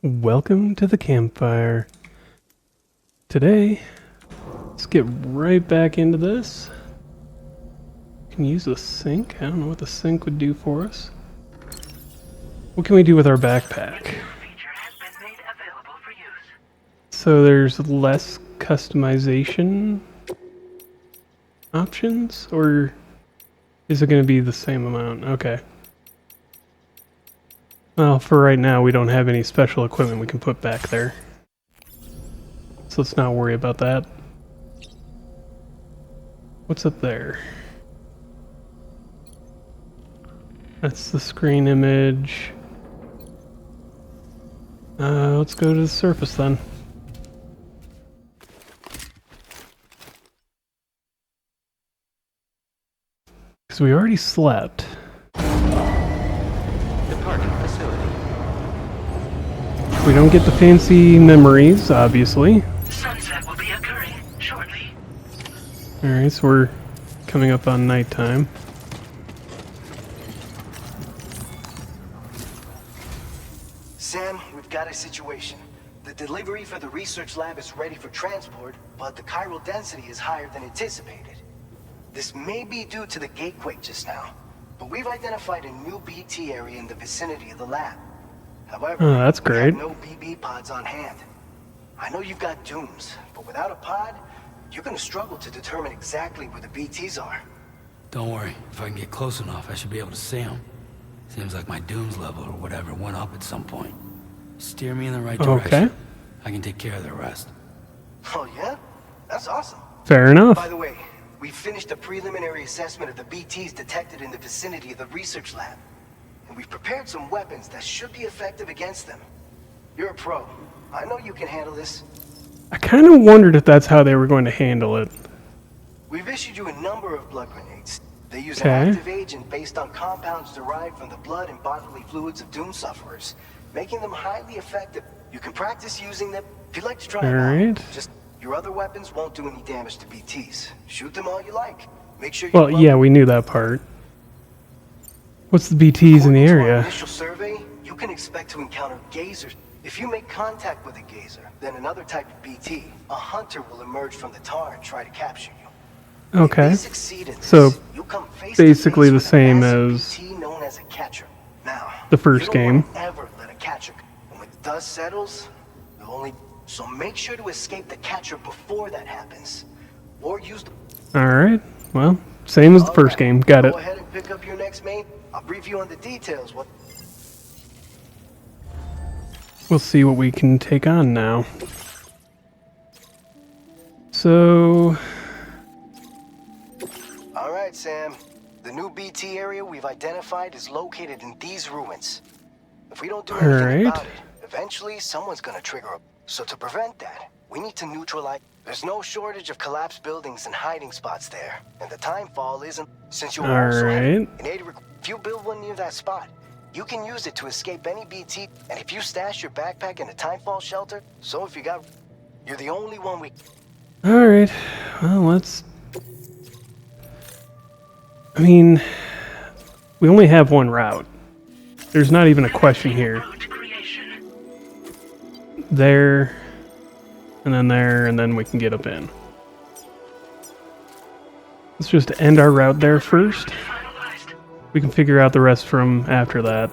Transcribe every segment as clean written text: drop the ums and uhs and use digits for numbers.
Welcome to the campfire. Today, let's get right back into this. Can use the sink. I don't know what the sink would do for us. What can we do with our backpack? So there's less customization options, or is it going to be the same amount? Okay. Well, for right now, we don't have any special equipment we can put back there. So let's not worry about that. What's up there? That's the screen image. Let's go to the surface then. Because we already slept. We don't get the fancy memories, obviously. Sunset will be occurring shortly. Alright, so we're coming up on nighttime. Sam, we've got a situation. The delivery for the research lab is ready for transport, but the chiral density is higher than anticipated. This may be due to the gatequake just now, but we've identified a new BT area in the vicinity of the lab. However, oh, that's great. We have no BB pods on hand. I know you've got dooms, but without a pod, you're gonna struggle to determine exactly where the BTs are. Don't worry, if I can get close enough, I should be able to see them. Seems like my dooms level or whatever went up at some point. Steer me in the right direction. Okay. I can take care of the rest. Oh yeah? That's awesome. Fair enough. By the way, we finished a preliminary assessment of the BTs detected in the vicinity of the research lab. And we've prepared some weapons that should be effective against them. You're a pro. I know you can handle this. I kind of wondered if that's how they were going to handle it. We've issued you a number of blood grenades. They use Okay. an active agent based on compounds derived from the blood and bodily fluids of doom sufferers, making them highly effective. You can practice using them if you'd like to try them Alright. out. Just your other weapons won't do any damage to BTs. Shoot them all you like. Make sure you Well, yeah, we knew that part. What's the BTs in the According to our area? initial survey, you can expect to encounter gazers. If you make contact with a gazer, then another type of BT, a hunter will emerge from the tar and try to capture you. If Okay. they succeed in this, So, you come face basically to the face with a same massive as BT known as a catcher. Now, the first you game. don't want to ever let a catcher. And when the dust settles, you'll only. So make sure to escape the catcher before that happens, or use the. Alright. Well, same as the first Alright, game. Got it. Go ahead and pick up your next mate. I'll brief you on the details. We'll see what we can take on now. So, All right, Sam. The new BT area we've identified is located in these ruins. If we don't do anything Alright. about it, eventually someone's gonna trigger a... So to prevent that, we need to neutralize... There's no shortage of collapsed buildings and hiding spots there, and the timefall isn't... Since you also have Alright. an if you build one near that spot, you can use it to escape any BT, and if you stash your backpack in a timefall shelter, so if you got... You're the only one we... alright. Well, let's... I mean, we only have one route. There's not even a question here. Route creation. There, and then we can get up in. Let's just end our route there first. Finalized. We can figure out the rest from after that.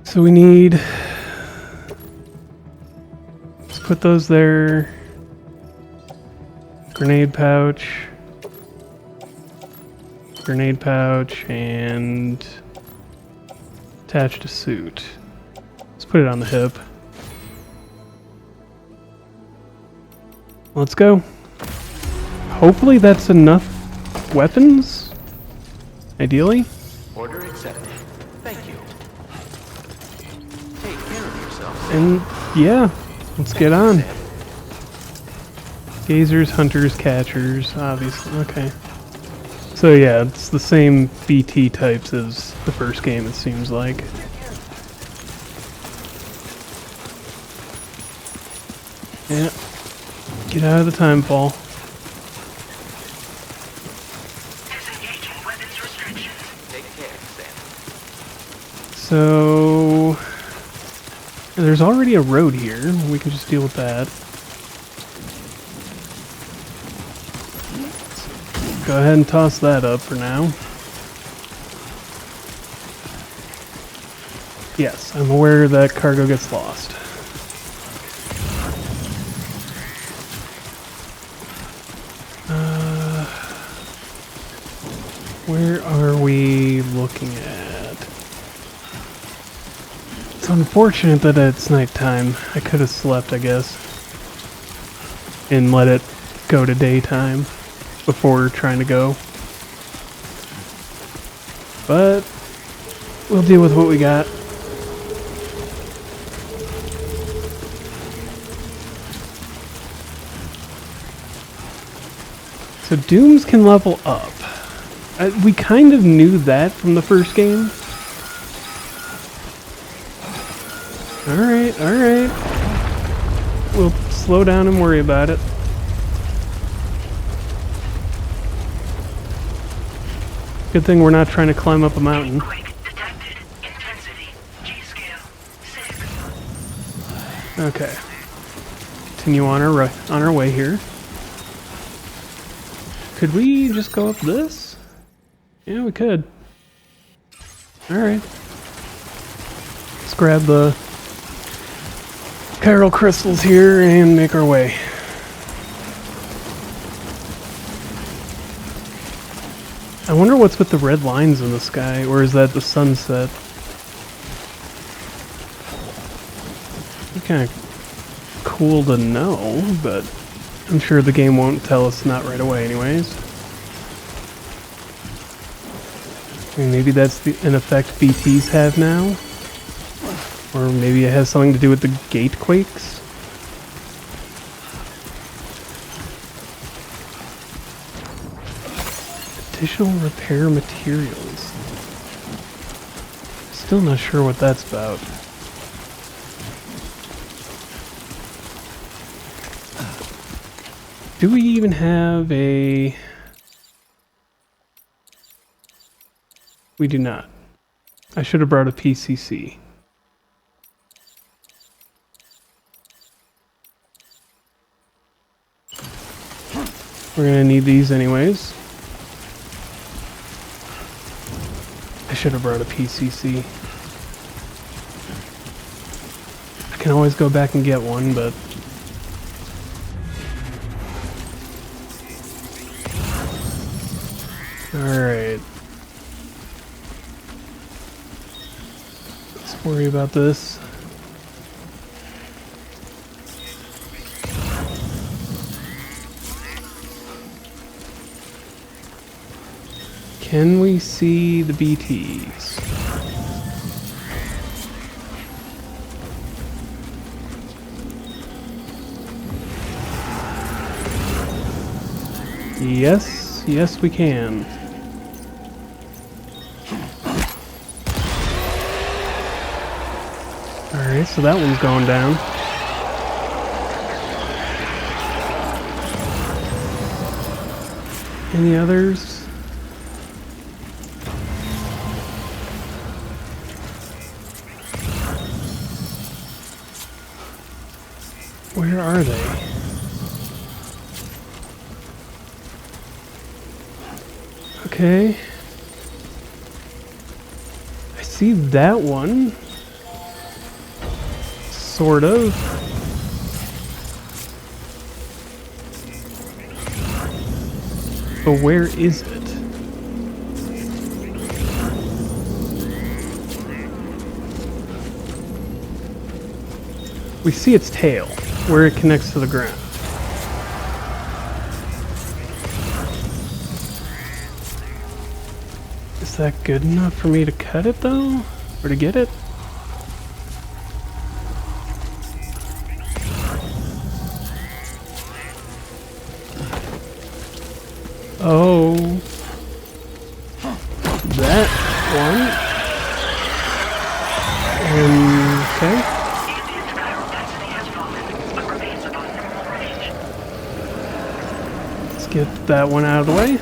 So we need... Let's put those there. Grenade pouch. Grenade pouch, and attach to suit. Let's put it on the hip. Let's go. Hopefully that's enough weapons. Ideally. Order accepted. Thank you. Take care of yourself. And yeah, let's get on. Gazers, hunters, catchers, obviously. Okay. So yeah, it's the same BT types as the first game, it seems like. Yeah. Get out of the timefall. Disengaging weapons restrictions. Take care, Sam. So And there's already a road here. We can just deal with that. Go ahead and toss that up for now. Yes, I'm aware that cargo gets lost. Where are we looking at? It's unfortunate that it's nighttime. I could have slept, I guess, and let it go to daytime before trying to go. But we'll deal with what we got. So Dooms can level up. We kind of knew that from the first game. Alright, alright. We'll slow down and worry about it. Good thing we're not trying to climb up a mountain. Quake detected. Intensity. G-scale. Safe. Okay. Continue on our way here. Could we just go up this? Yeah, we could. Alright. Let's grab the chiral crystals here and make our way. I wonder what's with the red lines in the sky, or is that the sunset? Kind of cool to know, but I'm sure the game won't tell us not right away anyways. I mean, maybe that's an effect BTs have now? Or maybe it has something to do with the gate quakes? Additional repair materials. Still not sure what that's about. Do we even have a... We do not. I should have brought a PCC. We're gonna need these anyways. I should have brought a PCC. I can always go back and get one, but... Alright. Let's worry about this. Can we see the BTs? Yes, yes we can. Alright, so that one's going down. Any others? Where are they? Okay. I see that one. Sort of. But where is it? We see its tail, where it connects to the ground. Is that good enough for me to cut it though? Or to get it? Oh. That one. Okay. Ambient chiral density has fallen, but remains above normal range. Let's get that one out of the way.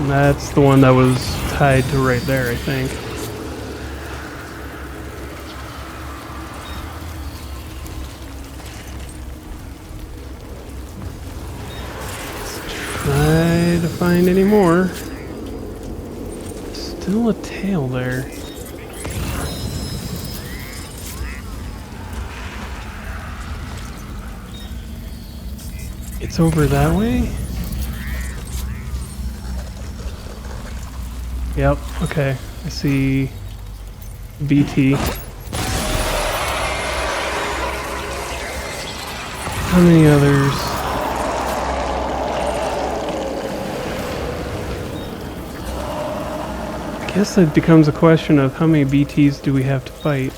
And that's the one that was tied to right there, I think. Try to find any more. Still a tail there. It's over that way? Yep, okay. I see BT. How many others? I guess that becomes a question of how many BTs do we have to fight?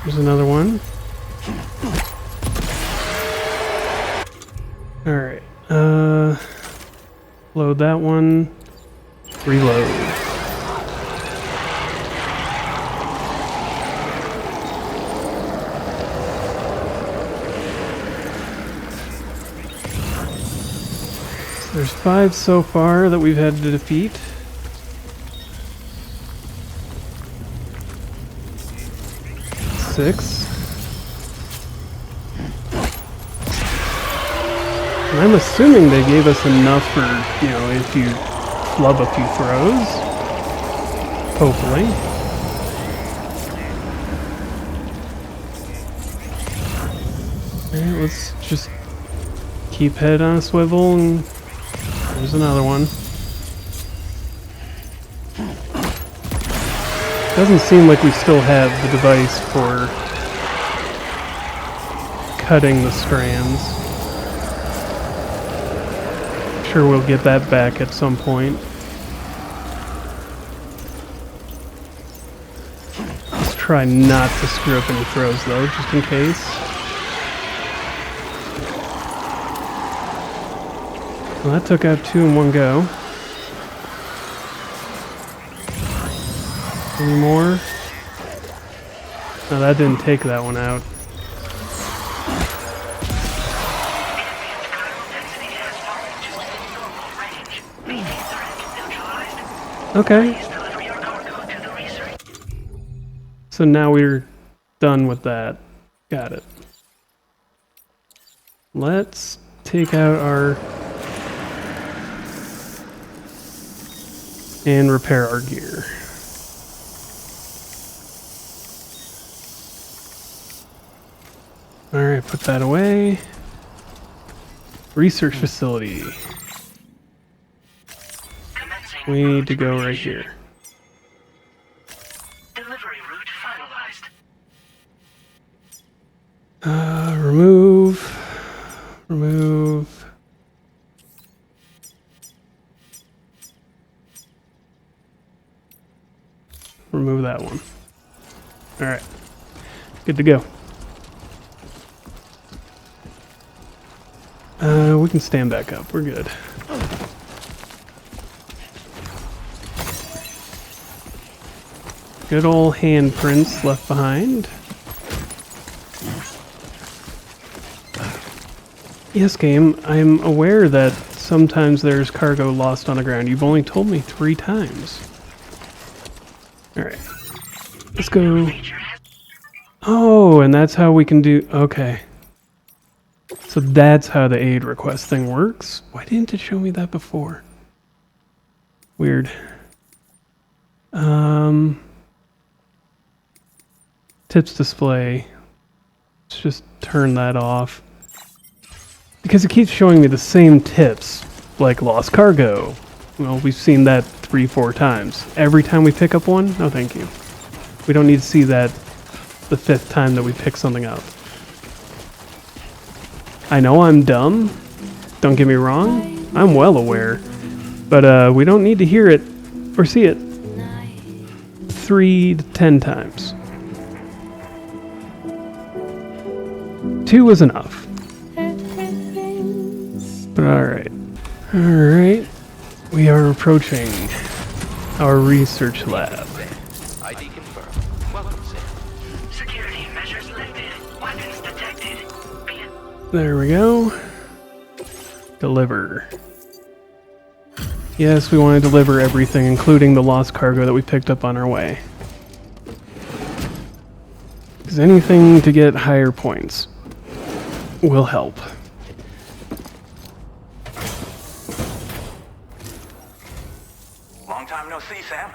There's another one. Alright, load that one. Reload. There's 5 so far that we've had to defeat. Six. And I'm assuming they gave us enough for, you know, if you flub a few throws. Hopefully. Alright, let's just keep head on a swivel, and there's another one. Doesn't seem like we still have the device for cutting the strands. Sure, we'll get that back at some point. Let's try not to screw up any throws though, just in case. Well, that took out 2 in one go. Any more? No, that didn't take that one out. Okay. So now we're done with that. Got it. Let's take out our... and repair our gear. Alright, put that away. Research facility. We need to go right here. Delivery route finalized. Remove. Remove that one. Alright. Good to go. We can stand back up. We're good. Good old handprints left behind. Yes, game, I'm aware that sometimes there's cargo lost on the ground. You've only told me 3 times. Alright. Let's go. Oh, and that's how we can do... Okay. So that's how the aid request thing works? Why didn't it show me that before? Weird. Tips display. Let's just turn that off. Because it keeps showing me the same tips, like lost cargo. Well, we've seen that 3-4 times. Every time we pick up one? No, thank you. We don't need to see that the 5th time that we pick something up. I know I'm dumb. Don't get me wrong. I'm well aware. But we don't need to hear it or see it 3 to 10 times. 2 is enough. But alright. Alright. We are approaching our research lab. ID confirmed. Welcome, Sam. Security measures lifted. Weapons detected. There we go. Deliver. Yes, we want to deliver everything, including the lost cargo that we picked up on our way. Because anything to get higher points will help. Long time no see, Sam.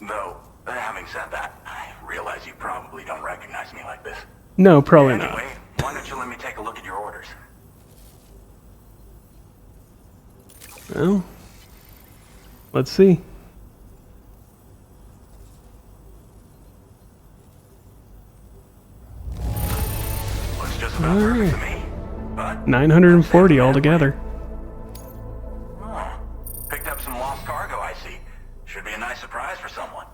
Though, having said that, I realize you probably don't recognize me like this. No, probably not. Anyway, why don't you let me take a look at your orders? Well, let's see. Looks just about perfect to me. But 940 altogether. Oh, picked up some lost cargo, I see. Should be a nice surprise for someone.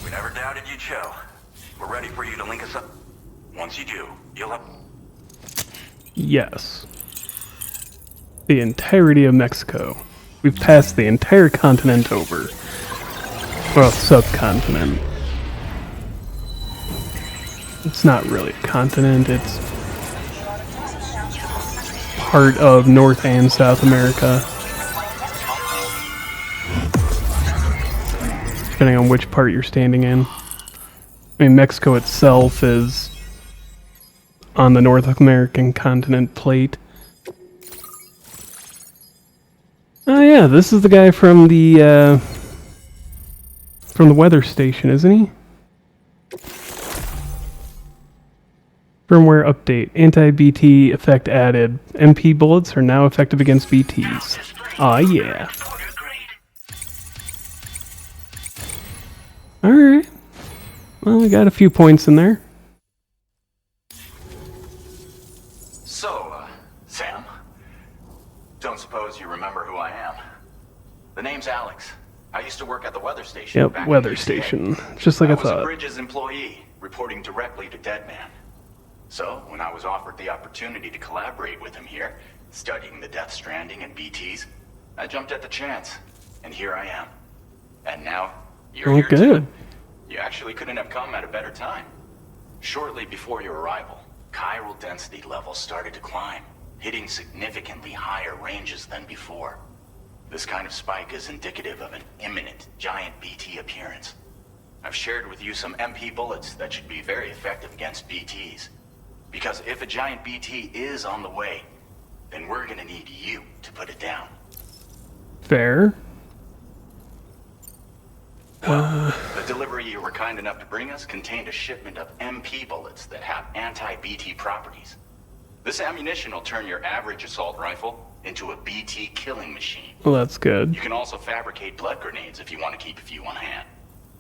We never doubted you'd show. We're ready for you to link us up. Once you do, you'll have... Yes. The entirety of Mexico. We've passed the entire continent over. Well, subcontinent. It's not really a continent, it's part of North and South America. Depending on which part you're standing in. I mean, Mexico itself is on the North American continent plate. Oh yeah, this is the guy from the weather station, isn't he? Firmware update. Anti-BT effect added. MP bullets are now effective against BTs. Aw, yeah. Alright. Well, we got a few points in there. So, Sam, don't suppose you remember who I am? The name's Alex. I used to work at the weather station. Yep, back in weather UCA. station. Just like I I was a thought. Bridges employee, reporting directly to Deadman. So, when I was offered the opportunity to collaborate with him here, studying the Death Stranding and BTs, I jumped at the chance. And here I am. And now, you're Oh, here good. too. You actually couldn't have come at a better time. Shortly before your arrival, chiral density levels started to climb, hitting significantly higher ranges than before. This kind of spike is indicative of an imminent giant BT appearance. I've shared with you some MP bullets that should be very effective against BTs. Because if a giant BT is on the way, then we're gonna need you to put it down. Fair. Well, the delivery you were kind enough to bring us contained a shipment of MP bullets that have anti-BT properties. This ammunition will turn your average assault rifle into a BT killing machine. Well, that's good. You can also fabricate blood grenades if you want to keep a few on hand.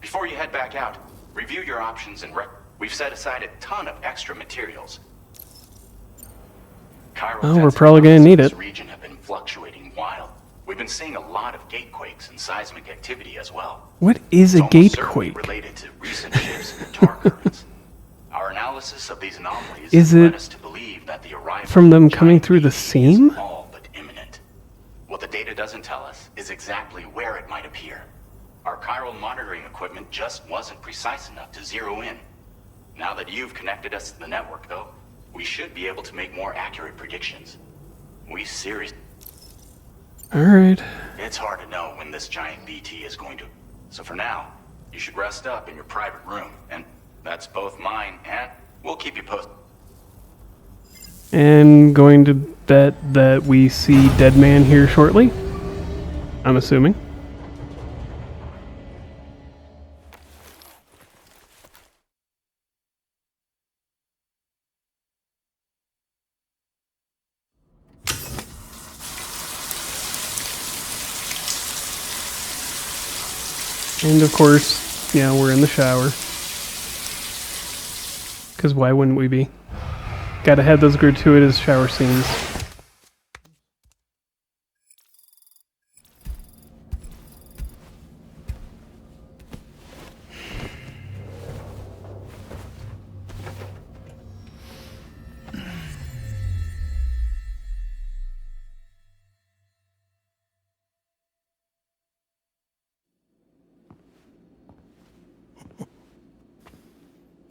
Before you head back out, review your options and we've set aside a ton of extra materials. Oh, we're probably gonna need this it. region have been fluctuating wild. We've been seeing a lot of gatequakes and seismic activity as well. What is a It's almost certainly gatequake? related to recent shifts in tar currents. Our analysis of these anomalies Is led it us to believe that the arrival from them of coming giant through the BT seam? is all but imminent. What the data doesn't tell us is exactly where it might appear. Our chiral monitoring equipment just wasn't precise enough to zero in. Now that you've connected us to the network, though, we should be able to make more accurate predictions. We seriously... Alright. It's hard to know when this giant BT is going to... So for now, you should rest up in your private room, and that's both mine and we'll keep you posted. And going to bet that we see Deadman here shortly. I'm assuming. And of course, yeah, we're in the shower. Because why wouldn't we be? Gotta have those gratuitous shower scenes.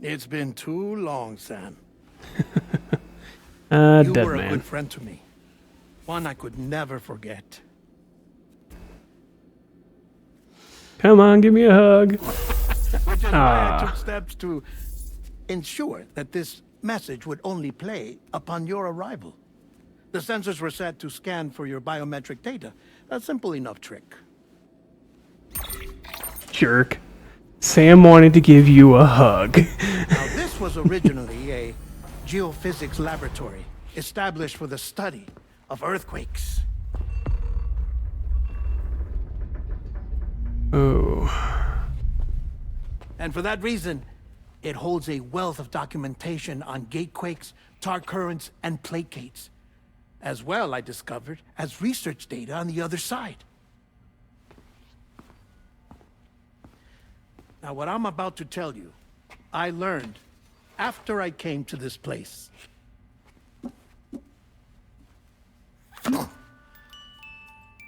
It's been too long, Sam. You were a Deadman. good friend to me. One I could never forget. Come on, give me a hug. Which is why I took steps to ensure that this message would only play upon your arrival. The sensors were set to scan for your biometric data. A simple enough trick. Jerk. Sam wanted to give you a hug. Now, this was originally a geophysics laboratory established for the study of earthquakes. Oh. And for that reason, it holds a wealth of documentation on gatequakes, tar currents, and plate gates. As well, I discovered, as research data on the other side. Now, what I'm about to tell you, I learned after I came to this place.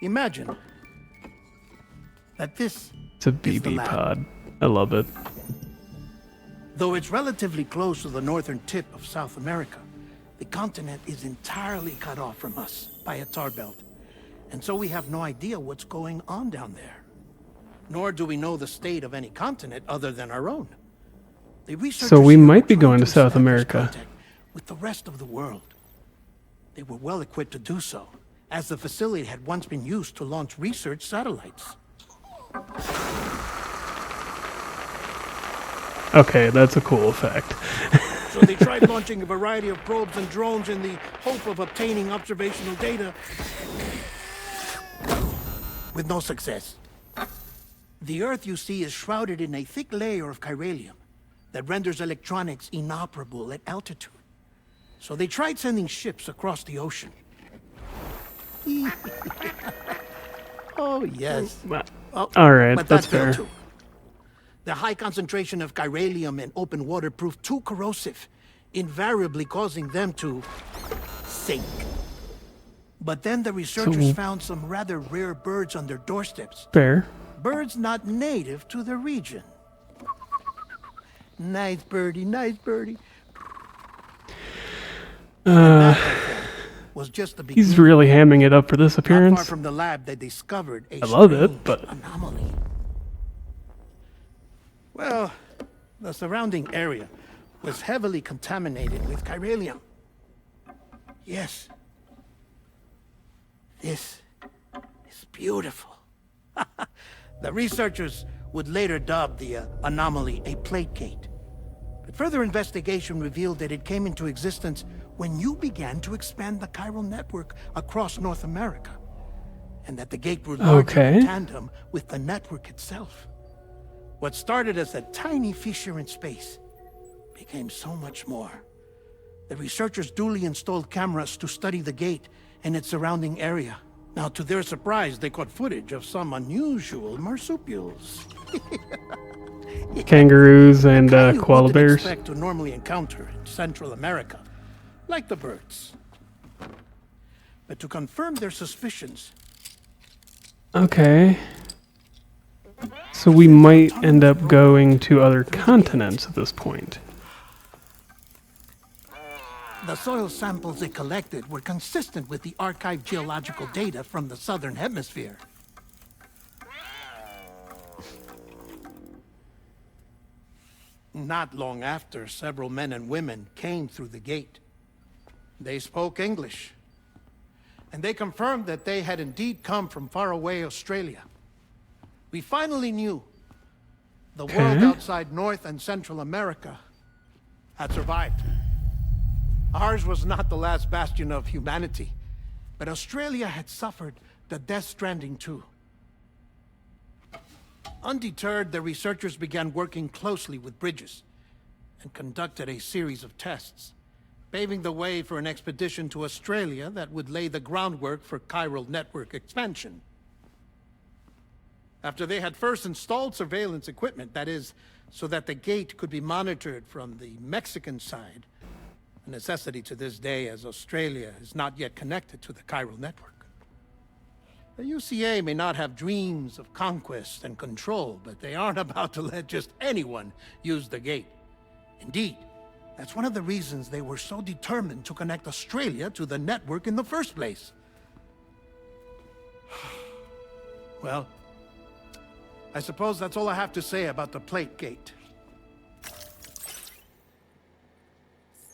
Imagine that this It's a is the BB lab. pod. I love it. Though it's relatively close to the northern tip of South America, the continent is entirely cut off from us by a tar belt. And so we have no idea what's going on down there. Nor do we know the state of any continent other than our own. The researchers So we here might were be trying going to South establish America. contact with the rest of the world. They were well equipped to do so, as the facility had once been used to launch research satellites. Okay, that's a cool effect. So they tried launching a variety of probes and drones in the hope of obtaining observational data, with no success. The Earth, you see, is shrouded in a thick layer of chiralium that renders electronics inoperable at altitude. So they tried sending ships across the ocean. Oh, yes. Oh, All right, but that's that failed fair. too. The high concentration of chiralium in open water proved too corrosive, invariably causing them to sink. But then the researchers found some rather rare birds on their doorsteps. Fair. Birds not native to the region. Nice birdie, nice birdie. Was just the beginning. He's really hamming it up for this Not appearance. far from the lab, they discovered a I love it, strange but- anomaly. Well, the surrounding area was heavily contaminated with chiralium. Yes. This is beautiful. The researchers would later dub the anomaly a plate gate. But further investigation revealed that it came into existence when you began to expand the chiral network across North America, and that the gate grew larger Okay. in tandem with the network itself. What started as a tiny fissure in space became so much more. The researchers duly installed cameras to study the gate and its surrounding area. Now, to their surprise, they caught footage of some unusual marsupials. Kangaroos and Kind you koala wouldn't bears. expect to normally encounter in Central America, like the birds. But to confirm their suspicions, Okay. So we might end up going to other continents at this point. the soil samples they collected were consistent with the archived geological data from the southern hemisphere. Not long after, several men and women came through the gate. They spoke English, and they confirmed that they had indeed come from faraway Australia. We finally knew the world outside North and Central America had survived. Ours was not the last bastion of humanity, but Australia had suffered the death stranding too. Undeterred, the researchers began working closely with Bridges and conducted a series of tests, paving the way for an expedition to Australia that would lay the groundwork for chiral network expansion. After they had first installed surveillance equipment, that is, so that the gate could be monitored from the Mexican side, a necessity to this day as Australia is not yet connected to the chiral network. The UCA may not have dreams of conquest and control, but they aren't about to let just anyone use the gate. Indeed, that's one of the reasons they were so determined to connect Australia to the network in the first place. Well, I suppose that's all I have to say about the plate gate.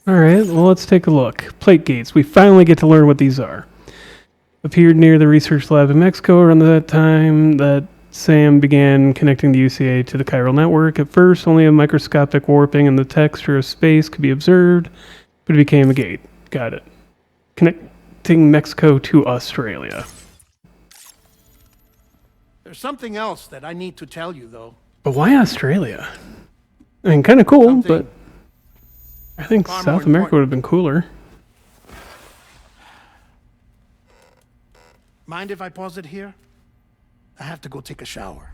Alright, well, let's take a look. Plate gates. We finally get to learn what these are. Appeared near the research lab in Mexico around the time that Sam began connecting the UCA to the chiral network. At first, only a microscopic warping in the texture of space could be observed, but it became a gate. Got it. Connecting Mexico to Australia. There's something else that I need to tell you, though. But why Australia? I mean, kind of cool, Something but I think far South more America would have been cooler. Mind if I pause it here? I have to go take a shower.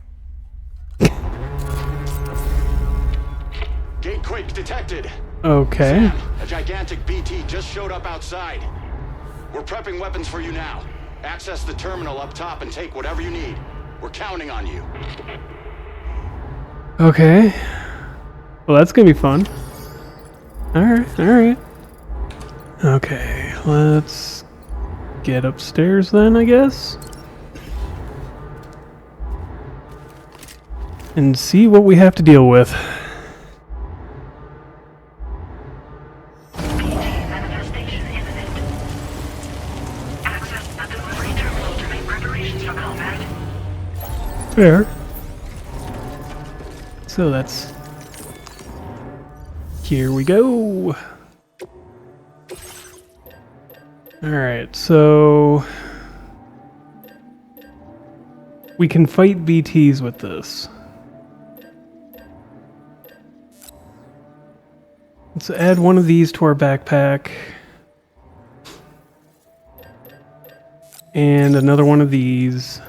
Gate quake detected. Okay. Sam, a gigantic BT just showed up outside. We're prepping weapons for you now. Access the terminal up top and take whatever you need. We're counting on you. Okay. Well, that's gonna be fun. Alright, alright. Okay, let's get upstairs then, I guess. And see what we have to deal with. Manifestation imminent. Access the delivery terminal to make preparations for combat. Fair. So that's... Here we go. Alright, so... We can fight BTs with this. Let's add one of these to our backpack. And another one of these.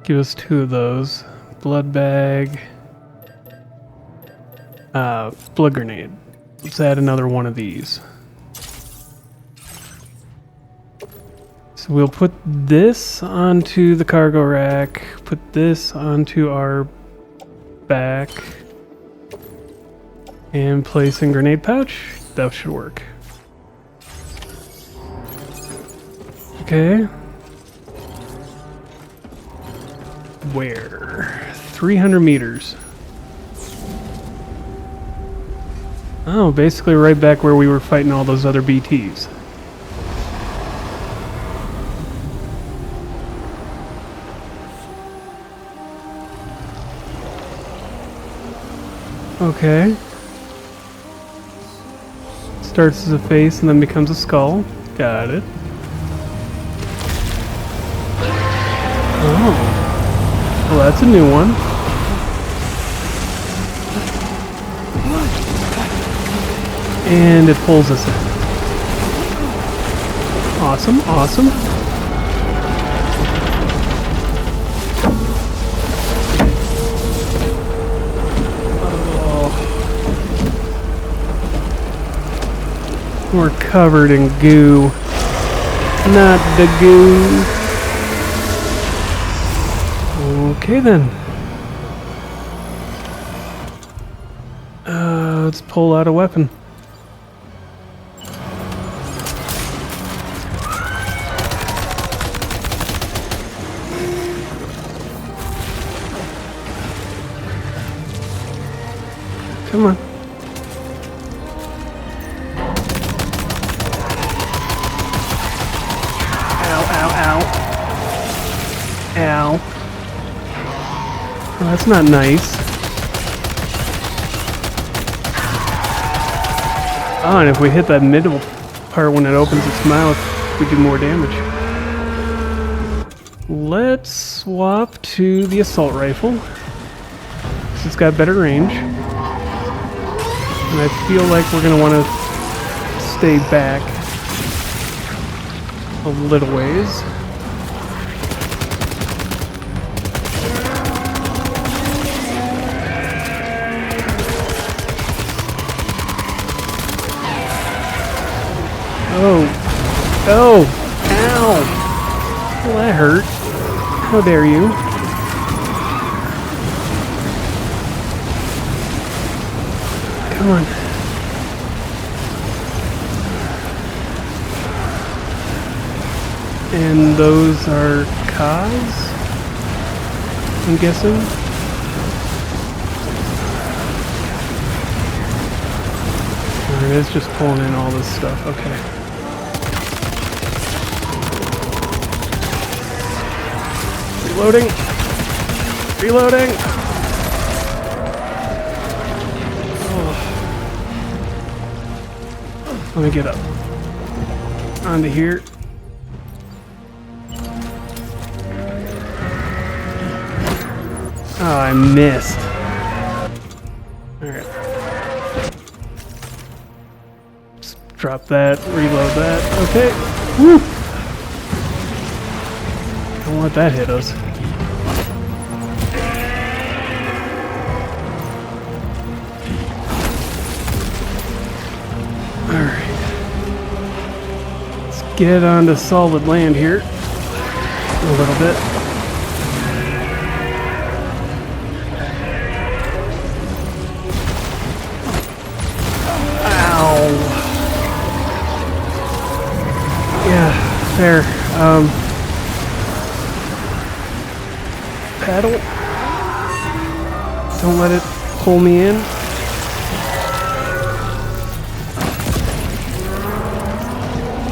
Give us 2 of those. Blood bag. Blood grenade. Let's add another one of these. So we'll put this onto the cargo rack. Put this onto our back. And place in grenade pouch. That should work. Okay. Where? 300 meters. Oh, basically right back where we were fighting all those other BTs. Okay. Starts as a face and then becomes a skull. Got it. Oh. Well, that's a new one. And it pulls us in. Awesome, awesome. We're covered in goo. Not the goo. Okay then. Let's pull out a weapon. Come on. Ow. Oh, that's not nice. Oh, and if we hit that middle part when it opens its mouth, we do more damage. Let's swap to the assault rifle. 'Cause it's got better range. And I feel like we're going to want to stay back a little ways. Oh. Oh. Ow. Well, that hurt. How dare you? Come on. And those are Kaz? I'm guessing? it is just pulling in all this stuff. Okay. Reloading. Reloading. Oh. Let me get up. Onto here. Oh, I missed. Alright. Just drop that, reload that. Okay. Woo! Don't let that hit us. Alright. Let's get onto solid land here. A little bit. Yeah, there. Paddle. Don't let it pull me in.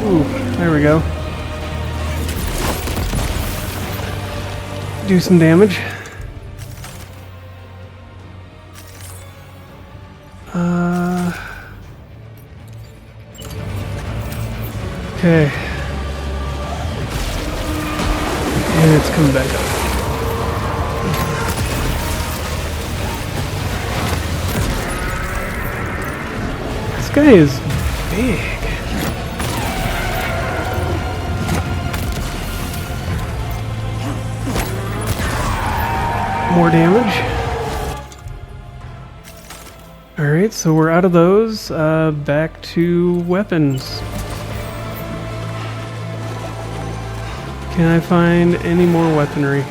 Ooh, there we go. Do some damage. Okay. And it's coming back up. This guy is big. More damage. Alright, so we're out of those. Back to weapons. Can I find any more weaponry?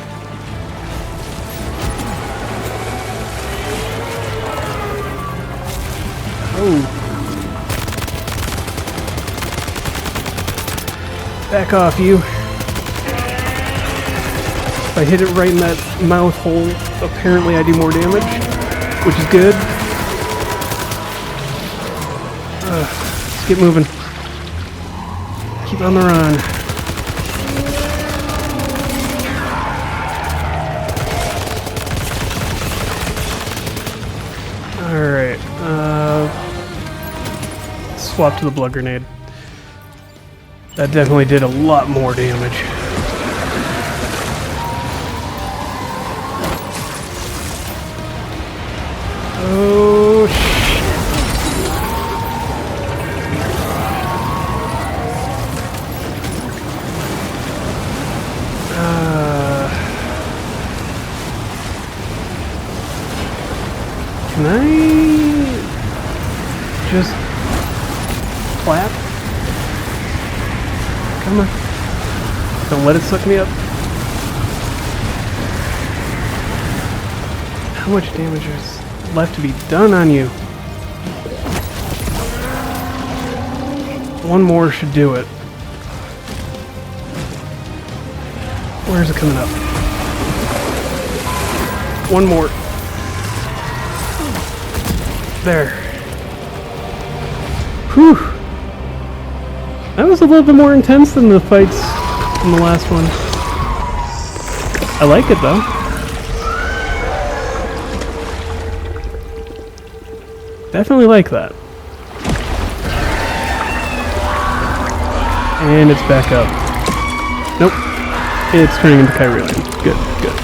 Oh. Back off, you. If I hit it right in that mouth hole, apparently I do more damage, which is good. Let's get moving. Keep on the run. Alright, swap to the blood grenade. That definitely did a lot more damage. Oh, shit. Can I just clap? Come on. Don't let it suck me up. How much damage is left to be done on you? One more should do it. Where is it coming up? One more. There. Whew. That was a little bit more intense than the fights in the last one. I like it though. Definitely like that. And it's back up. Nope. It's turning into Kyrillian. Good, good.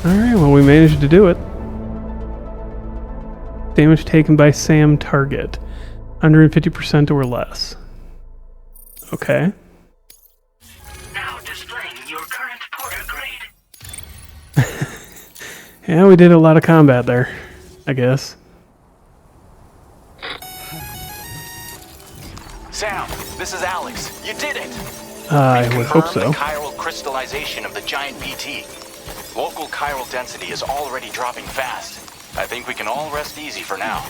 Alright, well we managed to do it. Damage taken by SAM target. 150% or less. Okay. Now displaying your current porter grade. Yeah, we did a lot of combat there, I guess. Sam, this is Alex. You did it! I would hope so. The chiral crystallization of the giant BT. Local chiral density is already dropping fast. I think we can all rest easy for now.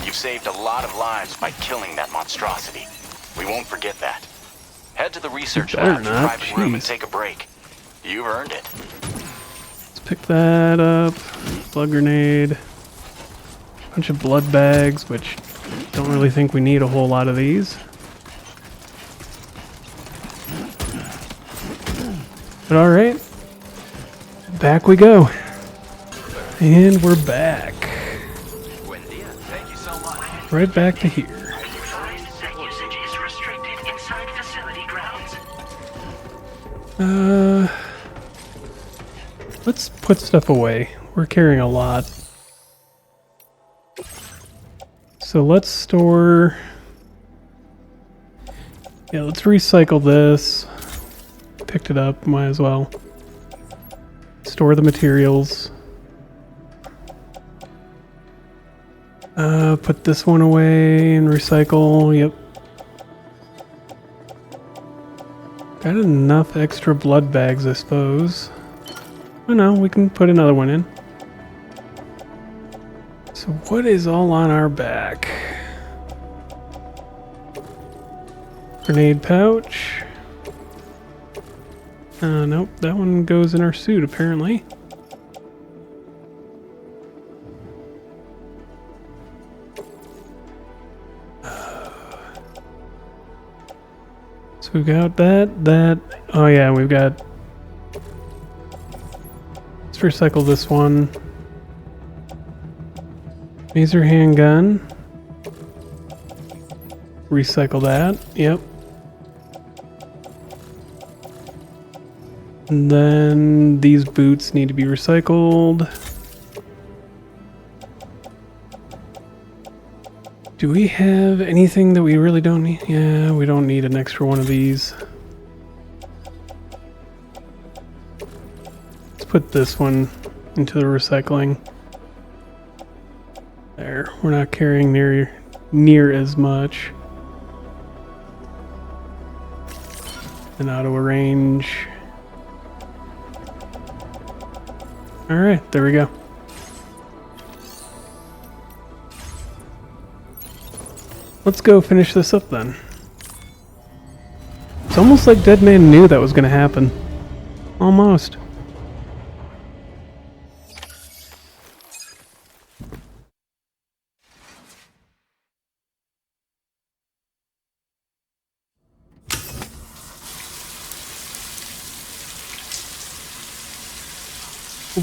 You've saved a lot of lives by killing that monstrosity. We won't forget that. Head to the research better lab for not, private room and jeez. take a break. You've earned it. Let's pick that up. Blood grenade. Bunch of blood bags, which don't really think we need a whole lot of these. But alright. Back we go. And we're back. Thank you so much. Right back to here. Advised that usage is restricted inside facility grounds. Let's put stuff away. We're carrying a lot. So let's store... Yeah, let's recycle this. Picked it up, might as well. Store the materials. Put this one away and recycle, yep. Got enough extra blood bags, I suppose. Oh no, we can put another one in. So what is all on our back? Grenade pouch. Nope, that one goes in our suit apparently. So we've got that. Oh yeah, we've got... Let's recycle this one. Laser handgun. Recycle that, yep. And then these boots need to be recycled. Do we have anything that we really don't need? Yeah, we don't need an extra one of these. Let's put this one into the recycling. There, we're not carrying near as much. And auto arrange. Alright, there we go. Let's go finish this up then. It's almost like Dead Man knew that was going to happen. Almost.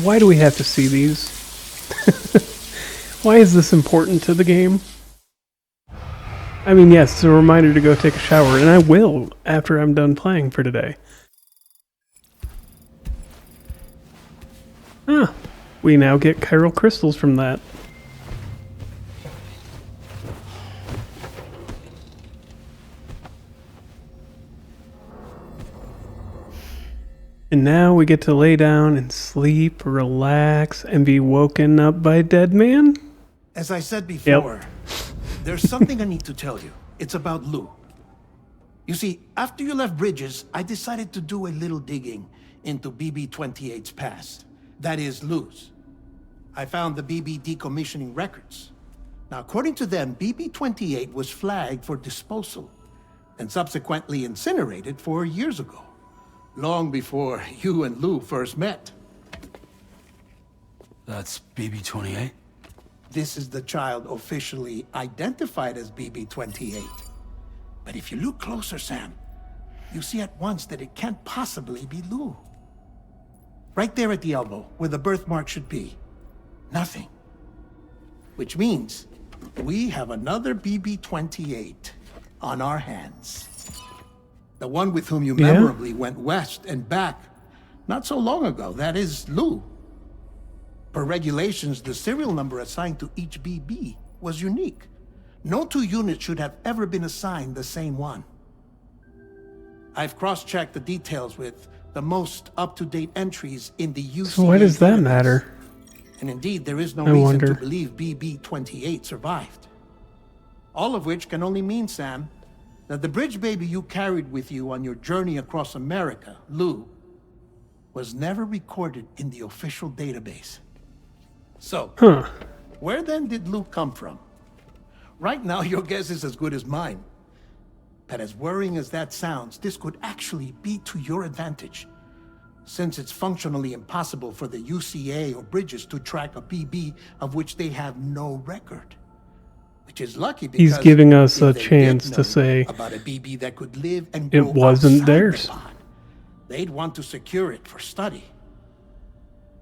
Why do we have to see these? Why is this important to the game? I mean, yes, it's a reminder to go take a shower, and I will after I'm done playing for today. Ah, we now get chiral crystals from that. And now we get to lay down and sleep, relax, and be woken up by Dead Man? As I said before, there's something I need to tell you. It's about Lou. You see, after you left Bridges, I decided to do a little digging into BB-28's past. That is, Lou's. I found the BB decommissioning records. Now, according to them, BB-28 was flagged for disposal and subsequently incinerated 4 years ago. Long before you and Lou first met. That's BB-28? This is the child officially identified as BB-28. But if you look closer, Sam, you see at once that it can't possibly be Lou. Right there at the elbow, where the birthmark should be. Nothing. Which means we have another BB-28 on our hands. The one with whom you memorably went west and back not so long ago. That is Lou. Per regulations, the serial number assigned to each BB was unique. No two units should have ever been assigned the same one. I've cross-checked the details with the most up-to-date entries in the UCA. So why does that database. matter? And indeed, there is no I reason wonder. to believe BB-28 survived. All of which can only mean, Sam, that the bridge baby you carried with you on your journey across America, Lou, was never recorded in the official database. So, where then did Lou come from? Right now, your guess is as good as mine. But as worrying as that sounds, this could actually be to your advantage, since it's functionally impossible for the UCA or Bridges to track a BB of which they have no record. Which is lucky because He's giving us if a they chance did to know say about a BB that could live and it grow wasn't outside theirs. the pod, they'd want to secure it for study.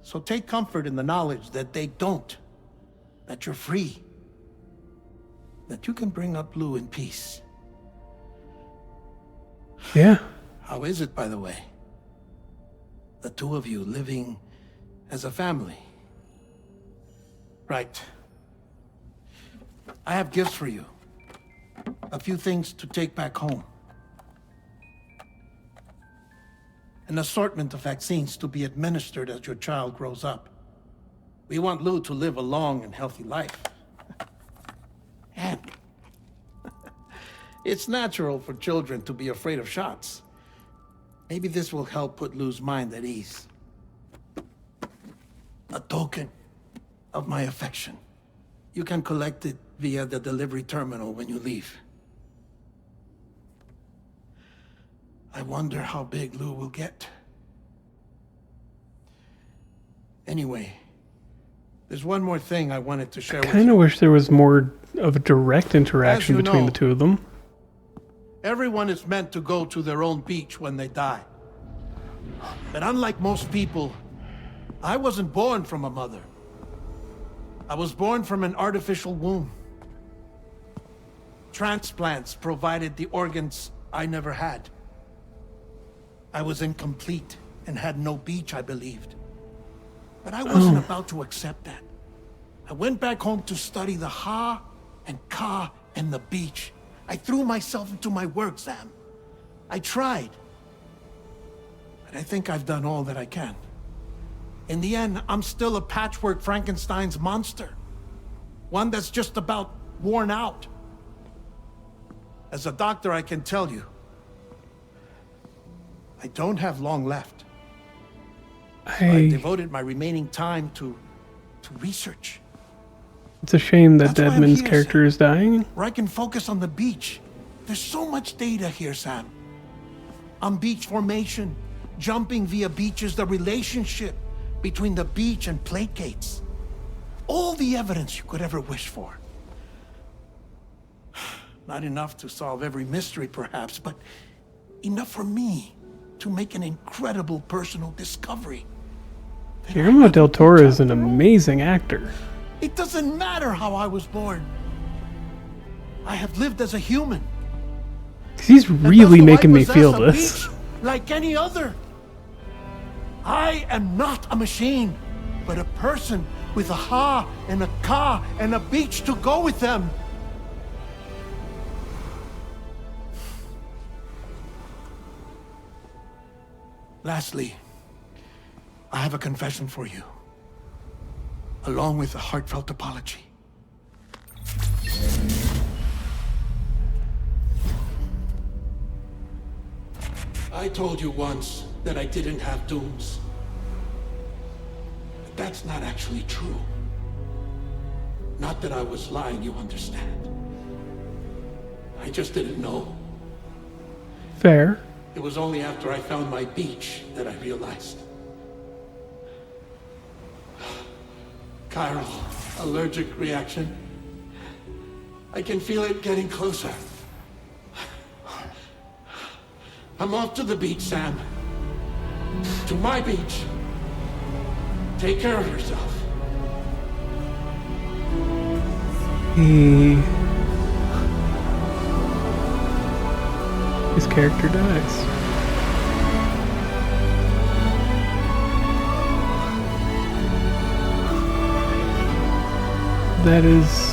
So take comfort in the knowledge that they don't, that you're free, that you can bring up Blue in peace. Yeah. How is it, by the way? The two of you living as a family. Right. I have gifts for you. A few things to take back home. An assortment of vaccines to be administered as your child grows up. We want Lou to live a long and healthy life. And it's natural for children to be afraid of shots. Maybe this will help put Lou's mind at ease. A token of my affection. You can collect it via the delivery terminal when you leave. I wonder how big Lou will get. Anyway, there's one more thing I wanted to share with you. Kind of wish there was more of a direct interaction As you between know, the two of them. Everyone is meant to go to their own beach when they die. But unlike most people, I wasn't born from a mother. I was born from an artificial womb. Transplants provided the organs I never had. I was incomplete and had no beach, I believed. But I wasn't about to accept that. I went back home to study the Ha and Ka and the beach. I threw myself into my work, Sam. I tried. But I think I've done all that I can. In the end, I'm still a patchwork Frankenstein's monster. One that's just about worn out. As a doctor, I can tell you, I don't have long left. I devoted my remaining time to research. It's a shame that That's why I'm Deadman's here, character Sam. is dying. Where I can focus on the beach. There's so much data here, Sam. On beach formation, jumping via beaches, the relationship between the beach and plate gates. All the evidence you could ever wish for. Not enough to solve every mystery, perhaps, but enough for me to make an incredible personal discovery. Guillermo del Toro is an amazing actor. It doesn't matter how I was born. I have lived as a human. 'Cause he's And really thus do I making me possess feel a this. beach like any other. I am not a machine, but a person with a Ha and a Ka and a beach to go with them. Lastly, I have a confession for you, along with a heartfelt apology. I told you once that I didn't have dooms. But that's not actually true. Not that I was lying, you understand. I just didn't know. Fair. It was only after I found my beach that I realized. Chiral allergic reaction. I can feel it getting closer. I'm off to the beach, Sam. To my beach. Take care of yourself. His character dies. That is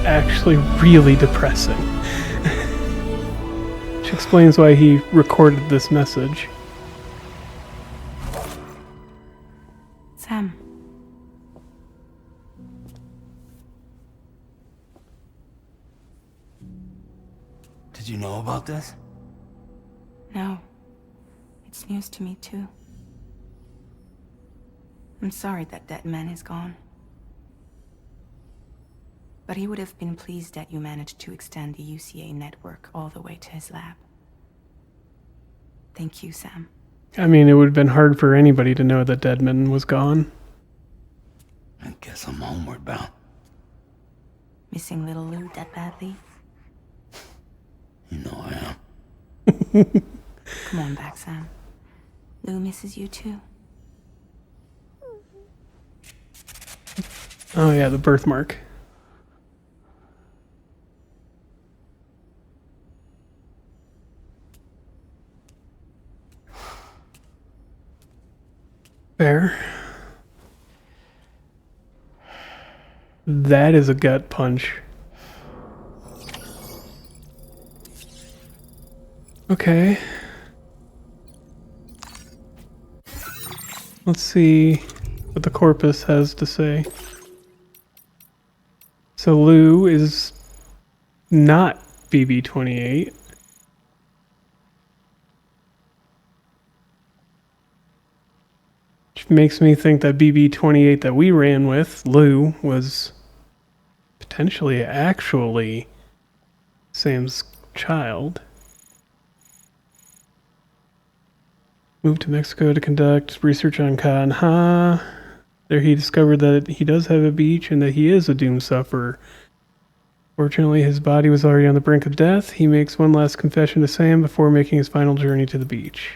actually really depressing. Which explains why he recorded this message. Sam. Did you know about this? No. It's news to me, too. I'm sorry that man is gone. But he would have been pleased that you managed to extend the UCA network all the way to his lab. Thank you, Sam. I mean, it would have been hard for anybody to know that Deadman was gone. I guess I'm homeward bound. Missing little Lou that badly? You know I am. Come on back, Sam. Lou misses you too. Oh yeah, the birthmark. Fair. That is a gut punch. Okay. Let's see what the corpus has to say. So Lou is not BB-28. Which makes me think that BB-28 that we ran with, Lou, was potentially actually Sam's child. Moved to Mexico to conduct research on Ka and Ha. There he discovered that he does have a beach and that he is a doom sufferer. Fortunately, his body was already on the brink of death. He makes one last confession to Sam before making his final journey to the beach.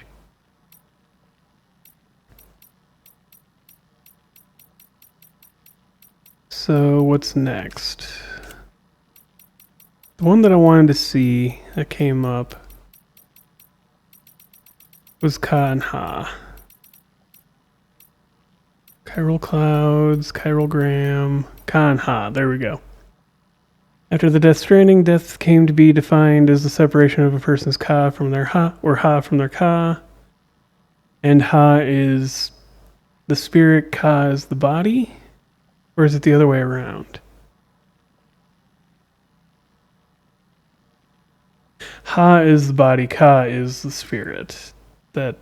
So, what's next? The one that I wanted to see that came up was Ka and Ha. Chiral clouds, chiralgram, Ka and Ha. There we go. After the Death Stranding, death came to be defined as the separation of a person's Ka from their Ha, or Ha from their Ka. And Ha is the spirit, Ka is the body? Or is it the other way around? Ha is the body, Ka is the spirit. That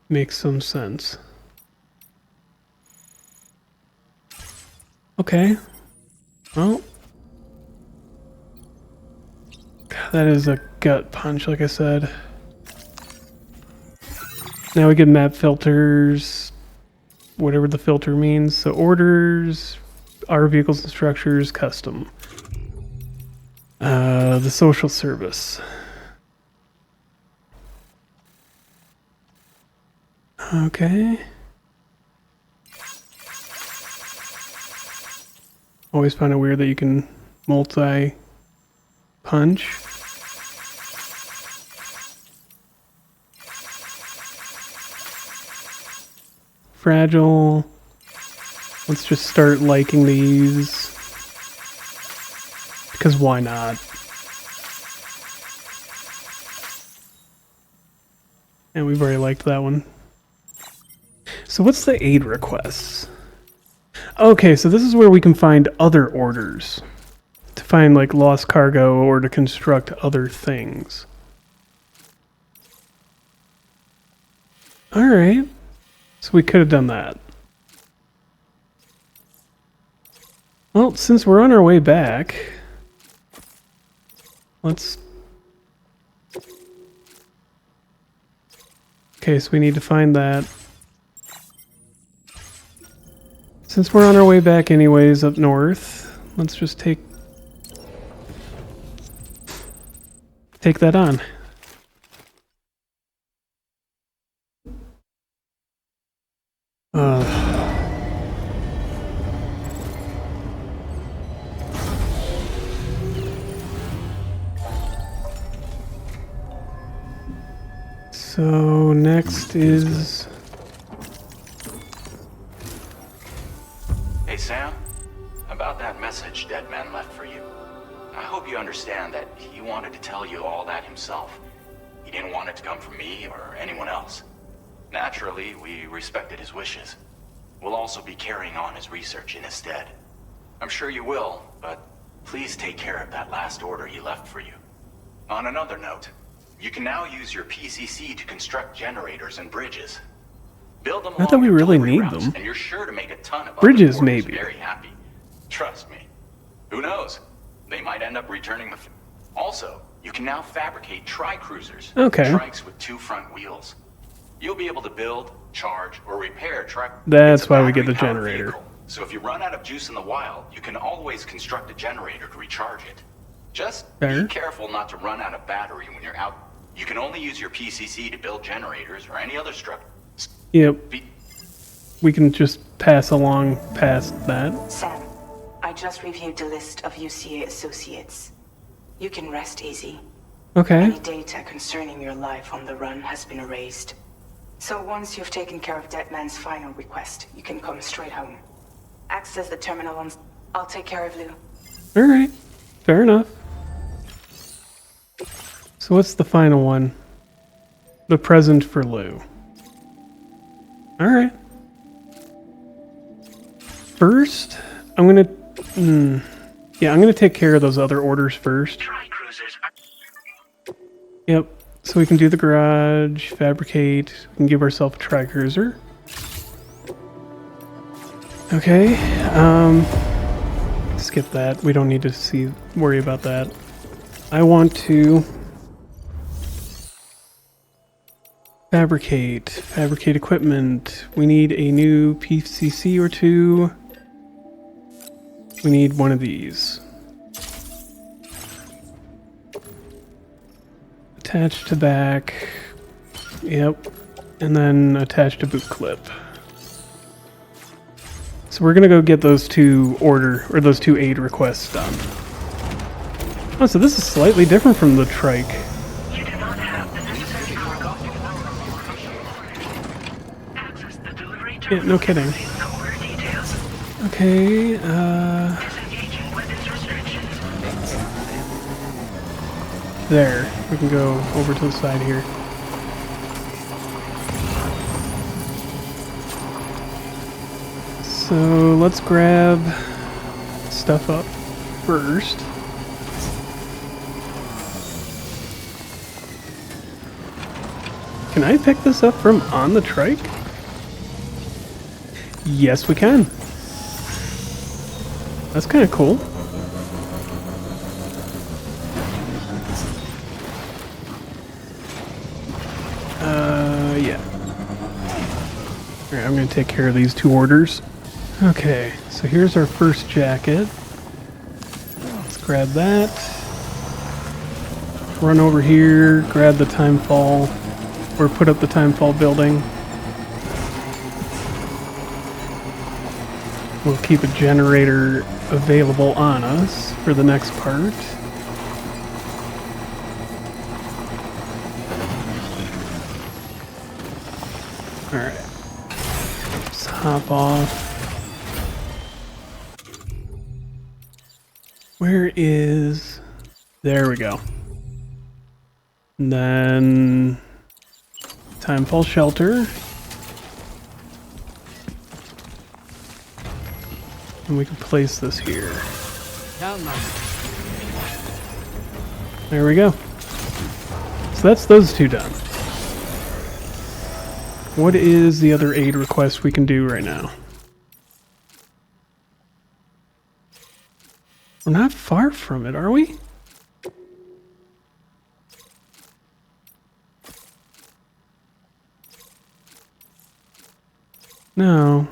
makes some sense. Okay. Well, that is a gut punch, like I said. Now we get map filters, whatever the filter means. So orders, our vehicles and structures, custom. The social service. Okay. Always find it weird that you can multi-punch. Fragile. Let's just start liking these. Because why not? And we've already liked that one. So what's the aid requests? Okay, so this is where we can find other orders. To find like lost cargo or to construct other things. Alright. So we could have done that. Well, since we're on our way back, let's... Okay, so we need to find that. Since we're on our way back anyways up north, let's just take that on. So next is... Hey, Sam. About that message Deadman left for you. I hope you understand that he wanted to tell you all that himself. He didn't want it to come from me or anyone else. Naturally, we respected his wishes. We'll also be carrying on his research in his stead. I'm sure you will, but please take care of that last order he left for you. On another note, you can now use your PCC to construct generators and bridges. Build them Not that we really need them. And you're sure to make a ton of Bridges, other workers maybe. very happy. Trust me. Who knows? They might end up returning the... Also, you can now fabricate tri-cruisers. Okay. Trikes with 2 front wheels. You'll be able to build, charge, or repair tri... That's It's a why we get the battery-powered generator. vehicle, so if you run out of juice in the wild, you can always construct a generator to recharge it. Just Fair. be careful not to run out of battery when you're out. You can only use your PCC to build generators or any other structure. Yep. We can just pass along past that. Sam, I just reviewed the list of UCA associates. You can rest easy. Okay. Any data concerning your life on the run has been erased. So once you've taken care of Deadman's final request, you can come straight home. Access the terminal on... I'll take care of Lou. Alright. Fair enough. So what's the final one? The present for Lou. Alright. First, I'm gonna... yeah, I'm gonna take care of those other orders first. Tri-cruisers are... Yep. So we can do the garage, fabricate, we can give ourselves a tri-cruiser. Okay, skip that. We don't need to worry about that. I want to fabricate equipment. We need a new PCC or 2. We need one of these. Attach to back. Yep. And then attach to boot clip. So we're gonna go get those 2 those 2 aid requests done. Oh, so this is slightly different from the trike. You do not have the necessary cargo. Access the delivery Yeah, terminal. no kidding. The order details. Okay, Disengaging weapons restrictions. there. We can go over to the side here. So let's grab stuff up first. Can I pick this up from on the trike? Yes, we can. That's kind of cool. Yeah. Alright, I'm going to take care of these 2 orders. Okay, so here's our first jacket. Let's grab that. Run over here, grab the timefall, or put up the timefall building. We'll keep a generator available on us for the next part. Alright. Just hop off. Where is... There we go. And then... Timefall shelter. And we can place this here. There we go. So that's those 2 done. What is the other aid request we can do right now? We're not far from it, are we? No.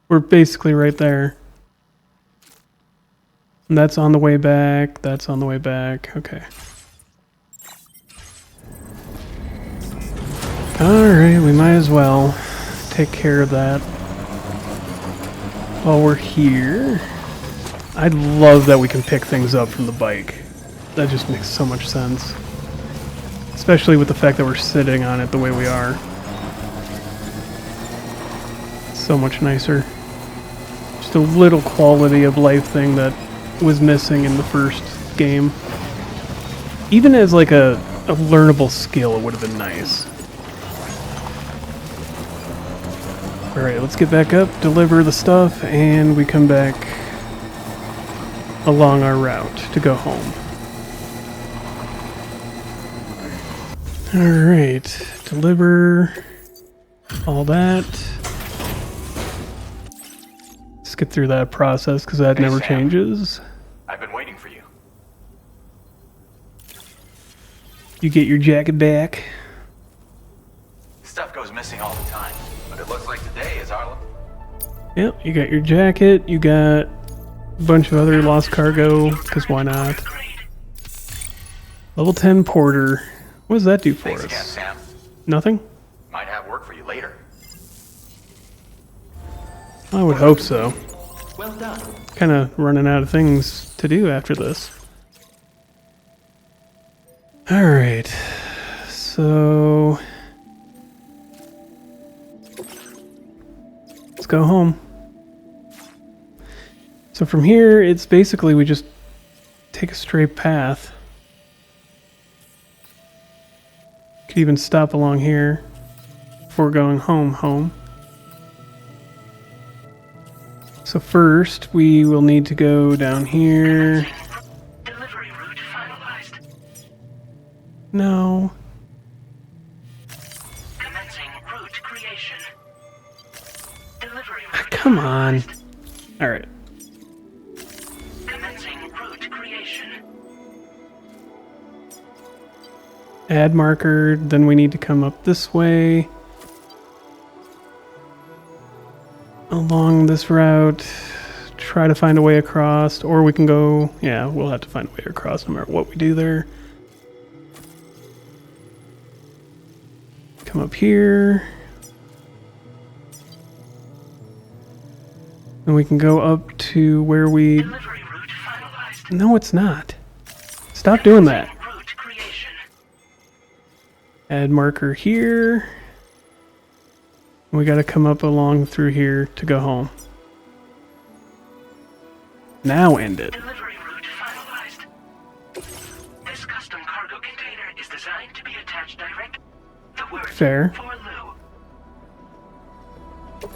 We're basically right there. And that's on the way back. That's on the way back. Okay. Alright, we might as well take care of that while we're here. I love that we can pick things up from the bike. That just makes so much sense. Especially with the fact that we're sitting on it the way we are. So much nicer. Just a little quality of life thing that was missing in the first game. Even as like a learnable skill, it would have been nice. Alright, let's get back up, deliver the stuff, and we come back along our route to go home. Alright, deliver all that. skip through that process because that Hey, never Sam. changes. I've been waiting for you. You get your jacket back. Stuff goes missing all the time, but it looks like today is our... Yep, you got your jacket, you got a bunch of other lost cargo, because why not? Level 10 porter. What does that do for Thanks again, us? Sam. Nothing? Might have work for you later. I would hope so. Well done. Kind of running out of things to do after this. Alright, so... let's go home. So from here, it's basically we just take a straight path. Could even stop along here before going home. So first, we will need to go down here. Delivery route finalized. No. Commencing route creation. Delivery Ah, route come on. Alright. commencing route creation. Add marker, then we need to come up this way. Along this route. Try to find a way across, or we can go... yeah, we'll have to find a way across no matter what we do there. Come up here. And we can go up to where we... Delivery route finalized. no, it's not. Stop doing that. Route creation. Add marker here. We gotta come up along through here to go home. Now end it. Delivery route finalized. This custom cargo container is designed to be attached direct. The word Fair. for Lou.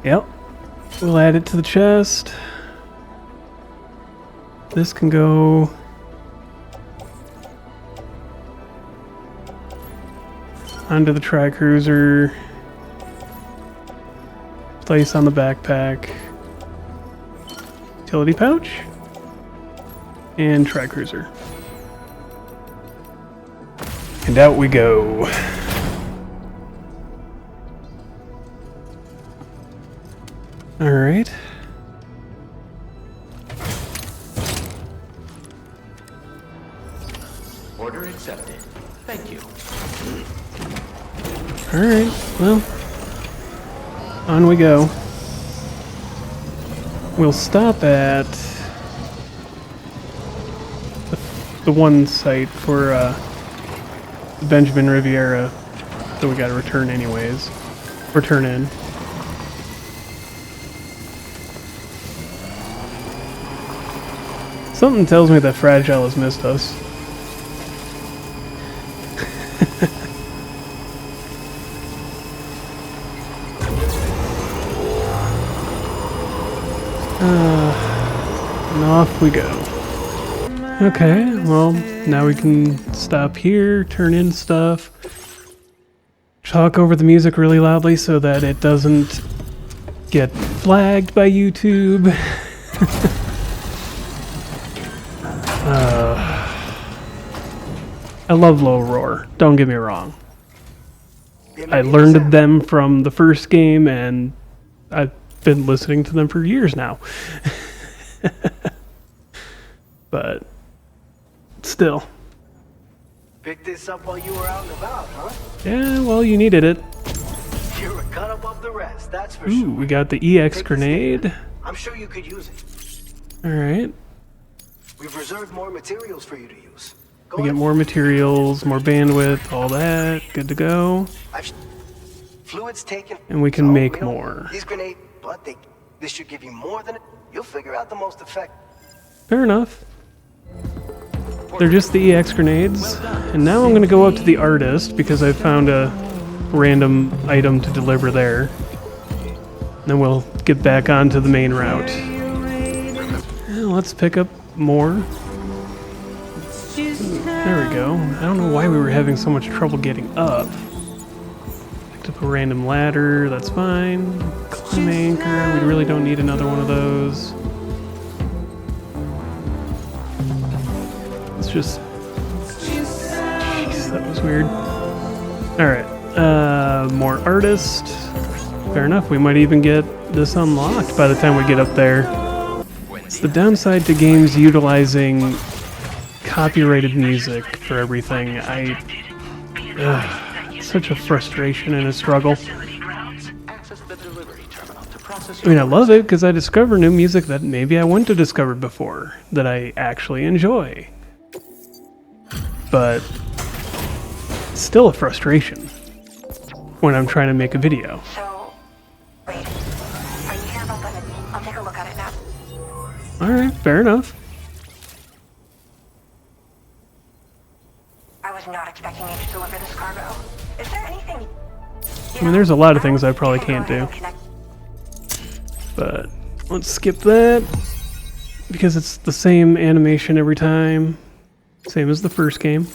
Yep. We'll add it to the chest. This can go... onto the tri-cruiser. Place on the backpack. Utility pouch. And tri-cruiser. And out we go. Alright. Order accepted. Thank you. Alright, well. On we go. We'll stop at the one site for the Benjamin Riviera that we gotta return anyways. Or turn in. Something tells me that Fragile has missed us. And off we go. Okay, well, now we can stop here, turn in stuff, talk over the music really loudly so that it doesn't get flagged by YouTube. I love low roar, don't get me wrong. I learned them from the first game and I've been listening to them for years now. But still. Picked this up while you were out and about, huh? Yeah, well, you needed it. You're a cut above the rest, that's for Ooh, sure. we got the EX Take this grenade. scanner. I'm sure you could use it. Alright. We've reserved more materials for you to use. Go We get ahead. more materials, more bandwidth, all that. Good to go. Fluids taken. And we can So, make you know, more. These grenades, but this should give you more than it. You'll figure out the most effective. Fair enough. They're just the EX grenades. And now I'm going to go up to the artist because I found a random item to deliver there. Then we'll get back onto the main route. Well, let's pick up more. There we go. I don't know why we were having so much trouble getting up. Picked up A random ladder, that's fine. Climb anchor, we really don't need another one of those. Let's just... Jeez, that was weird. Alright, more artist. Fair enough, we might even get this unlocked by the time we get up there. It's the downside to games utilizing copyrighted music for everything. Such a frustration and a struggle. Access the delivery terminal to process I mean, I love it because I discover new music that maybe I wouldn't have discovered before, that I actually enjoy. But it's still a frustration when I'm trying to make a video. So, wait. Are you here about that? I'll take a look at it now. Alright, fair enough. I was not expecting you to deliver this cargo. Is there anything... I mean, there's a lot of things I probably can't do. But let's skip that because it's the same animation every time. Same as the first game.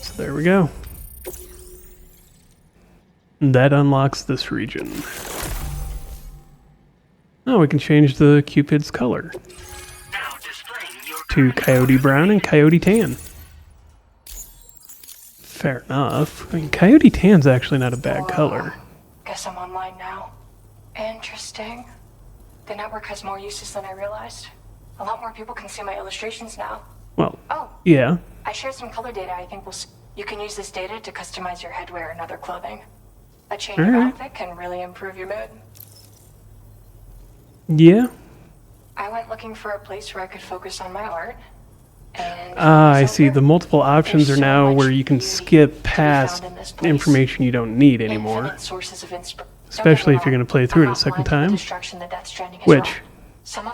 So there we go. And that unlocks this region. Oh, we can change the Cupid's color to Coyote Brown and Coyote Tan. Fair enough. I mean, Coyote Tan's actually not a bad color. Guess I'm online now. Interesting. The network has more uses than I realized. A lot more people can see my illustrations now. Well, Oh, yeah. I shared some color data I think you can use this data to customize your headwear and other clothing. A change of outfit can really improve your mood. Yeah. I went looking for a place where I could focus on my art. And I see. The multiple options are now where you can skip past information you don't need anymore. Especially if you're going to play through it a second time. Which,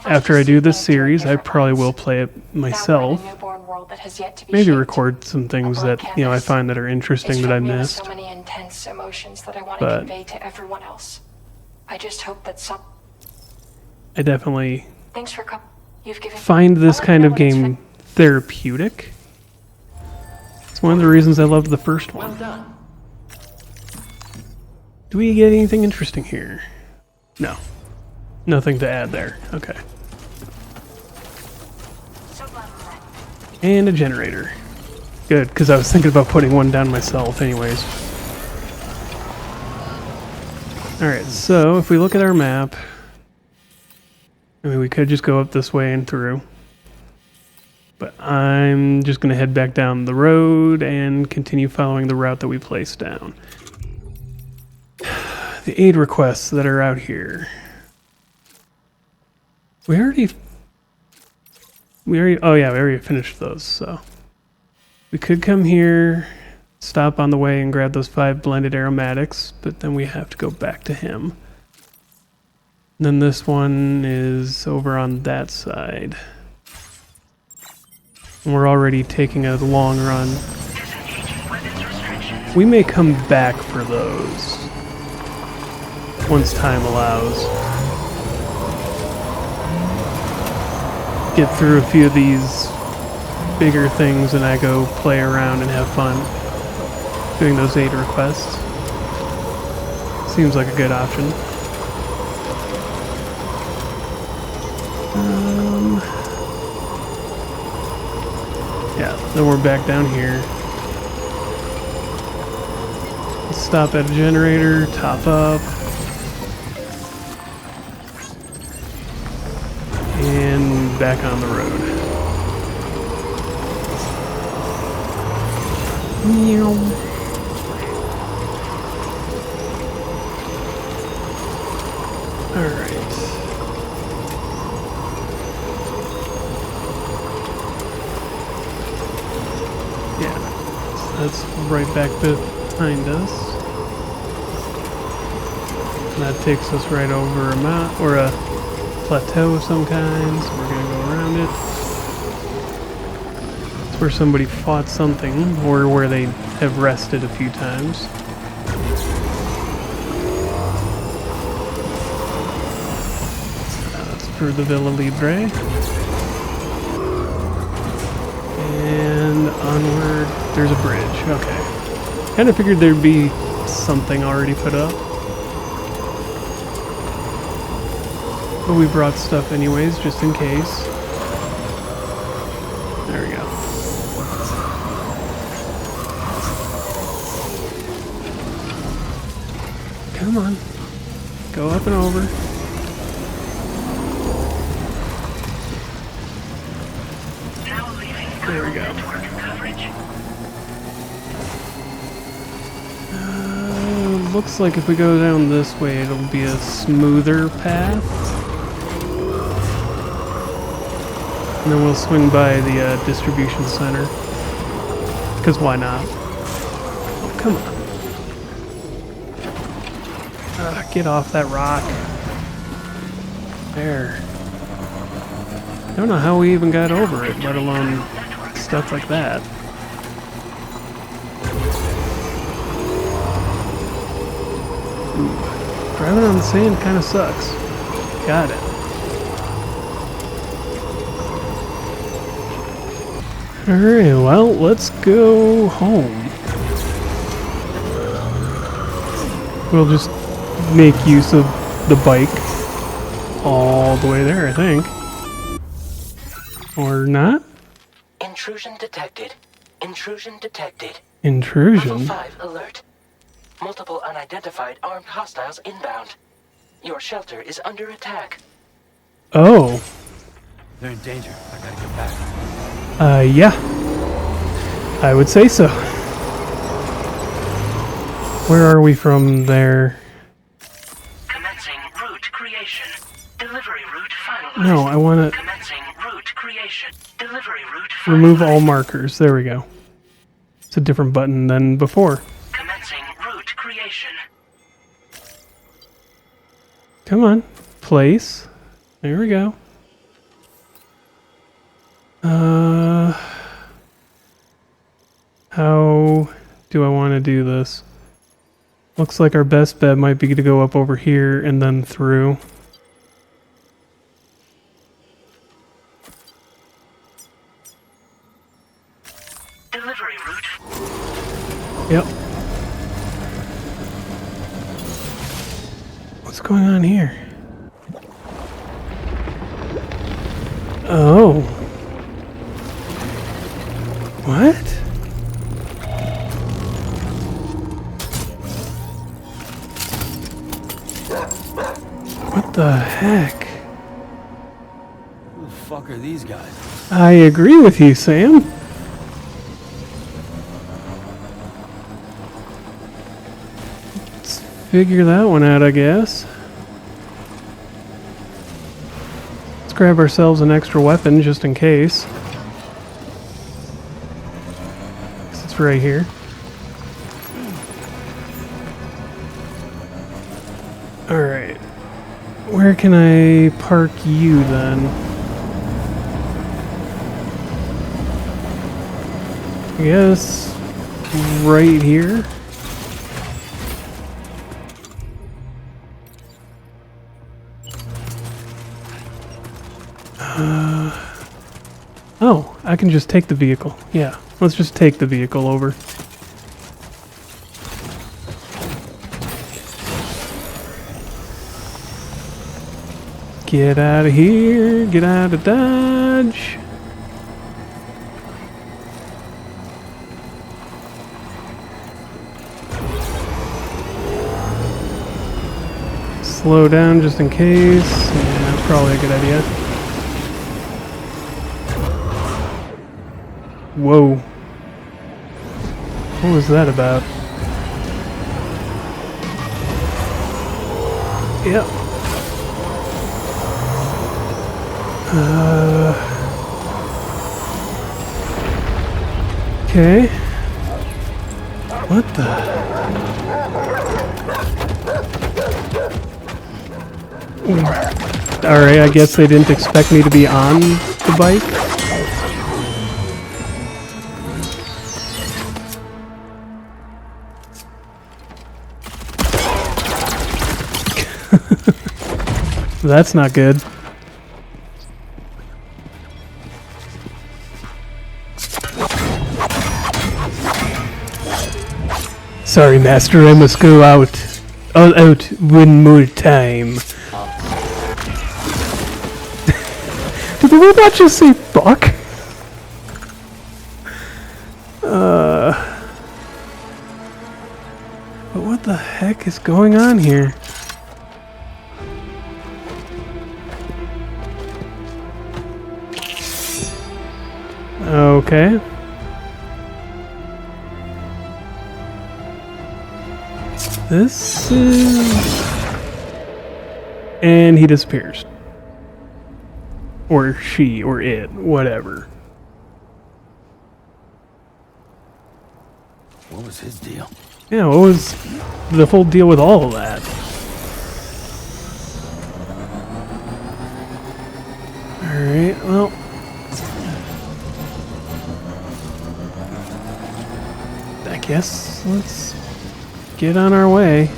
after I do this series, I probably will play it myself. Maybe record some things that, I find that are interesting that I missed. So many intense emotions that I want But to convey to everyone else. I just hope that I definitely Thanks for you've given find this kind of game therapeutic. It's one of the reasons I loved the first one. Well done. Do we get anything interesting here? No. Nothing to add there. Okay. And a generator. Good, because I was thinking about putting one down myself anyways. Alright, so if we look at our map, I mean, we could just go up this way and through. But I'm just going to head back down the road and continue following the route that we placed down. The aid requests that are out here. We already, oh yeah, we already finished those, so. We could come here, stop on the way and grab those 5 blended aromatics, but then we have to go back to him. Then this one is over on that side. And we're already taking a long run. We may come back for those once time allows. Get through a few of these bigger things and I go play around and have fun doing those aid requests. Seems like a good option. Yeah, then we're back down here. Let's stop at a generator, top up. And back on the road. Alright. Yeah, so that's right back behind us. And that takes us right over a mountain, or a plateau of some kind, so we're gonna go around it. It's where somebody fought something, or where they have rested a few times. That's for the Villa Libre. And onward there's a bridge. Okay. Kind of figured there'd be something already put up. But we brought stuff anyways, just in case. There we go. Come on. Go up and over. There we go. Looks like if we go down this way, it'll be a smoother path. And then we'll swing by the distribution center. Because why not? Oh, come on. Get off that rock. There. I don't know how we even got over it, let alone stuff like that. Ooh. Driving on the sand kind of sucks. Got it. Alright, well, let's go home. We'll just make use of the bike all the way there, I think. Or not? Intrusion detected. Intrusion detected. Intrusion? Level 5 alert. Multiple unidentified armed hostiles inbound. Your shelter is under attack. Oh. They're in danger. I gotta get back. Yeah. I would say so. Where are we from there? Commencing route creation. Delivery route finalized. No, I want to Commencing route creation. Delivery route finalized. remove all markers. There we go. It's a different button than before. Commencing route creation. Come on. Place. There we go. How do I want to do this? Looks like our best bet might be to go up over here and then through. Delivery route. Yep. What's going on here? Oh. What? What the heck? Who the fuck are these guys? I agree with you, Sam. Let's figure that one out, I guess. Let's grab ourselves an extra weapon just in case. 'Cause it's right here. Alright. Where can I park you then? I guess right here. Oh, I can just take the vehicle. Yeah, let's just take the vehicle over. Get out of here, get out of Dodge. Slow down just in case. Yeah, probably a good idea. Whoa. What was that about? Yep. Okay. What the? Alright, I guess they didn't expect me to be on the bike. That's not good. Sorry, Master, I must go out. Out one more time. Did the robot just say fuck? But what the heck is going on here? Okay. This is... And he disappears. Or she, or it, whatever. What was his deal? Yeah, what was the whole deal with all of that? Alright, well... I guess let's get on our way.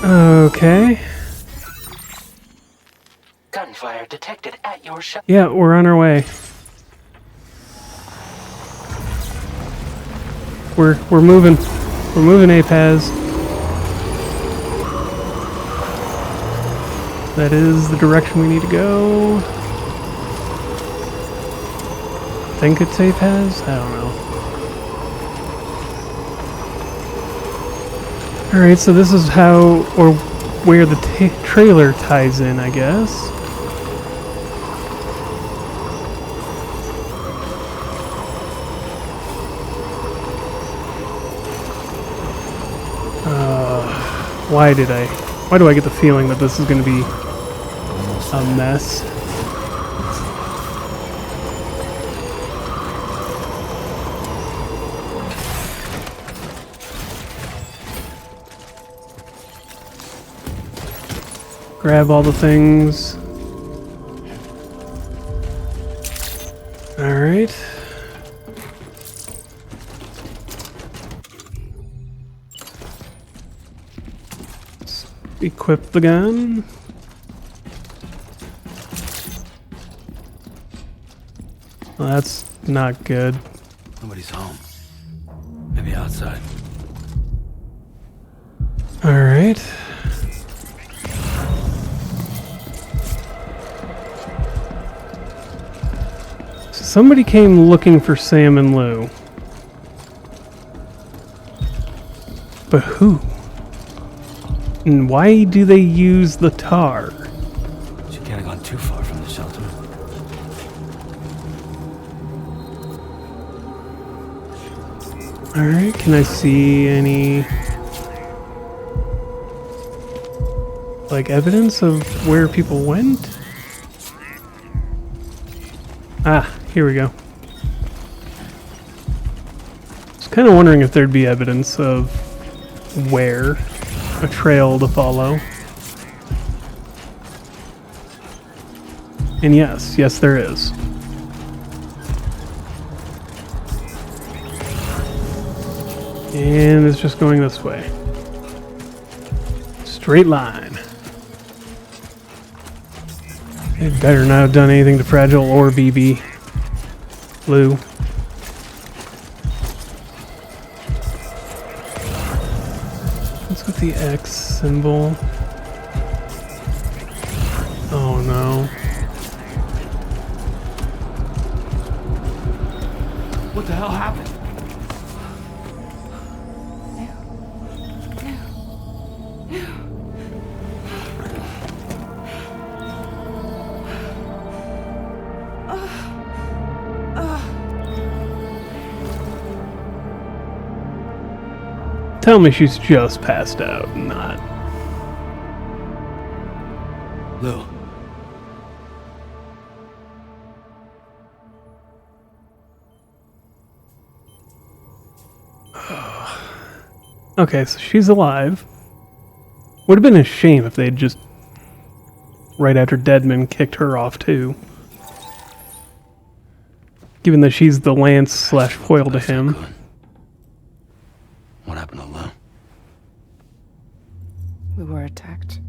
Okay. Gunfire detected at your shop. Yeah, we're on our way. We're moving. We're moving, Apaz. That is the direction we need to go. Think it's Apaz? I don't know. Alright, so this is how, or where the trailer ties in, I guess. Why do I get the feeling that this is going to be a mess? Grab all the things. Alright. Equip the gun. Well, that's not good. Nobody's home. Maybe outside. Alright. Somebody came looking for Sam and Lou. But who? And why do they use the tar? She can't have gone too far from the shelter. Alright, can I see any... like evidence of where people went? Ah, here we go. I was kind of wondering if there'd be evidence of where, a trail to follow. And yes, there is. And it's just going this way. Straight line. They better not have done anything to Fragile or BB. Lou. What's with the X symbol? Oh no. What the hell happened? Tell me she's just passed out, not. Lou. Okay, so she's alive. Would have been a shame if they'd just, right after Deadman, kicked her off too. Given that she's the lance slash foil to him. What happened to Lou? We were attacked.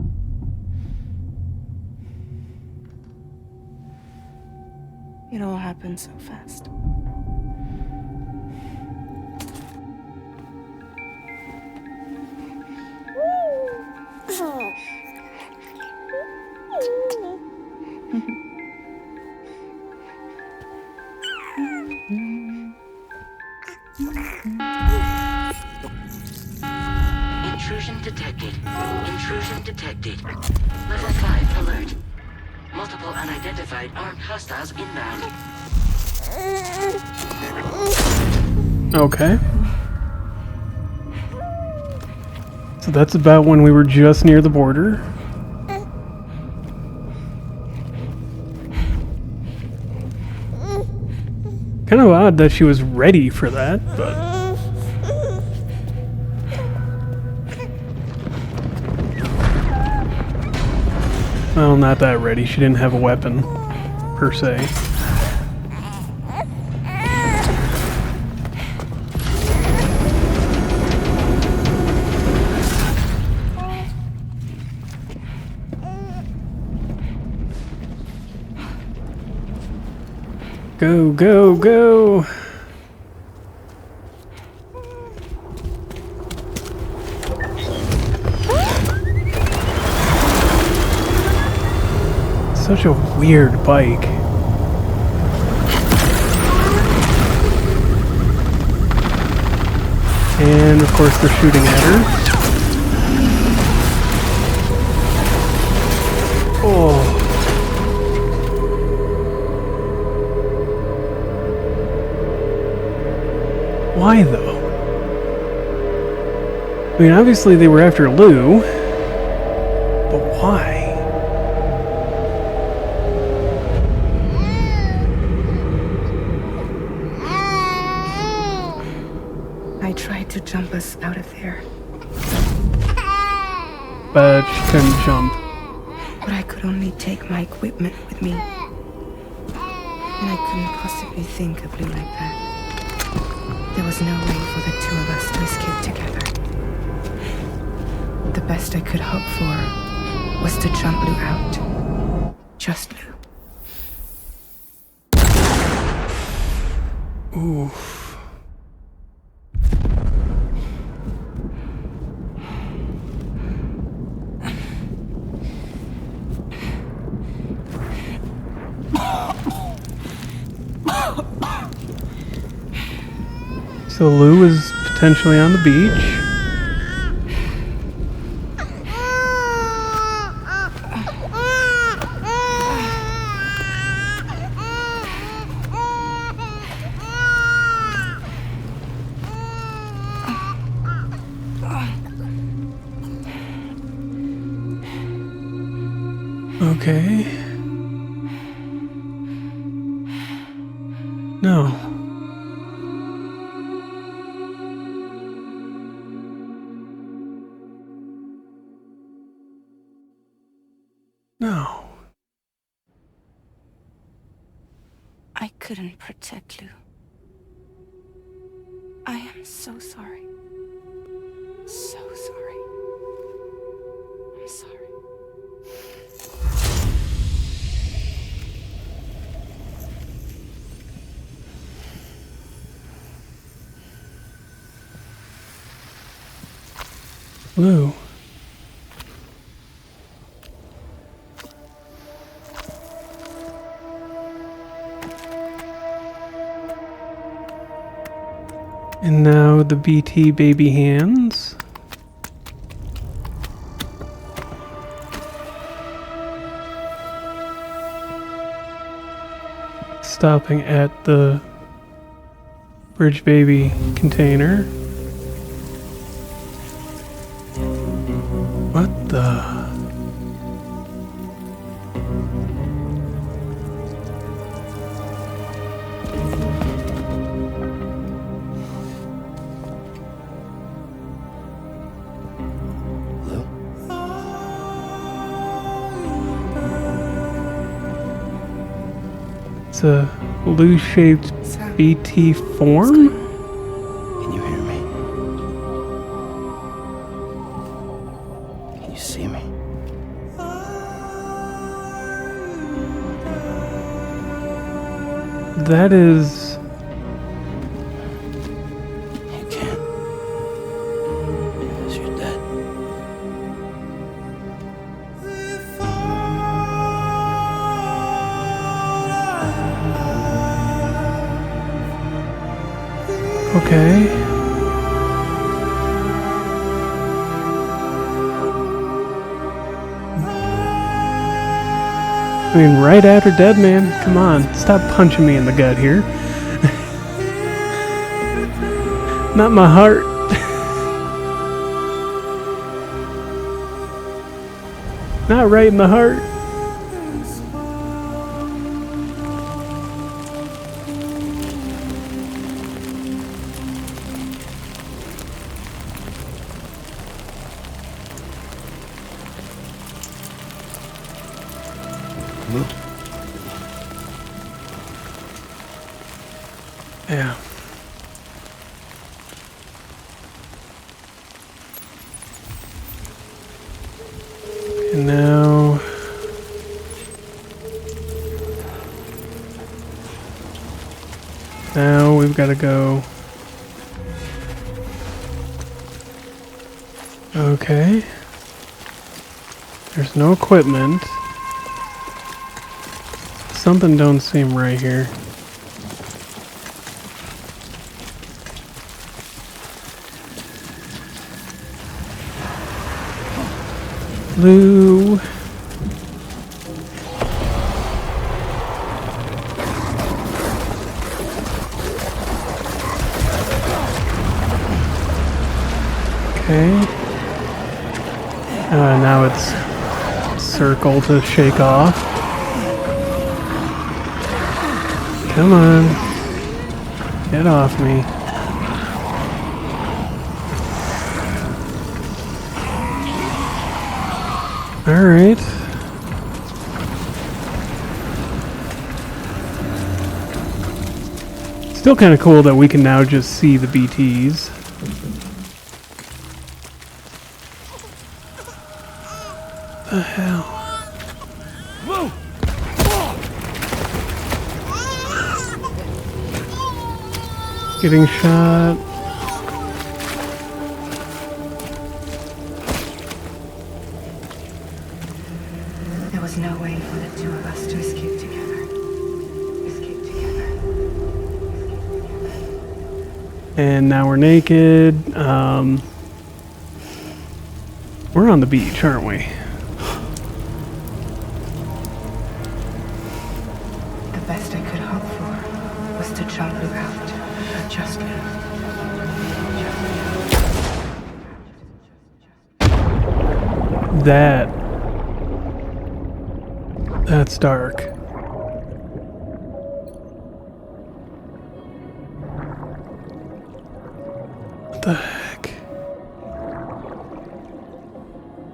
It all happened so fast. Intrusion detected. Intrusion detected. Level 5 alert. Multiple unidentified armed hostiles inbound. Okay. So that's about when we were just near the border. Kind of odd that she was ready for that, but... Well, not that ready. She didn't have a weapon, per se. Go, go, go! Such a weird bike. And of course they're shooting at her. Oh. Why though? I mean, obviously they were after Lou, but why? I tried to jump us out of there, But she couldn't jump. but I could only take my equipment with me. And I couldn't possibly think of Lou like that. There was no way for the two of us to escape together. The best I could hope for was to jump Lou out. Just Lou. Oof. So Lou is potentially on the beach. Okay. No. No. I couldn't protect Lou. I am so sorry. So sorry. I'm sorry. Lou. And now the BT baby hands. Stopping at the Bridge Baby container. What the? It's a Lou-shaped BT form? Can you hear me? Can you see me? That is... You can't. Because you're dead. Okay. I mean, right after dead, man. Come on, stop punching me in the gut here. Not my heart. Not right in the heart. Yeah. And now... Now we've got to go... Okay. There's no equipment. Something don't seem right here. Blue. Okay. Now it's circle to shake off. Come on. Get off me. Alright. Still kind of cool that we can now just see the BTs. The hell? Whoa! Getting shot. There was no way for the two of us to escape together. Escape together. And now we're naked. We're on the beach, aren't we? The best I could hope for was to jump you out. Just That's dark. What the heck?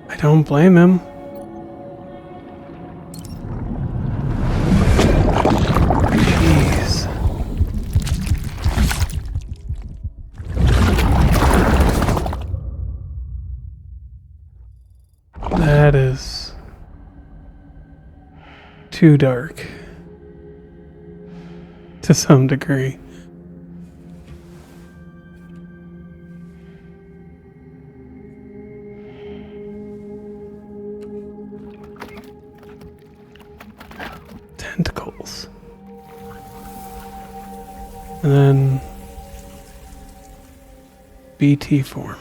I don't blame him. Jeez. That is too dark to some degree. Tentacles. And then BT form.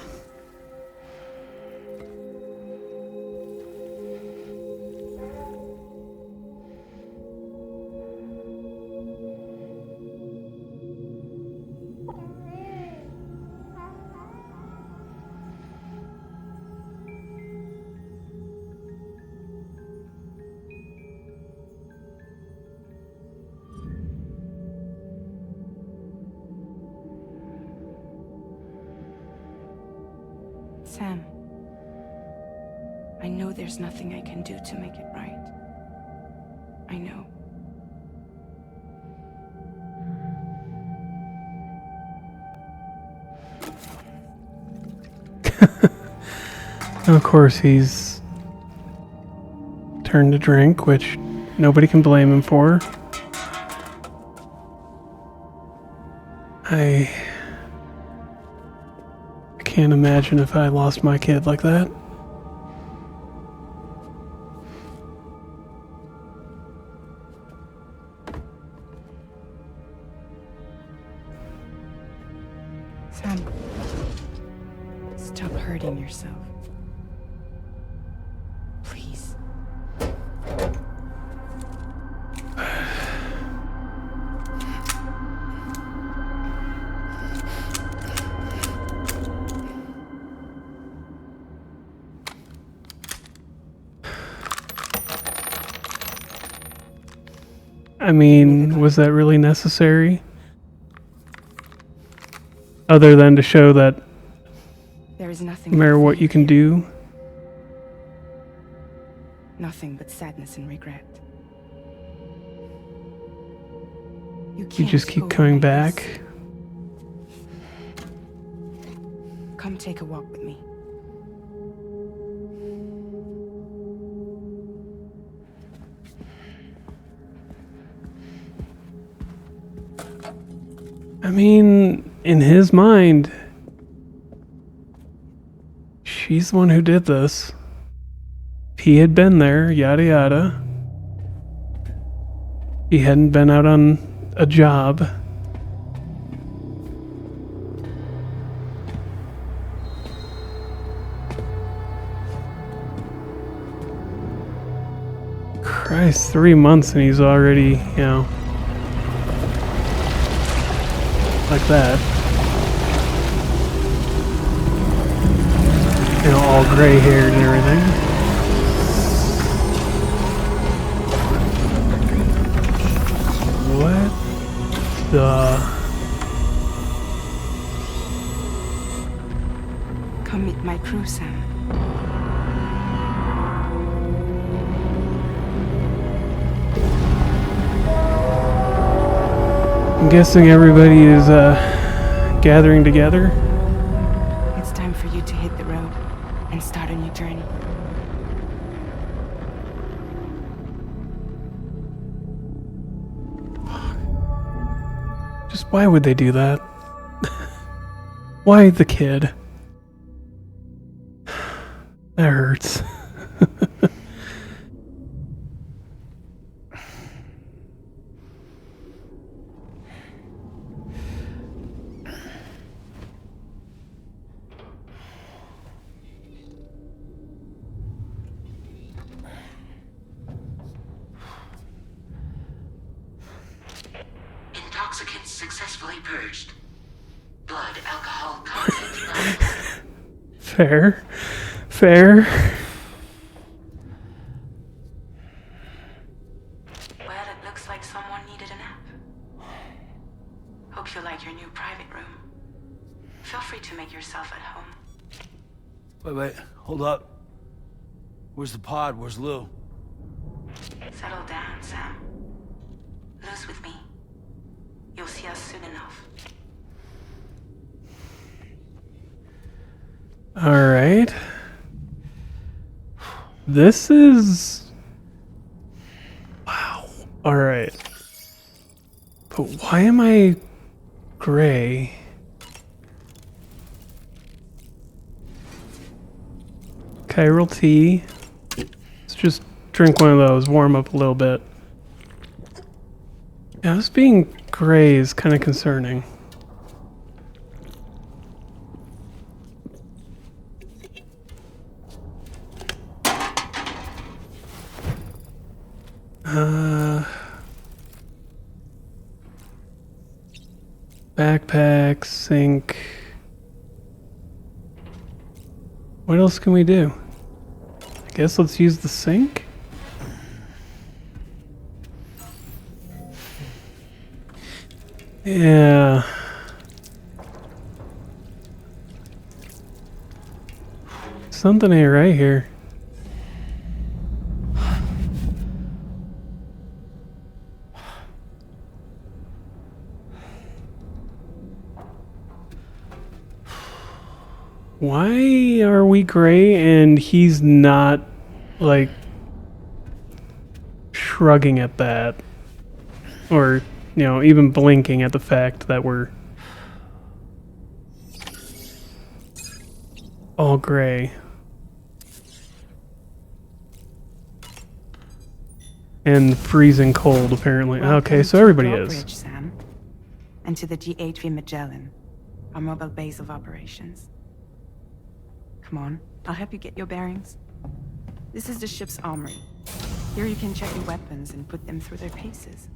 Sam, I know there's nothing I can do to make it right. I know. Of course, he's turned to drink, which nobody can blame him for. I can't imagine if I lost my kid like that. Sam, stop hurting yourself. Please. I mean, was that really necessary? Other than to show that There is nothing. no matter what you can do, Nothing but sadness and regret. you can't just keep go coming like back. this. Come take a walk with me. I mean, in his mind, she's the one who did this. If he had been there, yada yada. He hadn't been out on a job. Christ, 3 months and he's already, like that. All gray haired and everything. What the? Come meet my crew, Sam. I'm guessing everybody is gathering together. It's time for you to hit the road and start a new journey. Just why would they do that? Why the kid? That hurts. Intoxicants successfully purged. Blood alcohol content. Fair. Fair. Well, it looks like someone needed a nap. Hope you like your new private room. Feel free to make yourself at home. Wait, hold up. Where's the pod? Where's Lou? Settle down, Sam. Lose with me. You'll see us soon enough. Alright. This is... Wow. Alright. But why am I gray? Chiral tea. Let's just drink one of those, warm up a little bit. Yeah, this being gray is kind of concerning. Backpack, sink. What else can we do? I guess let's use the sink? Yeah. Something ain't right here. Why are we gray and he's not, like, shrugging at that? Or, even blinking at the fact that we're all gray. And freezing cold, apparently. Okay, so everybody is. Drawbridge, Sam. And to the DHV Magellan, our mobile base of operations. Come on, I'll help you get your bearings. This is the ship's armory. Here you can check your weapons and put them through their paces.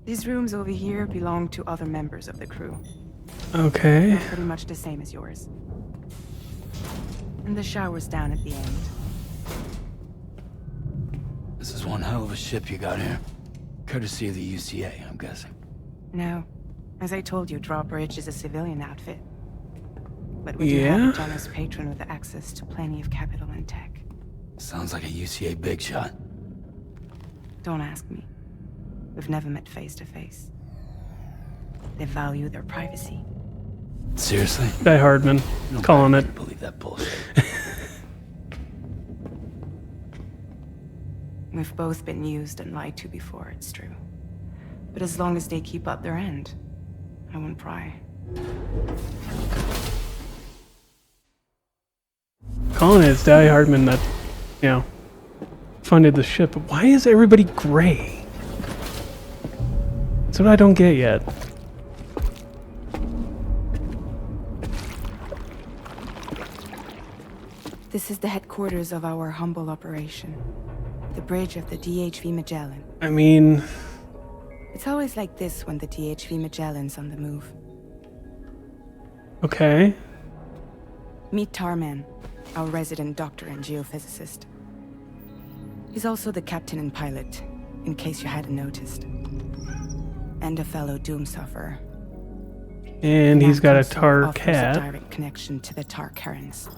These rooms over here belong to other members of the crew. Okay. They're pretty much the same as yours. And the shower's down at the end. This is one hell of a ship you got here. Courtesy of the UCA, I'm guessing. No. As I told you, Drawbridge is a civilian outfit. But we do have a generous patron with access to plenty of capital and tech. Sounds like a UCA big shot. Don't ask me. We've never met face to face. They value their privacy. Seriously? Die Hardman. Calling it. I believe that bullshit. We've both been used and lied to before, it's true. But as long as they keep up their end, I won't pry. Calling it, it's Die Hardman that, you know, funded the ship. But why is everybody gray? That's what I don't get yet. This is the headquarters of our humble operation. The bridge of the DHV Magellan. I mean... It's always like this when the DHV Magellan's on the move. Okay. Meet Tarman, our resident doctor and geophysicist. He's also the captain and pilot, in case you hadn't noticed. And a fellow doom sufferer. And he's got a tar offers cat. A direct connection to the tar currents.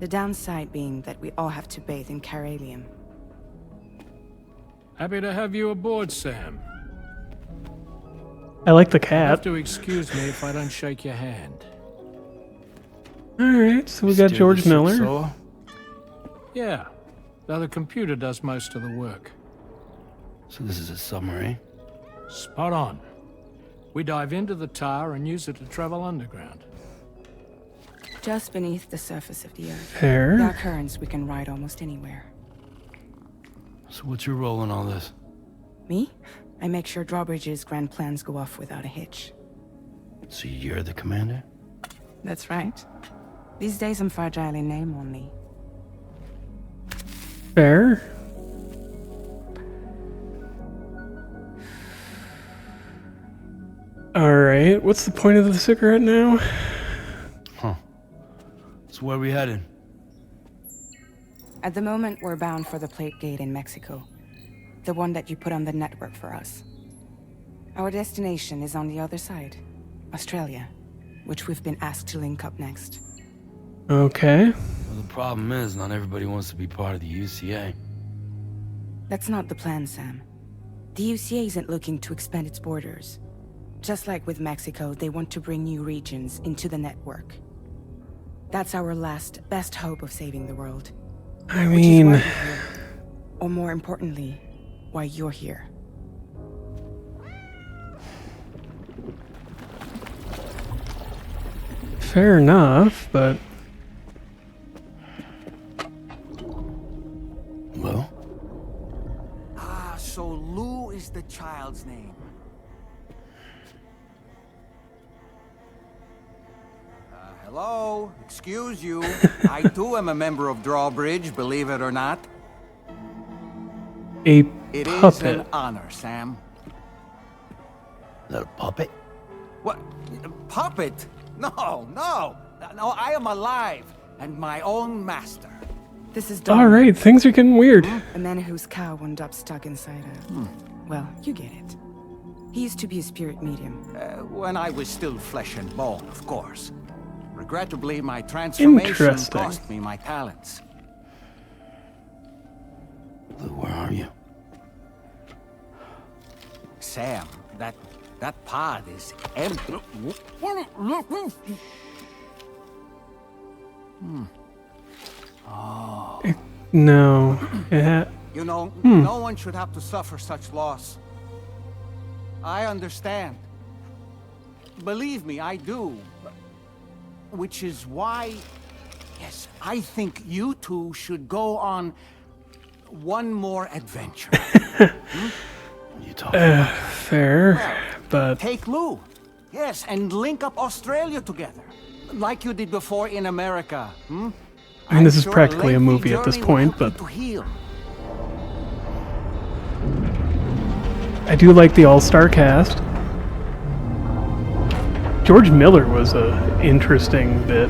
The downside being that we all have to bathe in caralium. Happy to have you aboard, Sam. I like the You have cat. to excuse me if I don't shake your hand. Alright, so we got Steer George the ship Miller. solo? Yeah, though the computer does most of the work. So this is a submarine? Spot on. We dive into the tar and use it to travel underground. Just beneath the surface of the Earth. Fair. There are currents we can ride almost anywhere. So what's your role in all this? Me? I make sure Drawbridge's grand plans go off without a hitch. So you're the commander? That's right. These days I'm fragile in name only. Fair. Alright, what's the point of the cigarette now? Huh. So where are we headed? At the moment, we're bound for the Plate Gate in Mexico. The one that you put on the network for us. Our destination is on the other side. Australia, which we've been asked to link up next. Okay. Well, the problem is, not everybody wants to be part of the UCA. That's not the plan, Sam. The UCA isn't looking to expand its borders. Just like with Mexico, they want to bring new regions into the network. That's our last, best hope of saving the world. I mean... Which is why we're here. Or more importantly, why you're here. Fair enough, but... Well? Ah, so Lou is the child's name. Hello? Excuse you. I too am a member of Drawbridge, believe it or not. A It is puppet. an honor, Sam. Is that a puppet? What? A puppet? No, no. No, I am alive and my own master. This is Don. Alright, things are getting weird. A man whose cow wound up stuck inside a... Well, you get it. He used to be a spirit medium. When I was still flesh and bone, of course. Regrettably, my transformation Interesting. cost me my talents. Lou, where are you? Sam, that pod is empty. Oh. No. You know, no one should have to suffer such loss. I understand. Believe me, I do. Which is why, yes, I think you two should go on one more adventure. You talking about? Fair, but take Lou. Yes, and link up Australia together. Like you did before in America. I mean, this is practically a movie at this point, but I do like the all-star cast. George Miller was a interesting bit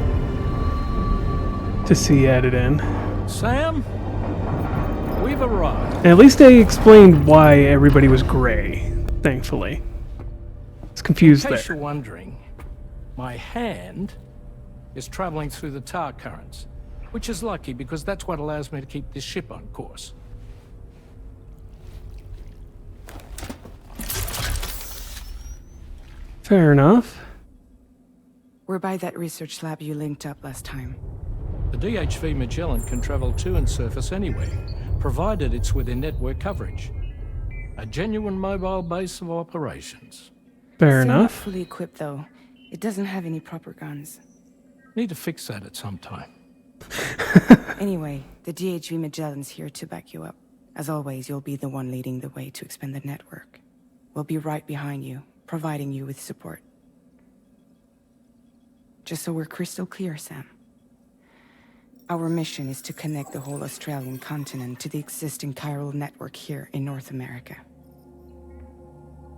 to see added in. Sam, we've arrived. And at least they explained why everybody was gray, thankfully. It's confused In case there. you're wondering, my hand is traveling through the tar currents, which is lucky because that's what allows me to keep this ship on course. Fair enough. We're by that research lab you linked up last time. The DHV Magellan can travel to and surface anywhere, provided it's within network coverage. A genuine mobile base of operations. Fair Still not enough. fully equipped, though. It doesn't have any proper guns. Need to fix that at some time. Anyway, the DHV Magellan's here to back you up. As always, you'll be the one leading the way to expand the network. We'll be right behind you, providing you with support. Just so we're crystal clear, Sam. Our mission is to connect the whole Australian continent to the existing chiral network here in North America.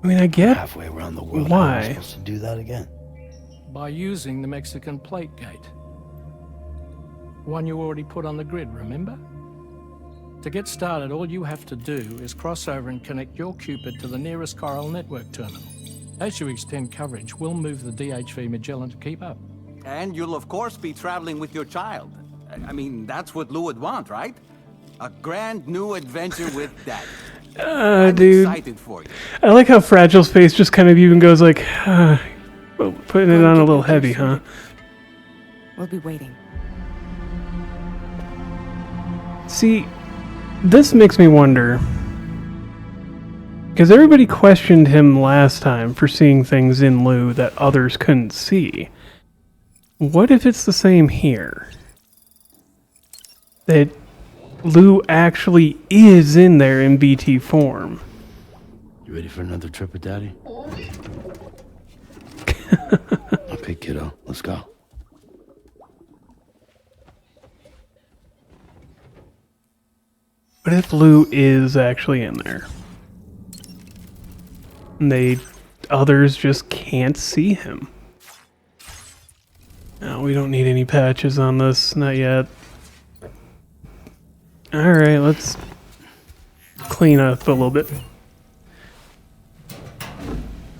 I mean, I get halfway around the world. How am I why. supposed to do that again? By using the Mexican plate gate. One you already put on the grid, remember? To get started, all you have to do is cross over and connect your Cupid to the nearest chiral network terminal. As you extend coverage, we'll move the DHV Magellan to keep up. And you'll of course be traveling with your child. I mean, that's what Lou would want, right? A grand new adventure with Dad. I'm Dude. excited for you. I like how Fragile's face just kind of even goes like, well, putting it on a little heavy, huh? We'll be waiting. See, this makes me wonder, because everybody questioned him last time for seeing things in Lou that others couldn't see. What if it's the same here? That Lou actually is in there in BT form. You ready for another trip with Daddy? Okay, kiddo, let's go. What if Lou is actually in there? And others just can't see him. No, we don't need any patches on this, not yet. Alright, let's clean up a little bit.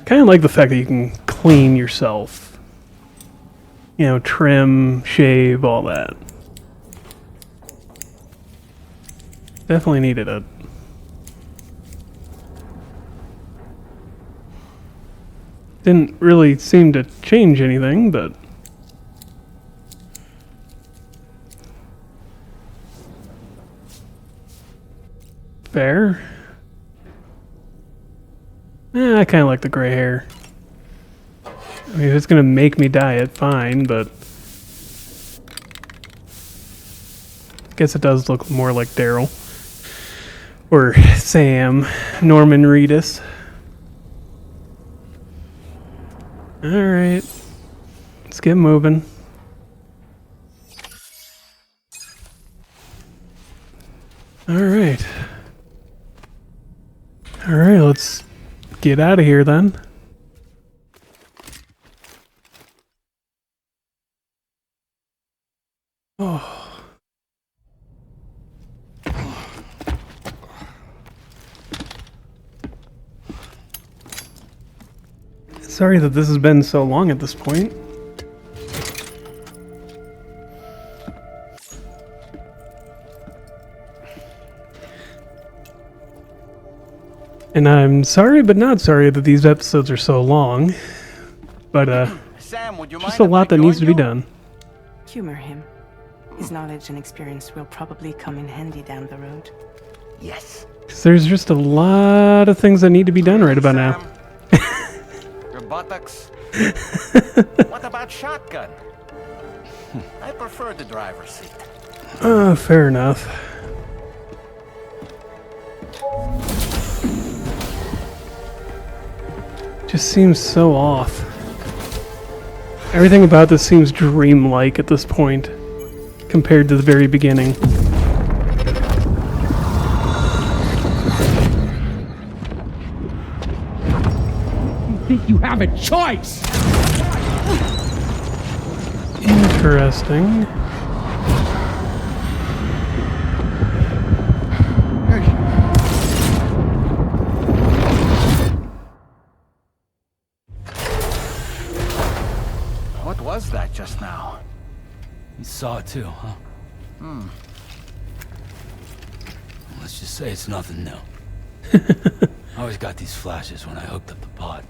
Kind of like the fact that you can clean yourself. You know, trim, shave, all that. Definitely needed it. Didn't really seem to change anything, but... fair. I kind of like the gray hair. I mean, if it's going to make me dye it, fine, but... I guess it does look more like Daryl. Or Sam. Norman Reedus. Alright. Let's get moving. Alright. Alright, let's get out of here then. Oh. Sorry that this has been so long at this point. And I'm sorry, but not sorry that these episodes are so long. But, Sam, would you just a lot that needs to be done. Humor him. His knowledge and experience will probably come in handy down the road. Yes. 'Cause there's just a lot of things that need to be done right about now. Your buttocks, What about shotgun? I prefer the driver's seat. Fair enough. Just seems so off. Everything about this seems dreamlike at this point, compared to the very beginning. Think you have a choice? Interesting. What was that just now? You saw it too, huh? Let's just say it's nothing new. I always got these flashes when I hooked up the pod.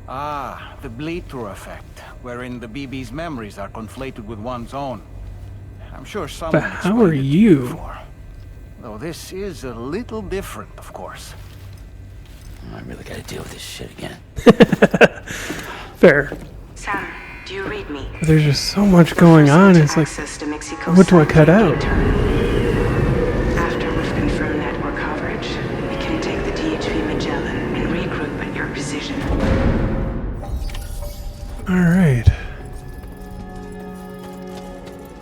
Ah, the bleed-through effect, wherein the BB's memories are conflated with one's own. I'm sure someone But how are you? Before. Though this is a little different, of course. I really gotta deal with this shit again. Fair. Sam, do you read me? But there's just so much going on. It's like, what do I cut out? After we've confirmed network coverage, we can take the DHV Magellan and regroup at your position. Alright.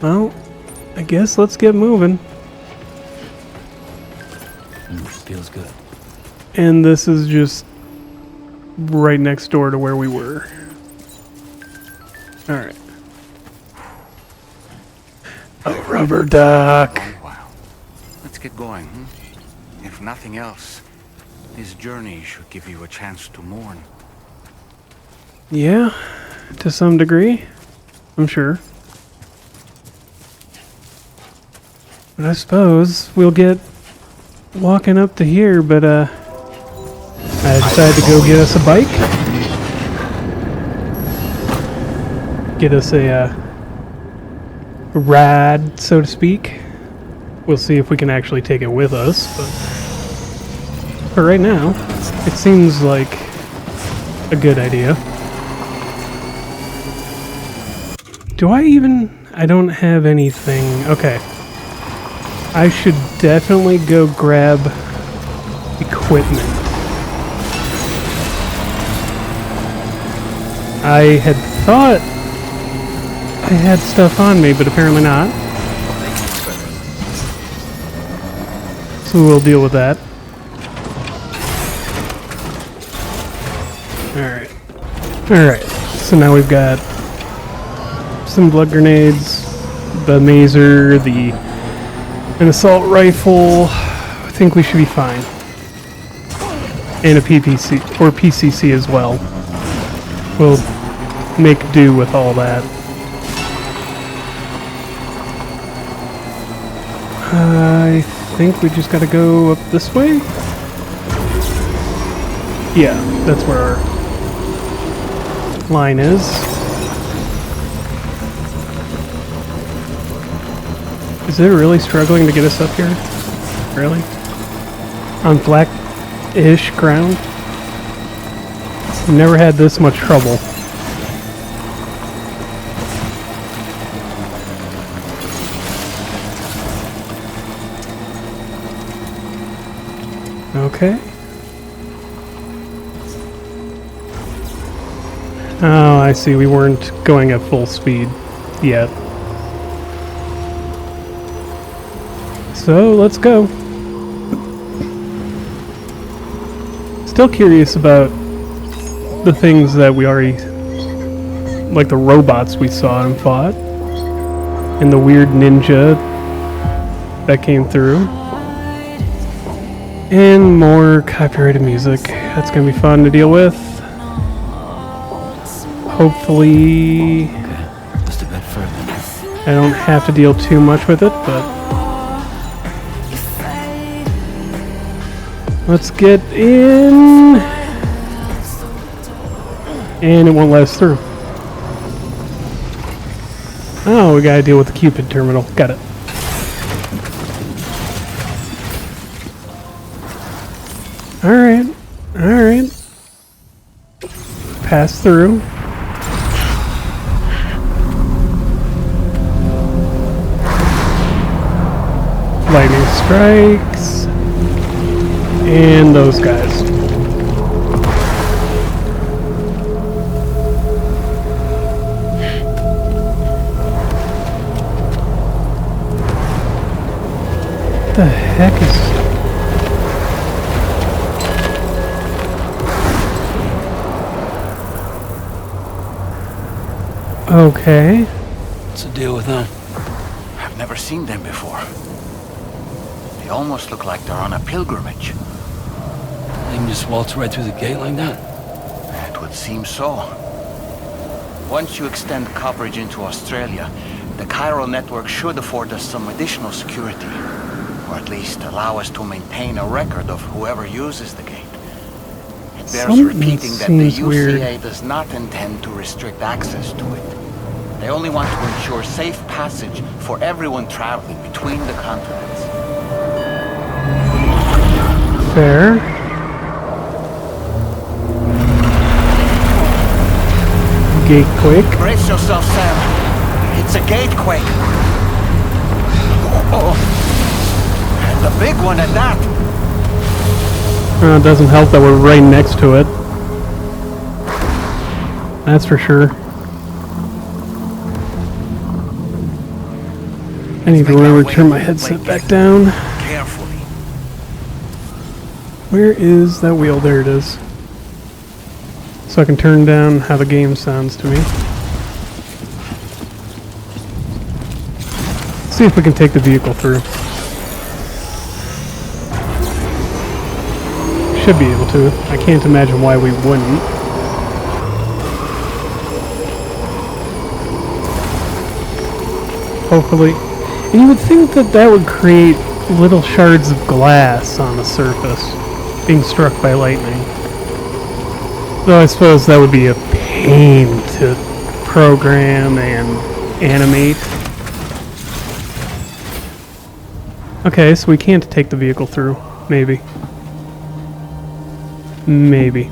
Well, I guess let's get moving. Feels good. And this is just right next door to where we were. Alright. A rubber duck. Wow. Let's get going. If nothing else, this journey should give you a chance to mourn. Yeah, to some degree, I'm sure. But I suppose we'll get walking up to here, but I decided to go get us a bike. Get us a ride, so to speak. We'll see if we can actually take it with us, but for right now, it seems like a good idea. Do I even... I don't have anything... Okay. I should definitely go grab equipment. I had thought I had stuff on me, but apparently not. So we'll deal with that. Alright. Alright. So now we've got some blood grenades, the mazer, an assault rifle. I think we should be fine. And a PPC, or PCC as well. We'll make do with all that. I think we just gotta go up this way? Yeah, that's where our line is. Is it really struggling to get us up here? Really? On flat-ish ground? Never had this much trouble. Okay. Oh, I see. We weren't going at full speed yet. So, let's go. Still curious about the things that we already... like the robots we saw and fought. And the weird ninja that came through. And more copyrighted music. That's gonna be fun to deal with. Hopefully... Just a bit further. I don't have to deal too much with it, but... let's get in, and it won't let us through. Oh, we gotta deal with the Cupid terminal. Got it. Alright, alright. Pass through. Lightning strikes. And those guys. What the heck is... Okay. What's the deal with them? I've never seen them before. They almost look like they're on a pilgrimage. They can just waltz right through the gate like that? It would seem so. Once you extend coverage into Australia, the chiral network should afford us some additional security. Or at least allow us to maintain a record of whoever uses the gate. It bears Something repeating that the seems UCA weird. does not intend to restrict access to it. They only want to ensure safe passage for everyone traveling between the continents. Fair. Gatequake. Brace yourself, Sam. It's a gatequake. Oh. And a big one at that. It doesn't help that we're right next to it. That's for sure. I need to remember to turn my headset back down. Carefully. Where is that wheel? There it is. So I can turn down how the game sounds to me. See if we can take the vehicle through. Should be able to. I can't imagine why we wouldn't. Hopefully. And you would think that that would create little shards of glass on the surface being struck by lightning. Though I suppose that would be a pain to program and animate. Okay, so we can't take the vehicle through. Maybe. Maybe.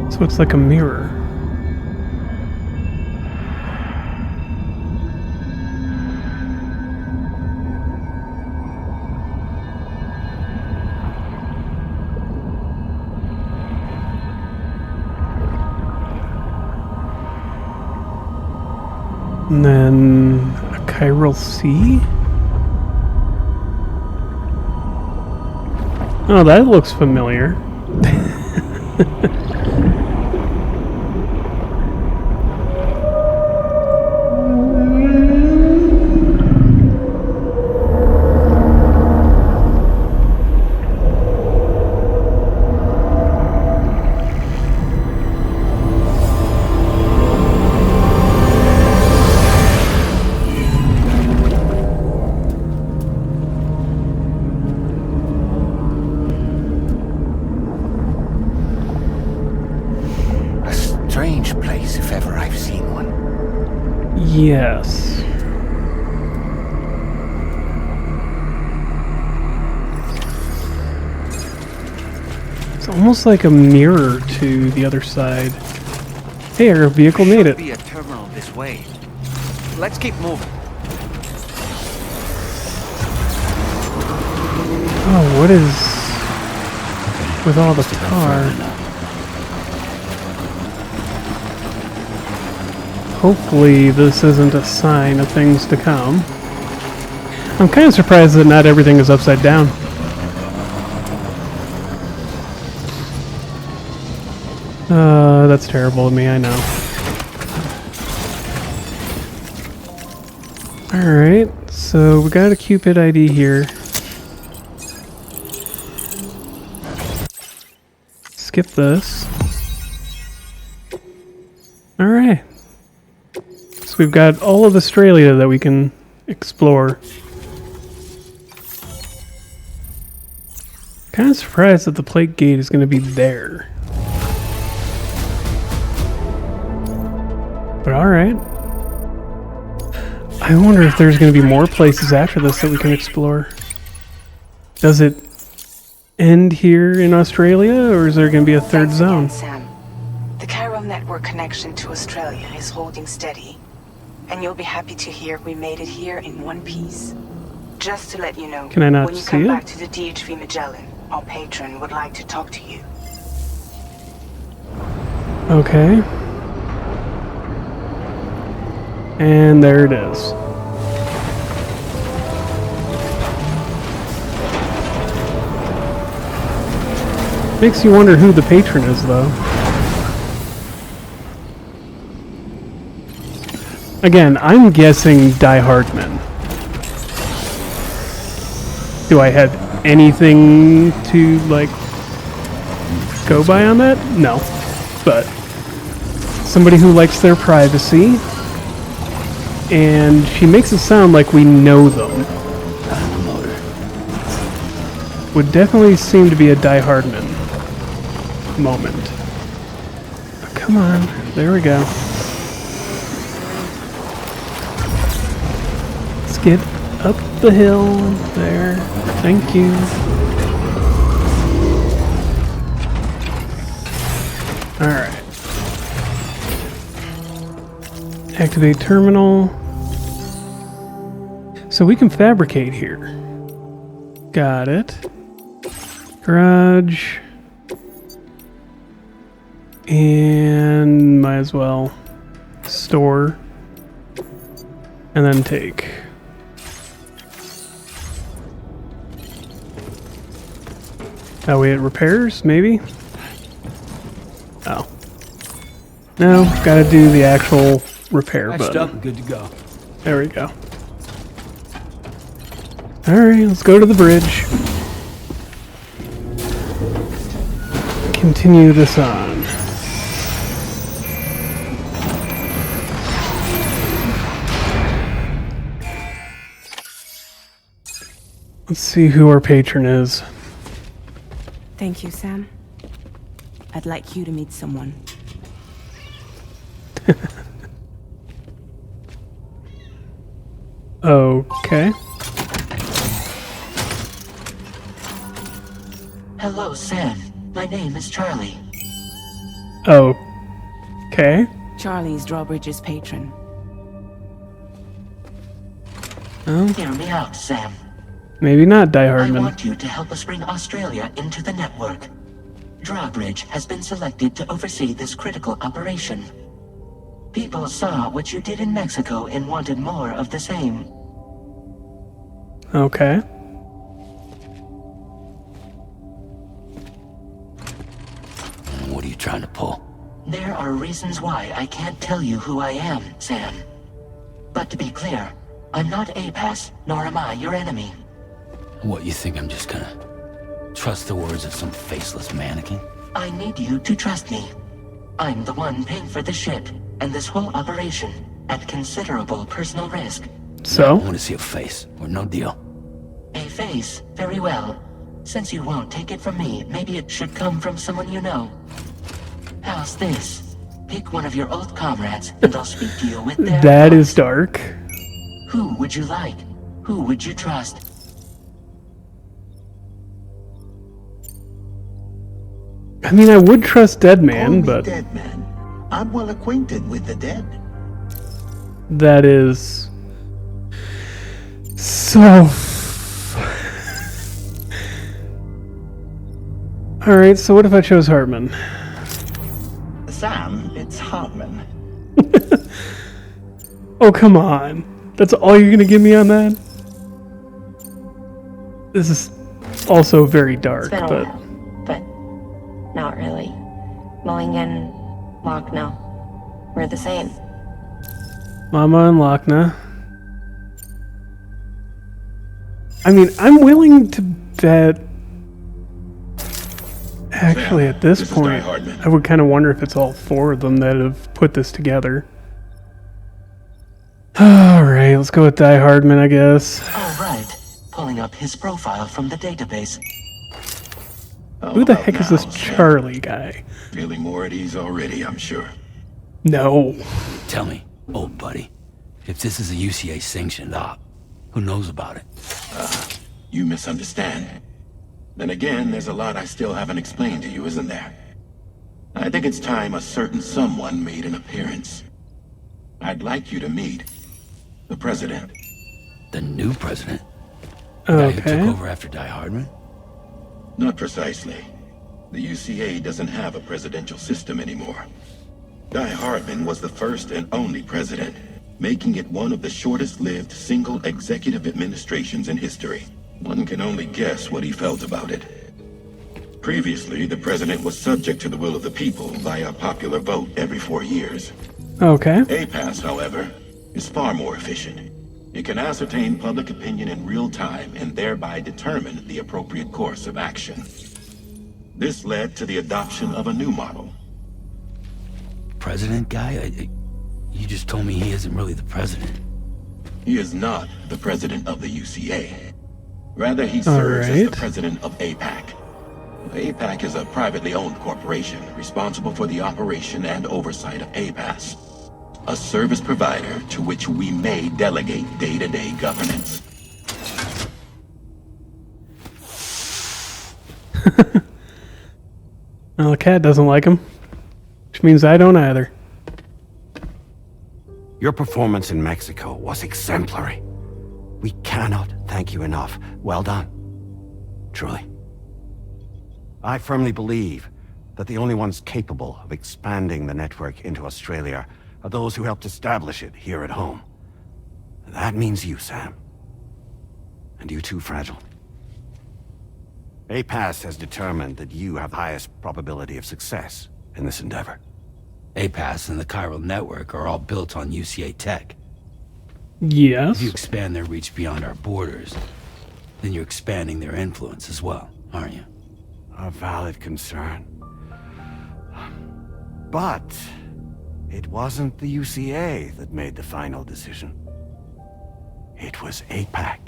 So it's like a mirror. And then a chiral sea? Oh, that looks familiar. Strange place, if ever I've seen one. Yes. It's almost like a mirror to the other side. Hey, our vehicle made it. Should be a terminal this way. Let's keep moving. Oh, what is with all the tar? Hopefully this isn't a sign of things to come. I'm kind of surprised that not everything is upside down. That's terrible of me, I know. Alright, so we got a Cupid ID here. Skip this. Alright. So we've got all of Australia that we can explore. Kind of surprised that the plate gate is going to be there. But alright. I wonder if there's going to be more places after this that we can explore. Does it end here in Australia, or is there going to be a third zone? Sam. The chiral network connection to Australia is holding steady. And you'll be happy to hear we made it here in one piece. Just to let you know, Can I not when you see come it? back to the DHV Magellan, our patron would like to talk to you. Okay. And there it is. Makes you wonder who the patron is, though. Again, I'm guessing Die Hardman. Do I have anything to, like, go by on that? No. But somebody who likes their privacy. And she makes it sound like we know them. Would definitely seem to be a Die Hardman moment. Oh, come on. There we go. Let's get up the hill. There. Thank you. Alright. Activate terminal. So we can fabricate here. Got it. Garage. And might as well store. And then take. That way it repairs, maybe? Oh. No, gotta do the actual repair Patched button. up, good to go. There we go. Alright, let's go to the bridge. Continue this on. Let's see who our patron is. Thank you, Sam. I'd like you to meet someone. Okay. Hello, Sam. My name is Charlie. Okay. Charlie's Drawbridge's patron. Oh, Hear me out, Sam. maybe not Die I Hardman. want you to help us bring Australia into the network. Drawbridge has been selected to oversee this critical operation. People saw what you did in Mexico and wanted more of the same. Okay. And what are you trying to pull? There are reasons why I can't tell you who I am, Sam. But to be clear, I'm not APAS, nor am I your enemy. What, you think I'm just gonna trust the words of some faceless mannequin? I need you to trust me. I'm the one paying for the ship and this whole operation at considerable personal risk. So? I want to see a face, or no deal. A face, very well. Since you won't take it from me, maybe it should come from someone you know. How's this? Pick one of your old comrades, and I'll speak to you with their That voice. is dark. Who would you like? Who would you trust? I mean, I would trust Dead Man, Call me but Dead Man. I'm well acquainted with the dead. that is so. Alright, so what if I chose Hartman? Sam, it's Hartman. Oh, come on. That's all you're gonna give me on that? This is also very dark, It's been a but while, but not really. Mulligan, Lochner, we're the same. Mama and Lochna. I mean, I'm willing to bet. Actually, at this This is point, Die Hardman. I would kind of wonder if it's all four of them that have put this together. Alright, let's go with Die Hardman, I guess. All right. Pulling up his profile from the database. Who the heck is this Charlie guy? Feeling more at ease already, I'm sure. No. Tell me, old buddy, if this is a UCA sanctioned op, who knows about it? You misunderstand. Then again, there's a lot I still haven't explained to you, isn't there? I think it's time a certain someone made an appearance. I'd like you to meet the president. The new president? The guy who took over after Die Hardman? Not precisely. The UCA doesn't have a presidential system anymore. Die Hardman was the first and only president, making it one of the shortest-lived single executive administrations in history. One can only guess what he felt about it. Previously, the president was subject to the will of the people via popular vote every 4 years. Okay. APAS, however, is far more efficient. It can ascertain public opinion in real time and thereby determine the appropriate course of action. This led to the adoption of a new model. President guy? You just told me he isn't really the president. He is not the president of the UCA. Rather, he serves as the president of APAC. APAC is a privately owned corporation responsible for the operation and oversight of APAS, a service provider to which we may delegate day-to-day governance. Well, the cat doesn't like him, which means I don't either. Your performance in Mexico was exemplary. We cannot thank you enough. Well done. Truly. I firmly believe that the only ones capable of expanding the network into Australia are those who helped establish it here at home. That means you, Sam. And you too, Fragile. APAS has determined that you have the highest probability of success in this endeavor. APAS and the chiral network are all built on UCA tech. Yes. If you expand their reach beyond our borders, then you're expanding their influence as well, aren't you? A valid concern. But it wasn't the UCA that made the final decision. It was APAC,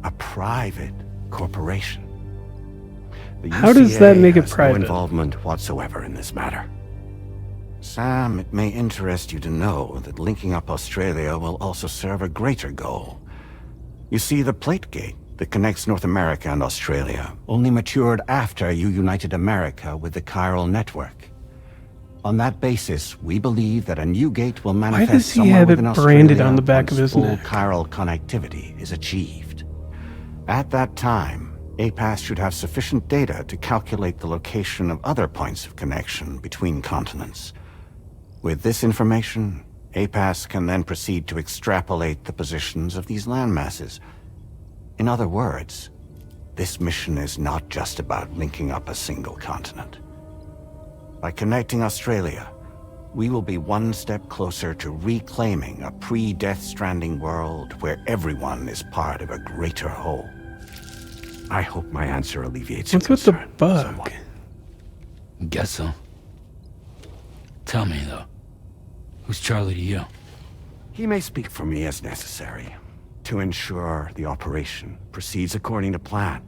a private corporation. The How does that make it has private? No involvement whatsoever in this matter. Sam, it may interest you to know that linking up Australia will also serve a greater goal. You see, the plate gate that connects North America and Australia only matured after you united America with the chiral network. On that basis, we believe that a new gate will manifest does he somewhere have it within branded Australia on the back of once his full neck? chiral connectivity is achieved. At that time, APAS should have sufficient data to calculate the location of other points of connection between continents. With this information, APAS can then proceed to extrapolate the positions of these landmasses. In other words, this mission is not just about linking up a single continent. By connecting Australia, we will be one step closer to reclaiming a pre-Death Stranding world where everyone is part of a greater whole. I hope my answer alleviates your What's with the concern bug? somewhat. Guess so. Tell me, though, who's Charlie to you? He may speak for me as necessary to ensure the operation proceeds according to plan.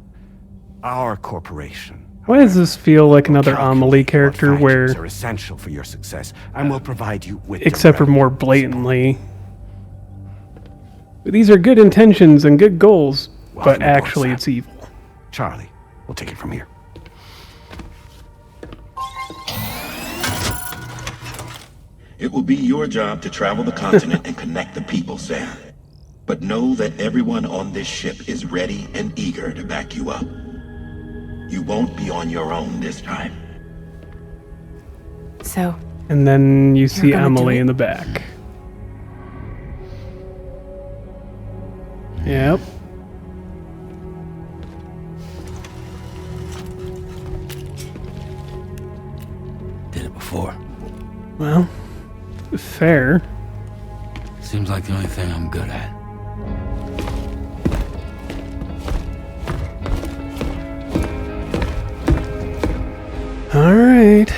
Our corporation. Why does this feel like another Amelie character where, Are essential for your success and will provide you with except for more blatantly, these are good intentions and good goals, but actually it's evil. Charlie, we'll take it from here. It will be your job to travel the continent and connect the people, Sam. But know that everyone on this ship is ready and eager to back you up. You won't be on your own this time. So, And then you see gonna do Amelie it? in the back. Yep. Did it before. Well, fair. Seems like the only thing I'm good at. All right.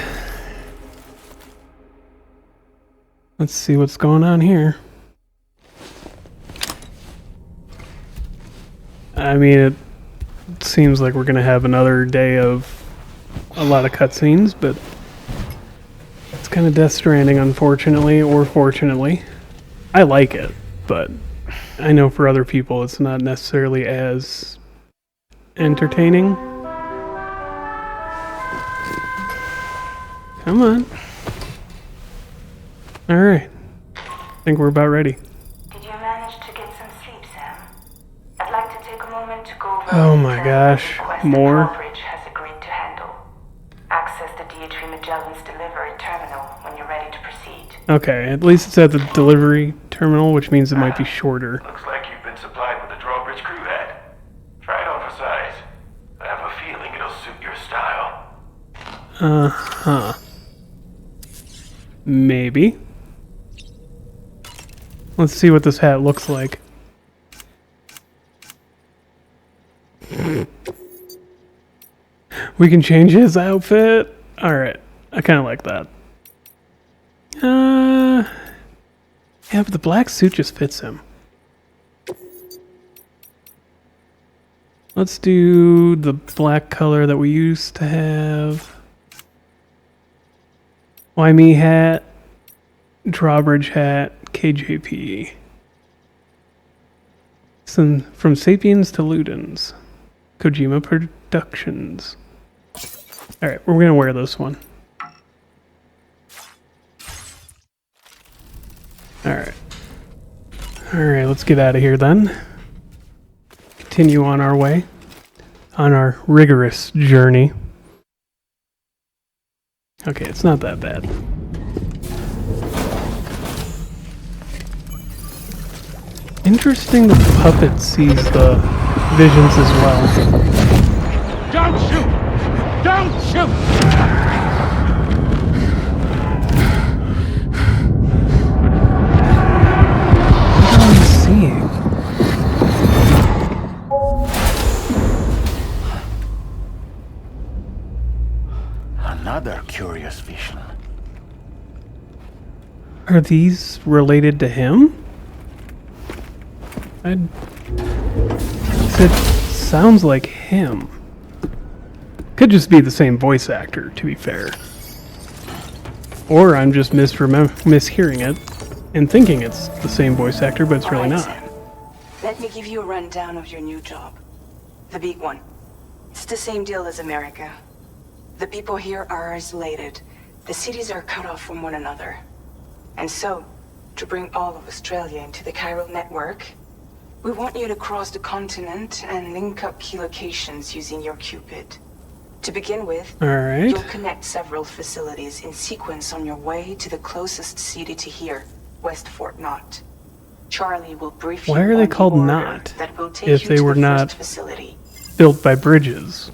Let's see what's going on here. I mean, It seems like we're gonna have another day of a lot of cutscenes, but it's kind of Death Stranding, unfortunately, or fortunately. I like it, but I know for other people it's not necessarily as entertaining. Come on. Alright. I think we're about ready. Did you manage to get some sleep, Sam? I'd like to take a moment to go over Oh my gosh. More? Drawbridge has agreed to handle. Access the DHV Magellan's delivery terminal when you're ready to proceed. Okay, at least it's at the delivery terminal, which means it might be shorter. Looks like you've been supplied with a drawbridge crew hat. Try it on for size. I have a feeling it'll suit your style. Uh-huh. Maybe. Let's see what this hat looks like. We can change his outfit. Alright. I kind of like that. Yeah, but the black suit just fits him. Let's do the black color that we used to have. Why me hat, drawbridge hat, KJP. From Sapiens to Ludens. Kojima Productions. Alright, we're gonna wear this one. Alright. Alright, let's get out of here then. Continue on our way. On our rigorous journey. Okay, it's not that bad. Interesting the puppet sees the visions as well. Don't shoot! Don't shoot! What am I seeing? Another curious vision. Are these related to him? It sounds like him. Could just be the same voice actor, to be fair. Or I'm just mishearing it and thinking it's the same voice actor, but it's really not. Sam. Let me give you a rundown of your new job. The big one. It's the same deal as America. The people here are isolated. The cities are cut off from one another. And so, to bring all of Australia into the chiral network, we want you to cross the continent and link up key locations using your Cupid. To begin with, you'll connect several facilities in sequence on your way to the closest city to here, West Fort Knott. Charlie will brief you Why are they called Knot if they were not built by bridges?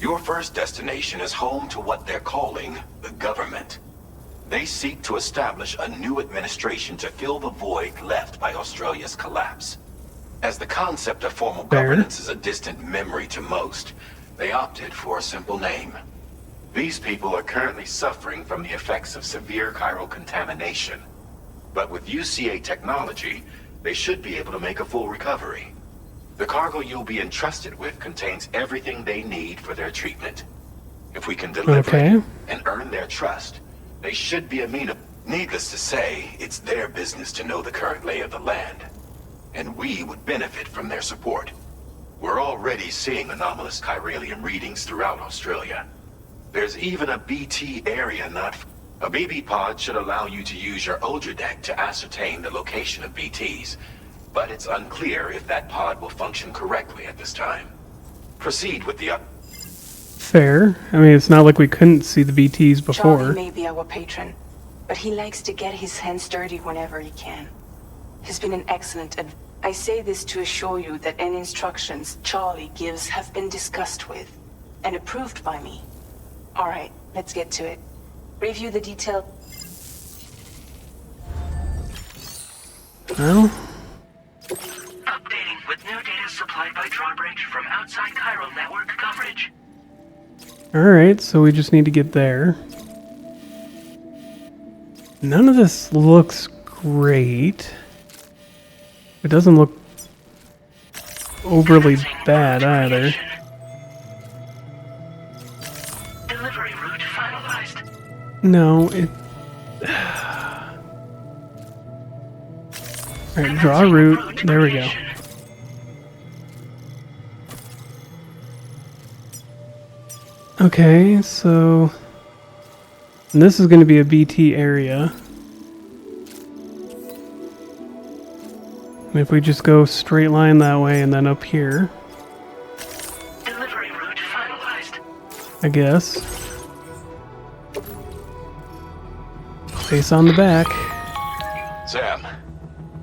Your first destination is home to what they're calling the government. They seek to establish a new administration to fill the void left by Australia's collapse. As the concept of formal governance is a distant memory to most, they opted for a simple name. These people are currently suffering from the effects of severe chiral contamination. But with UCA technology, they should be able to make a full recovery. The cargo you'll be entrusted with contains everything they need for their treatment. If we can deliver it and earn their trust, they should be amenable. Needless to say, it's their business to know the current lay of the land. And we would benefit from their support. We're already seeing anomalous chiralium readings throughout Australia. There's even a BT area not... A BB pod should allow you to use your Ultra deck to ascertain the location of BTs. But it's unclear if that pod will function correctly at this time. Proceed with the Fair. I mean, it's not like we couldn't see the BTs before. Charlie may be our patron, but he likes to get his hands dirty whenever he can. He's been an excellent I say this to assure you that any instructions Charlie gives have been discussed with and approved by me. Alright, let's get to it. Review the detail. Well... Updating with new data supplied by Drawbridge from outside chiral network coverage. Alright, so we just need to get there. None of this looks great. It doesn't look overly bad either. Delivery route finalized. No, it... Alright, draw route. There we go. Okay, so... And this is going to be a BT area. And if we just go straight line that way and then up here... Delivery route finalized. I guess. Face on the back. Sam,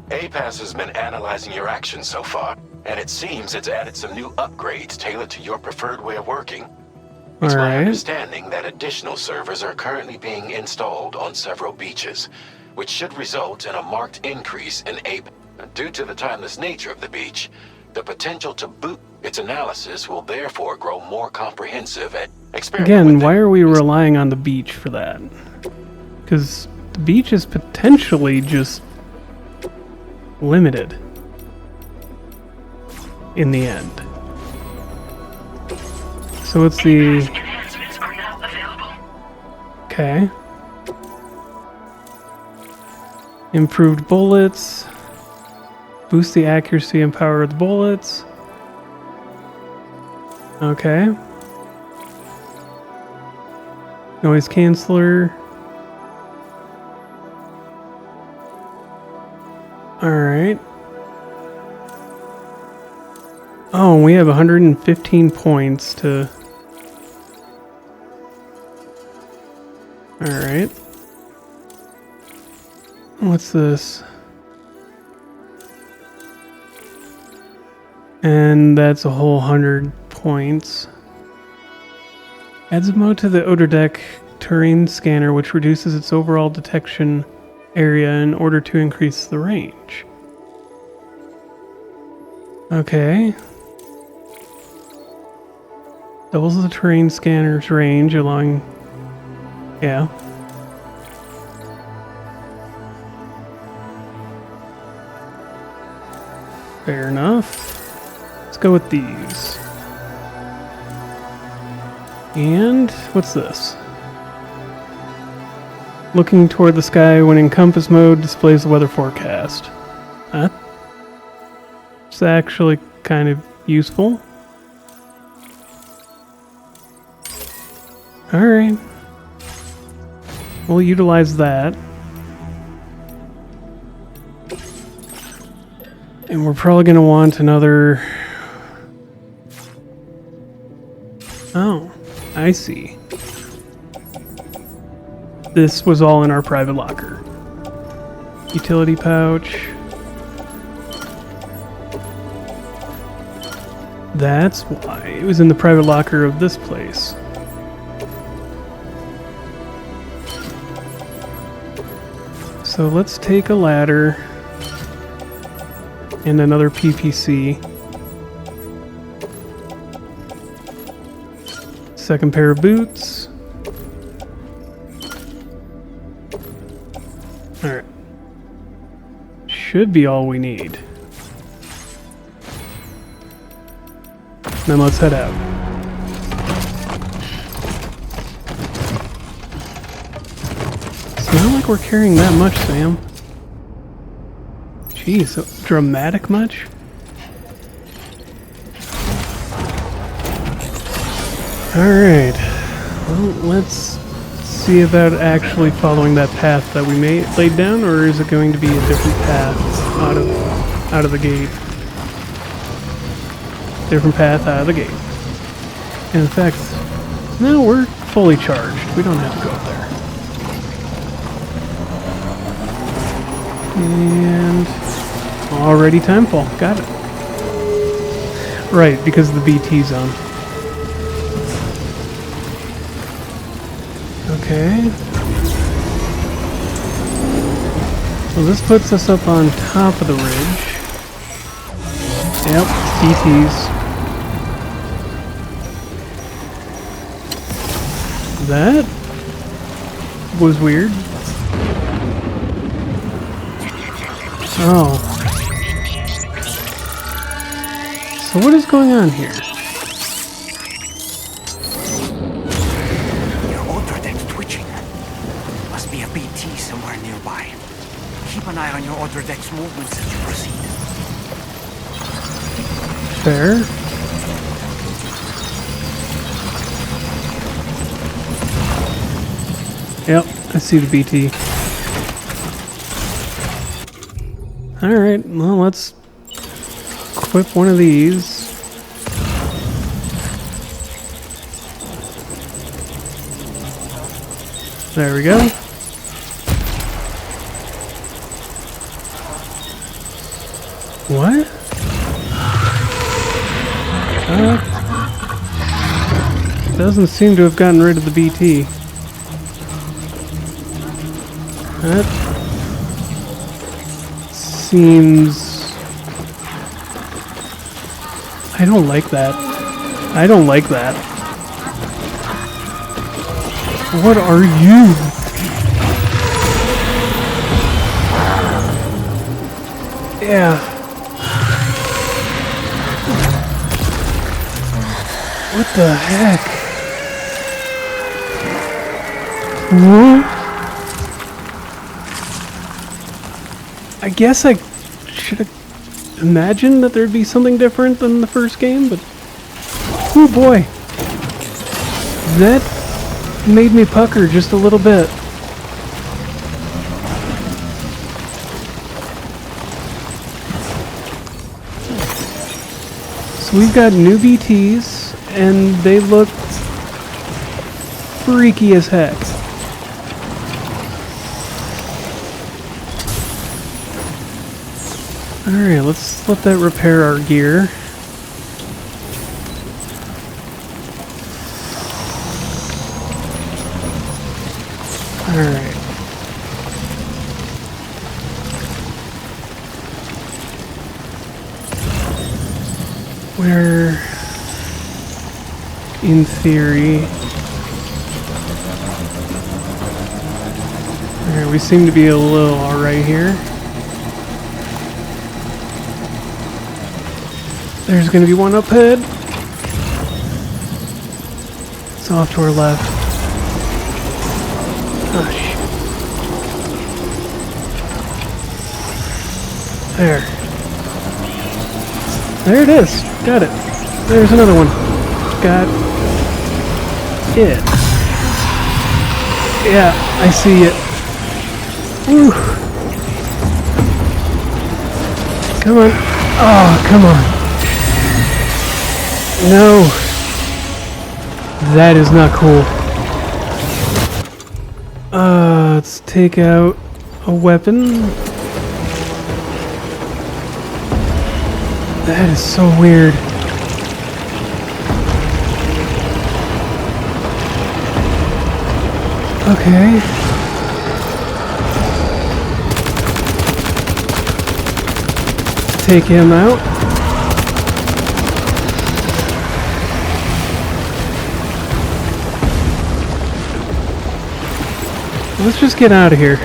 APAS has been analyzing your actions so far, and it seems it's added some new upgrades tailored to your preferred way of working. It's my understanding that additional servers are currently being installed on several beaches, which should result in a marked increase in APAS. Due to the timeless nature of the beach, the potential to boot its analysis will therefore grow more comprehensive and Again, why are we relying on the beach for that? Because the beach is potentially just limited in the end. So it's the... Enhancements are now available. Okay. Improved bullets. Boost the accuracy and power of the bullets. Okay. Noise canceller. Alright. Oh, we have 115 points to... Alright. What's this? And that's a whole 100 points. Adds a mode to the Odor Deck terrain scanner, which reduces its overall detection area in order to increase the range. Okay. Doubles the terrain scanner's range along... Yeah. Fair enough. Let's go with these. And what's this? Looking toward the sky when in compass mode displays the weather forecast. Huh? It's actually kind of useful. Alright. We'll utilize that. And we're probably going to want another... Oh, I see. This was all in our private locker. Utility pouch. That's why it was in the private locker of this place. So let's take a ladder and another PPC. Second pair of boots. Alright. Should be all we need. Then let's head out. It's not like we're carrying that much, Sam. Jeez, so dramatic much? Alright, well, let's see about actually following that path that we laid down, or is it going to be a different path out of the gate? Different path out of the gate. And in fact, no, we're fully charged. We don't have to go up there. And already timefall. Got it. Right, because of the BT zone. Okay. So this puts us up on top of the ridge. Yep, BTs. That was weird. Oh. So what is going on here? Your order deck's twitching. Must be a BT somewhere nearby. Keep an eye on your order deck's movements as you proceed. Fair. Yep, I see the BT. Alright, well, let's equip one of these. There we go. What? Doesn't seem to have gotten rid of the BT. That seems... I don't like that. I don't like that. What are you? Yeah. What the heck? What? I guess I should have imagined that there'd be something different than the first game, but... oh boy. That made me pucker just a little bit. So we've got new BTs, and they look freaky as heck. Alright, let's let that repair our gear. Alright. Where, in theory... Alright, we seem to be a little alright here. There's gonna be one up ahead. It's off to our left. Oh, shit. There. There it is. Got it. There's another one. Got it. Yeah, I see it. Woo. Come on. Oh, come on. No. That is not cool. Let's take out a weapon. That is so weird. Okay. Take him out. Let's just get out of here.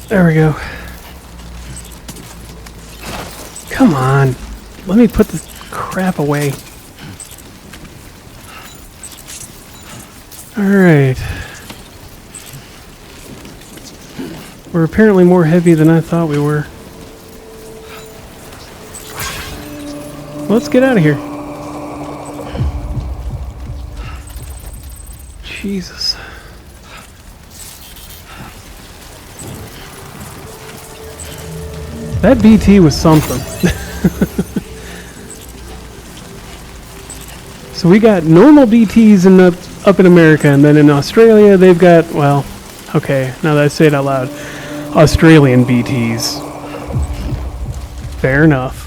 There we go. Come on. Let me put this crap away. Alright. We're apparently more heavy than I thought we were. Let's get out of here. Jesus. That BT was something. So we got normal BTs up in America, and then in Australia they've got, well, okay, now that I say it out loud, Australian BTs. Fair enough.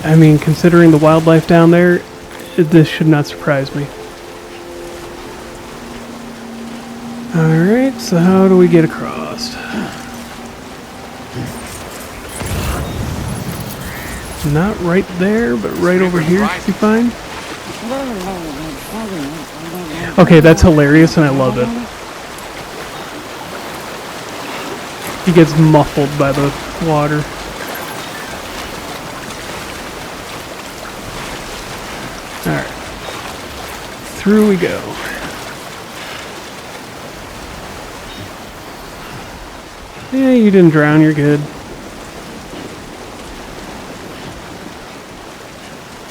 I mean, considering the wildlife down there, this should not surprise me. Alright, so how do we get across? Not right there, but right over here should be fine. Okay, that's hilarious and I love it. He gets muffled by the water. Alright. Through we go. Yeah, you didn't drown, you're good.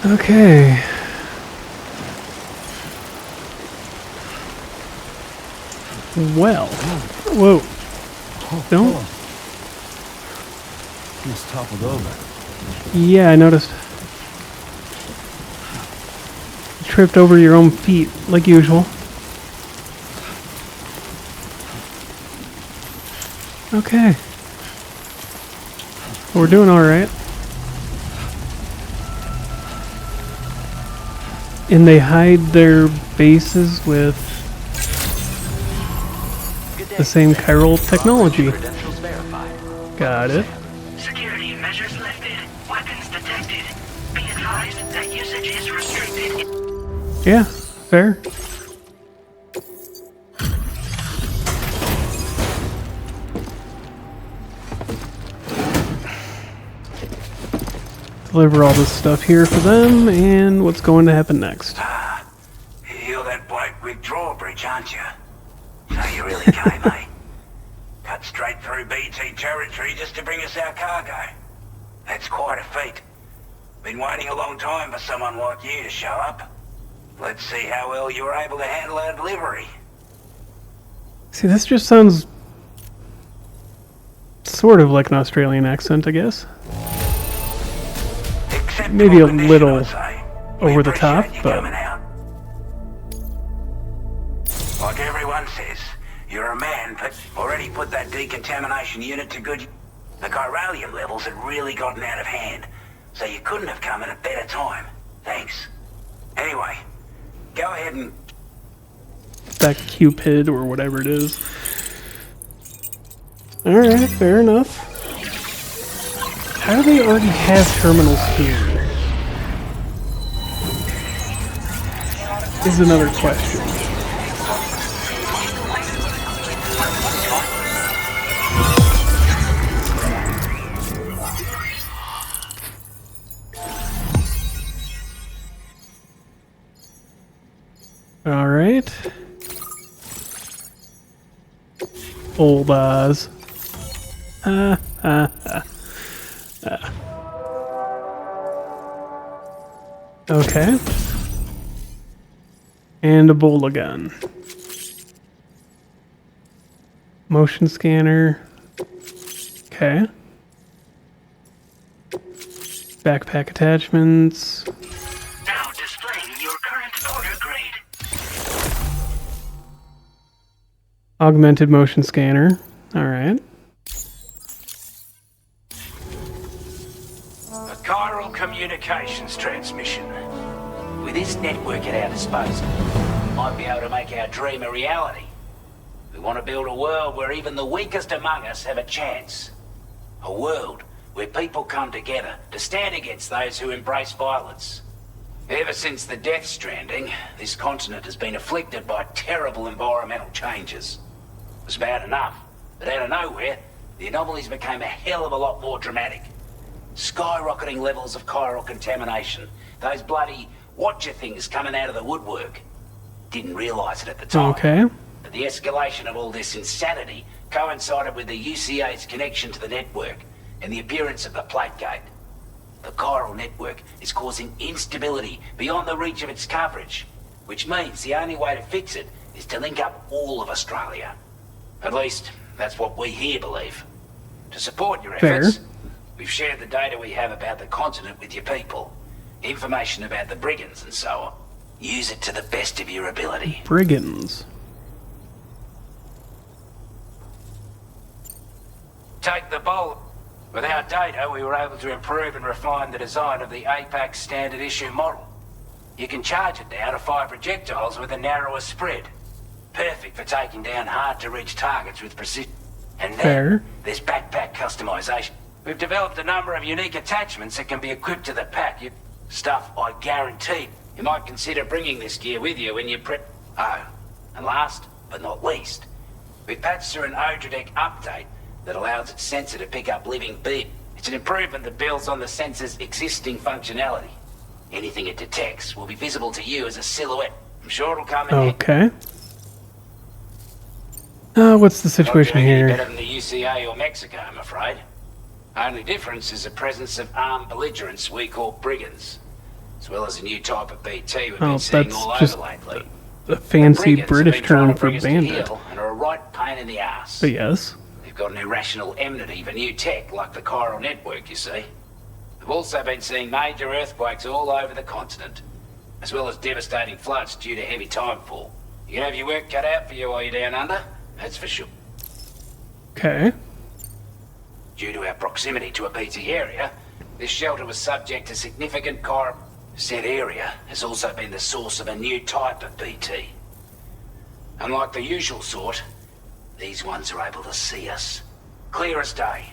Okay. Well. Whoa. Don't. Just toppled over. Yeah, I noticed. You tripped over your own feet, like usual. Okay. We're doing alright. And they hide their bases with the same chiral technology. Got it. Security measures lifted. Weapons detected. Be advised that usage is restricted. Yeah, fair. Deliver all this stuff here for them, and what's going to happen next? You're that bloke with drawbridge, aren't you? So you really came, eh? Cut straight through BT territory just to bring us our cargo. That's quite a feat. Been waiting a long time for someone like you to show up. Let's see how well you were able to handle our delivery. See, this just sounds sort of like an Australian accent, I guess. Maybe a little over the top, but... Like everyone says, you're a man, but already put that decontamination unit to good... The chiralium levels had really gotten out of hand, so you couldn't have come at a better time. Thanks. Anyway, go ahead and... That Cupid, or whatever it is. Alright, fair enough. How do they already have terminals here? Is another question. Alright. Old Oz. Okay. And a bola gun. Motion scanner. Okay. Backpack attachments. Now displaying your current order grade. Augmented motion scanner. Alright. A chiral communications transmission. With this network at our disposal, we might be able to make our dream a reality. We want to build a world where even the weakest among us have a chance. A world where people come together to stand against those who embrace violence. Ever since the Death Stranding, this continent has been afflicted by terrible environmental changes. It was bad enough, but out of nowhere, the anomalies became a hell of a lot more dramatic. Skyrocketing levels of chiral contamination. Those bloody watcher things coming out of the woodwork. Didn't realize it at the time. Okay. But the escalation of all this insanity coincided with the UCA's connection to the network and the appearance of the plate gate. The chiral network is causing instability beyond the reach of its coverage, which means the only way to fix it is to link up all of Australia. At least, that's what we here believe. To support your efforts, we've shared the data we have about the continent with your people. Information about the brigands and so on. Use it to the best of your ability. Brigands. Take the bolt. With our data, we were able to improve and refine the design of the APAC standard issue model. You can charge it now to fire projectiles with a narrower spread. Perfect for taking down hard-to-reach targets with precision. And then, there's backpack customization. We've developed a number of unique attachments that can be equipped to the pack. Stuff I guarantee you might consider bringing this gear with you when you prep. Oh, and last but not least, we patched through an Odradek update that allows its sensor to pick up living beings. It's an improvement that builds on the sensor's existing functionality. Anything it detects will be visible to you as a silhouette. I'm sure it'll come in Okay. What's the situation here? better than the UCA or Mexico, I'm afraid. Only difference is the presence of armed belligerents we call brigands, as well as a new type of BT we've been seeing that's all just over lately. a fancy The brigands British have been trying term to for bring us to bandit. heel and are a right pain in the ass. But yes. They've got an irrational enmity for new tech like the chiral network, you see. We've also been seeing major earthquakes all over the continent, as well as devastating floods due to heavy timefall. You can have your work cut out for you while you're down under, that's for sure. Okay. Due to our proximity to a BT area, this shelter was subject to significant chiral. Said area has also been the source of a new type of BT. Unlike the usual sort, these ones are able to see us. Clear as day.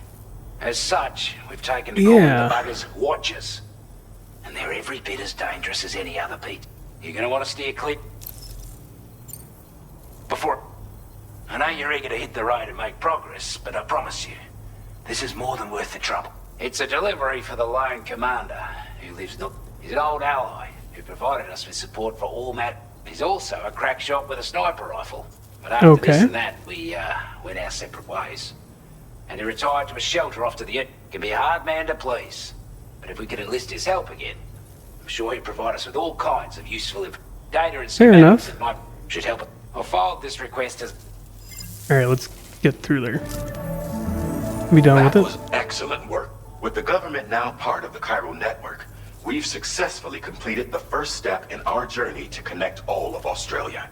As such, we've taken to calling the buggers Watchers. And they're every bit as dangerous as any other BT. You're gonna want to steer clear. Before... I know you're eager to hit the road and make progress, but I promise you, this is more than worth the trouble. It's a delivery for the lone commander, who lives not... He's an old ally, who provided us with support for all matters. He's also a crack shot with a sniper rifle. But after this and that, we went our separate ways. And he retired to a shelter off to the end. Can be a hard man to please. But if we could enlist his help again, I'm sure he'd provide us with all kinds of useful data and schematics that might should help us. I'll forward this request as... Alright, let's get through there. Be done with it. That was excellent work. With the government now part of the chiral network, we've successfully completed the first step in our journey to connect all of Australia.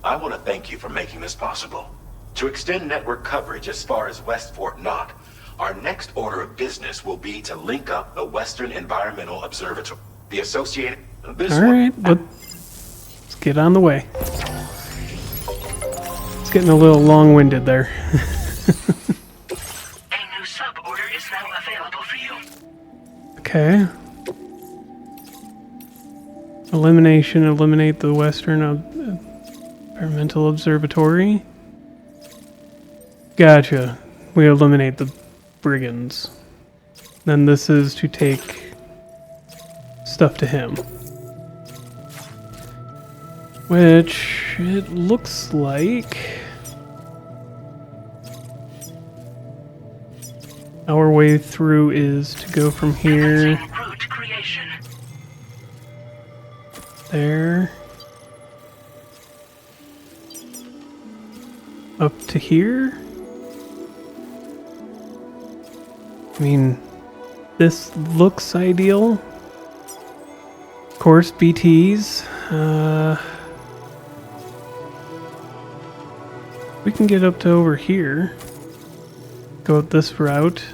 I want to thank you for making this possible. To extend network coverage as far as West Fort Knott, our next order of business will be to link up the Western Environmental Observatory. The associated... Alright, let's get on the way. It's getting a little long-winded there. A new sub-order is now available for you. Okay. Eliminate the Western Environmental Observatory. Gotcha. We eliminate the brigands. Then this is to take stuff to him. Which it looks like our way through is to go from here there up to here. I mean, this looks ideal. Of course, BTs. We can get up to over here. Go up this route.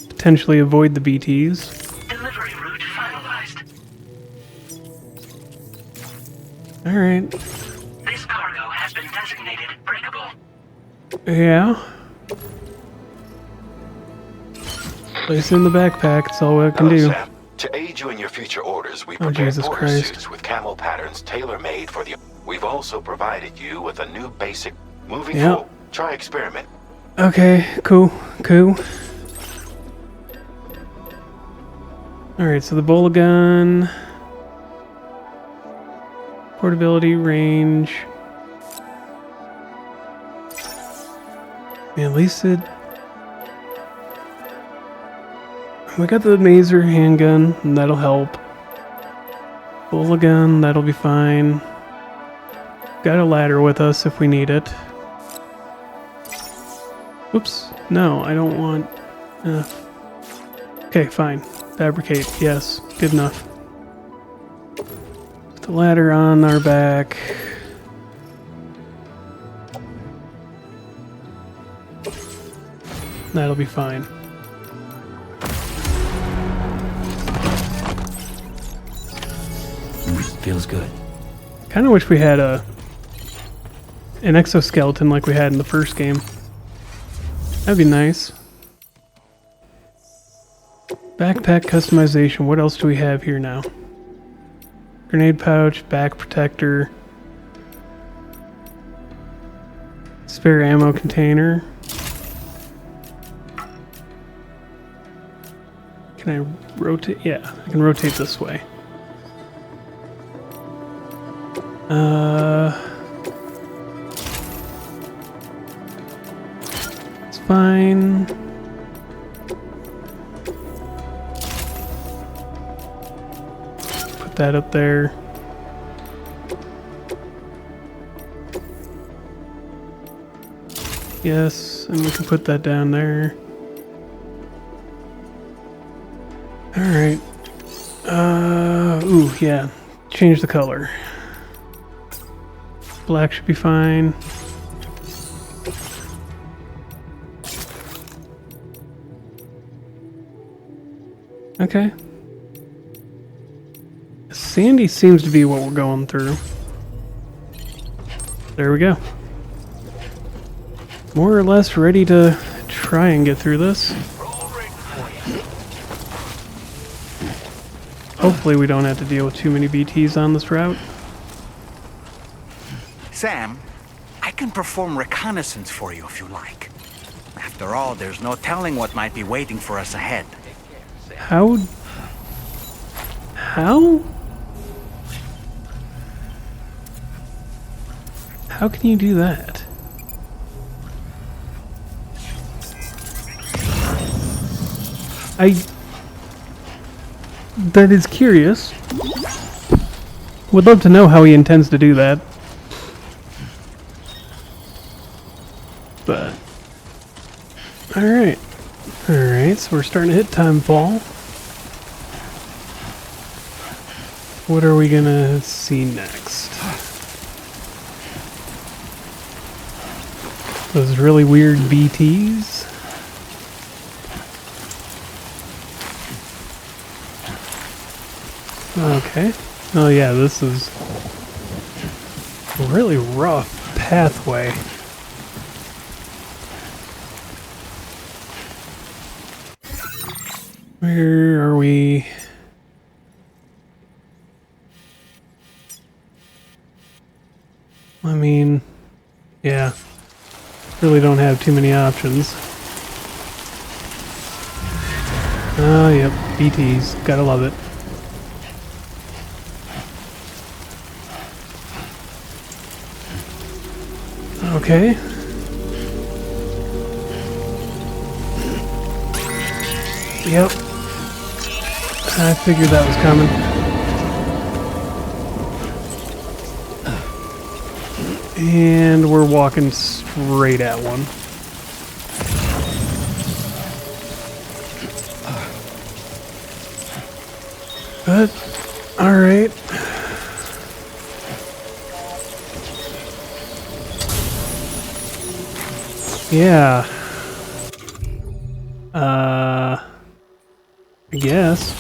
Potentially avoid the BTs. Delivery route finalized. Alright. This cargo has been designated breakable. Yeah. Place it in the backpack, that's all I can do. Sam. To aid you in your future orders, we prepared Jesus border Christ. suits with camo patterns tailor-made for the... We've also provided you with a new basic... Moving forward, try experiment. Okay, cool. Alright, so the bola gun. Portability, range. At least it... We got the Maser handgun, and that'll help. Bola gun, that'll be fine. Got a ladder with us if we need it. Whoops. No, I don't want... Okay, fine. Fabricate. Yes. Good enough. Put the ladder on our back. That'll be fine. Feels good. Kind of wish we had an exoskeleton like we had in the first game. That'd be nice. Backpack customization. What else do we have here now? Grenade pouch, back protector, spare ammo container. Can I rotate? Yeah, I can rotate this way. It's fine. Put that up there. Yes, and we can put that down there. Alright. Ooh, yeah. Change the color. Black should be fine. Okay. Sandy seems to be what we're going through. There we go. More or less ready to try and get through this. Hopefully we don't have to deal with too many BTs on this route. Sam, I can perform reconnaissance for you if you like. After all, there's no telling what might be waiting for us ahead. How? How can you do that? That is curious. Would love to know how he intends to do that. But alright. Alright, so we're starting to hit timefall. What are we gonna see next? Those really weird BTs? Okay. Oh yeah, this is a really rough pathway. Where are we? I mean, yeah. Really don't have too many options. Oh, yep. BTs. Gotta love it. Okay. Yep. I figured that was coming. And we're walking straight at one. But, alright. Yeah. I guess.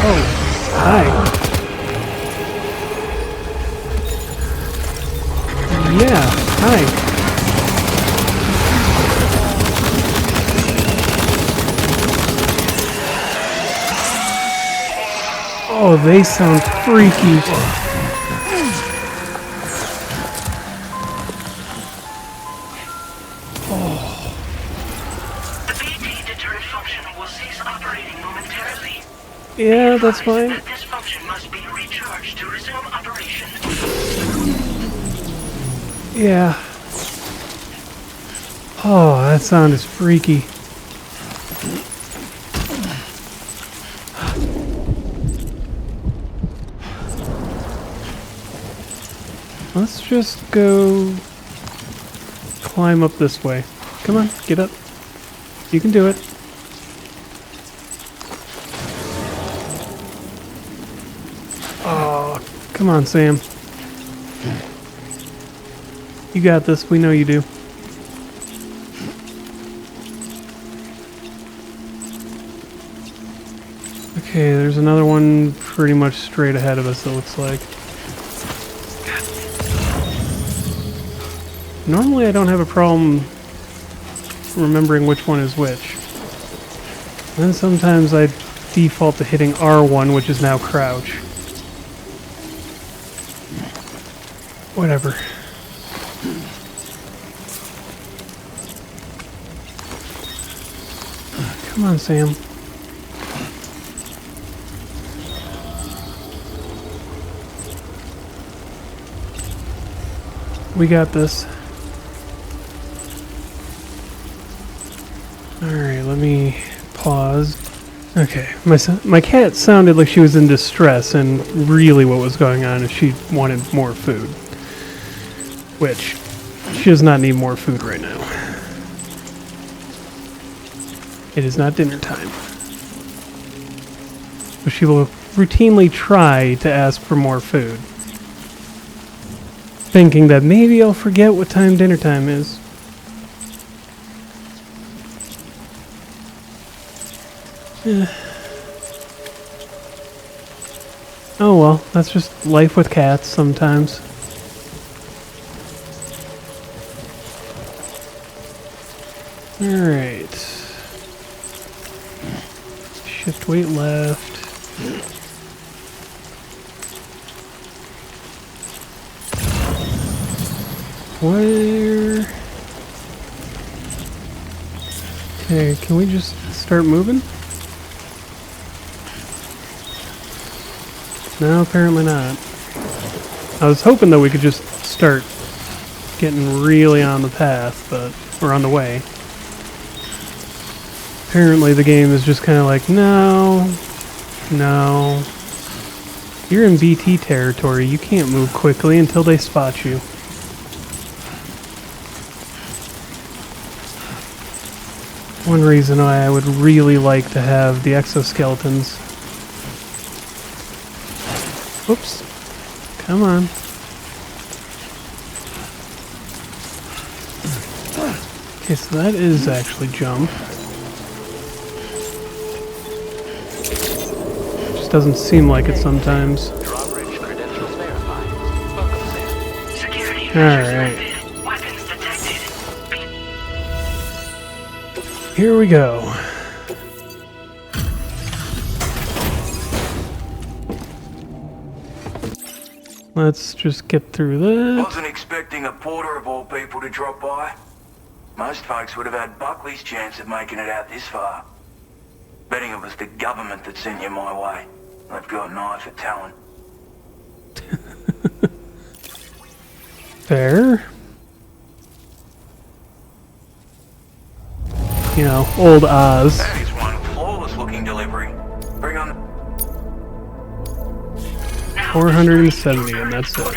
Oh, hi. Yeah, hi. Oh, they sound freaky. Yeah, that's fine. This function must be recharged to resume operation. Yeah. Oh, that sound is freaky. Let's just go climb up this way. Come on, get up. You can do it. Oh, come on, Sam. You got this. We know you do. Okay, there's another one pretty much straight ahead of us, it looks like. Normally I don't have a problem remembering which one is which. And then sometimes I default to hitting R1, which is now crouch. Whatever. Come on, Sam. We got this. Alright, let me pause. Okay, my cat sounded like she was in distress, and really what was going on is she wanted more food. Which, she does not need more food right now. It is not dinner time. But she will routinely try to ask for more food, thinking that maybe I'll forget what time dinner time is. Oh well, that's just life with cats sometimes. Alright. Shift weight left. Where? Okay, can we just start moving? No, apparently not. I was hoping that we could just start getting really on the path, but we're on the way. Apparently the game is just kind of like, no, no. You're in BT territory. You can't move quickly until they spot you. One reason why I would really like to have the exoskeletons. Oops. Come on. Okay, so that is actually jump. Just doesn't seem like it sometimes. Alright. Here we go. Let's just get through that. Wasn't expecting a porter of all people to drop by. Most folks would have had Buckley's chance of making it out this far. Betting it was the government that sent you my way. They've got an eye for talent. Fair. You know, old Oz. That is one flawless looking delivery. Bring on 470, and that's it.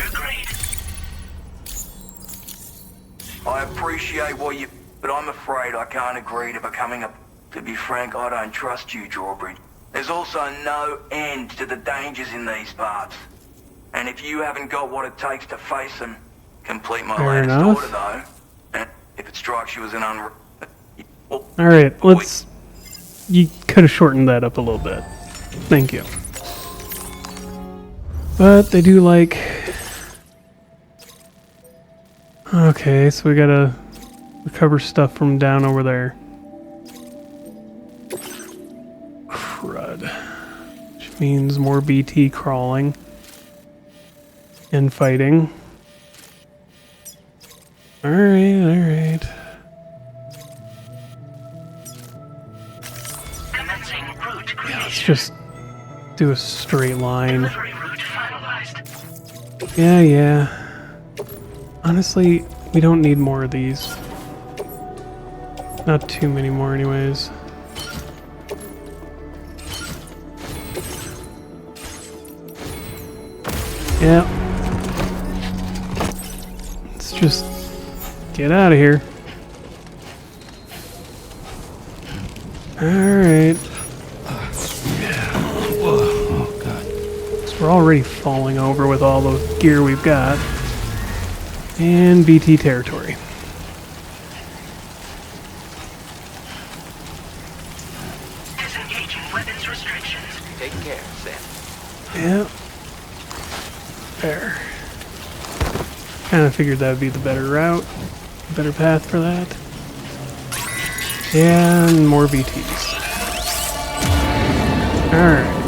I appreciate what you... but I'm afraid I can't agree to becoming a... To be frank, I don't trust you, Drawbridge. There's also no end to the dangers in these parts. And if you haven't got what it takes to face them, complete my Fair latest enough. order, though. And if it strikes you as an Alright, let's... You could have shortened that up a little bit. Thank you. But they do like... Okay, so we gotta recover stuff from down over there. Crud. Which means more BT crawling. And fighting. Alright, alright. Yeah, let's just do a straight line. Yeah. Honestly, we don't need more of these. Not too many more anyways. Yeah. Let's just get out of here. Alright. Oh, God. So we're already falling over with all the gear we've got. And BT territory. Disengaging weapons restrictions. Take care, Sam. Yeah. There. Kind of figured that would be the better route. Better path for that. And more BTs. Alright.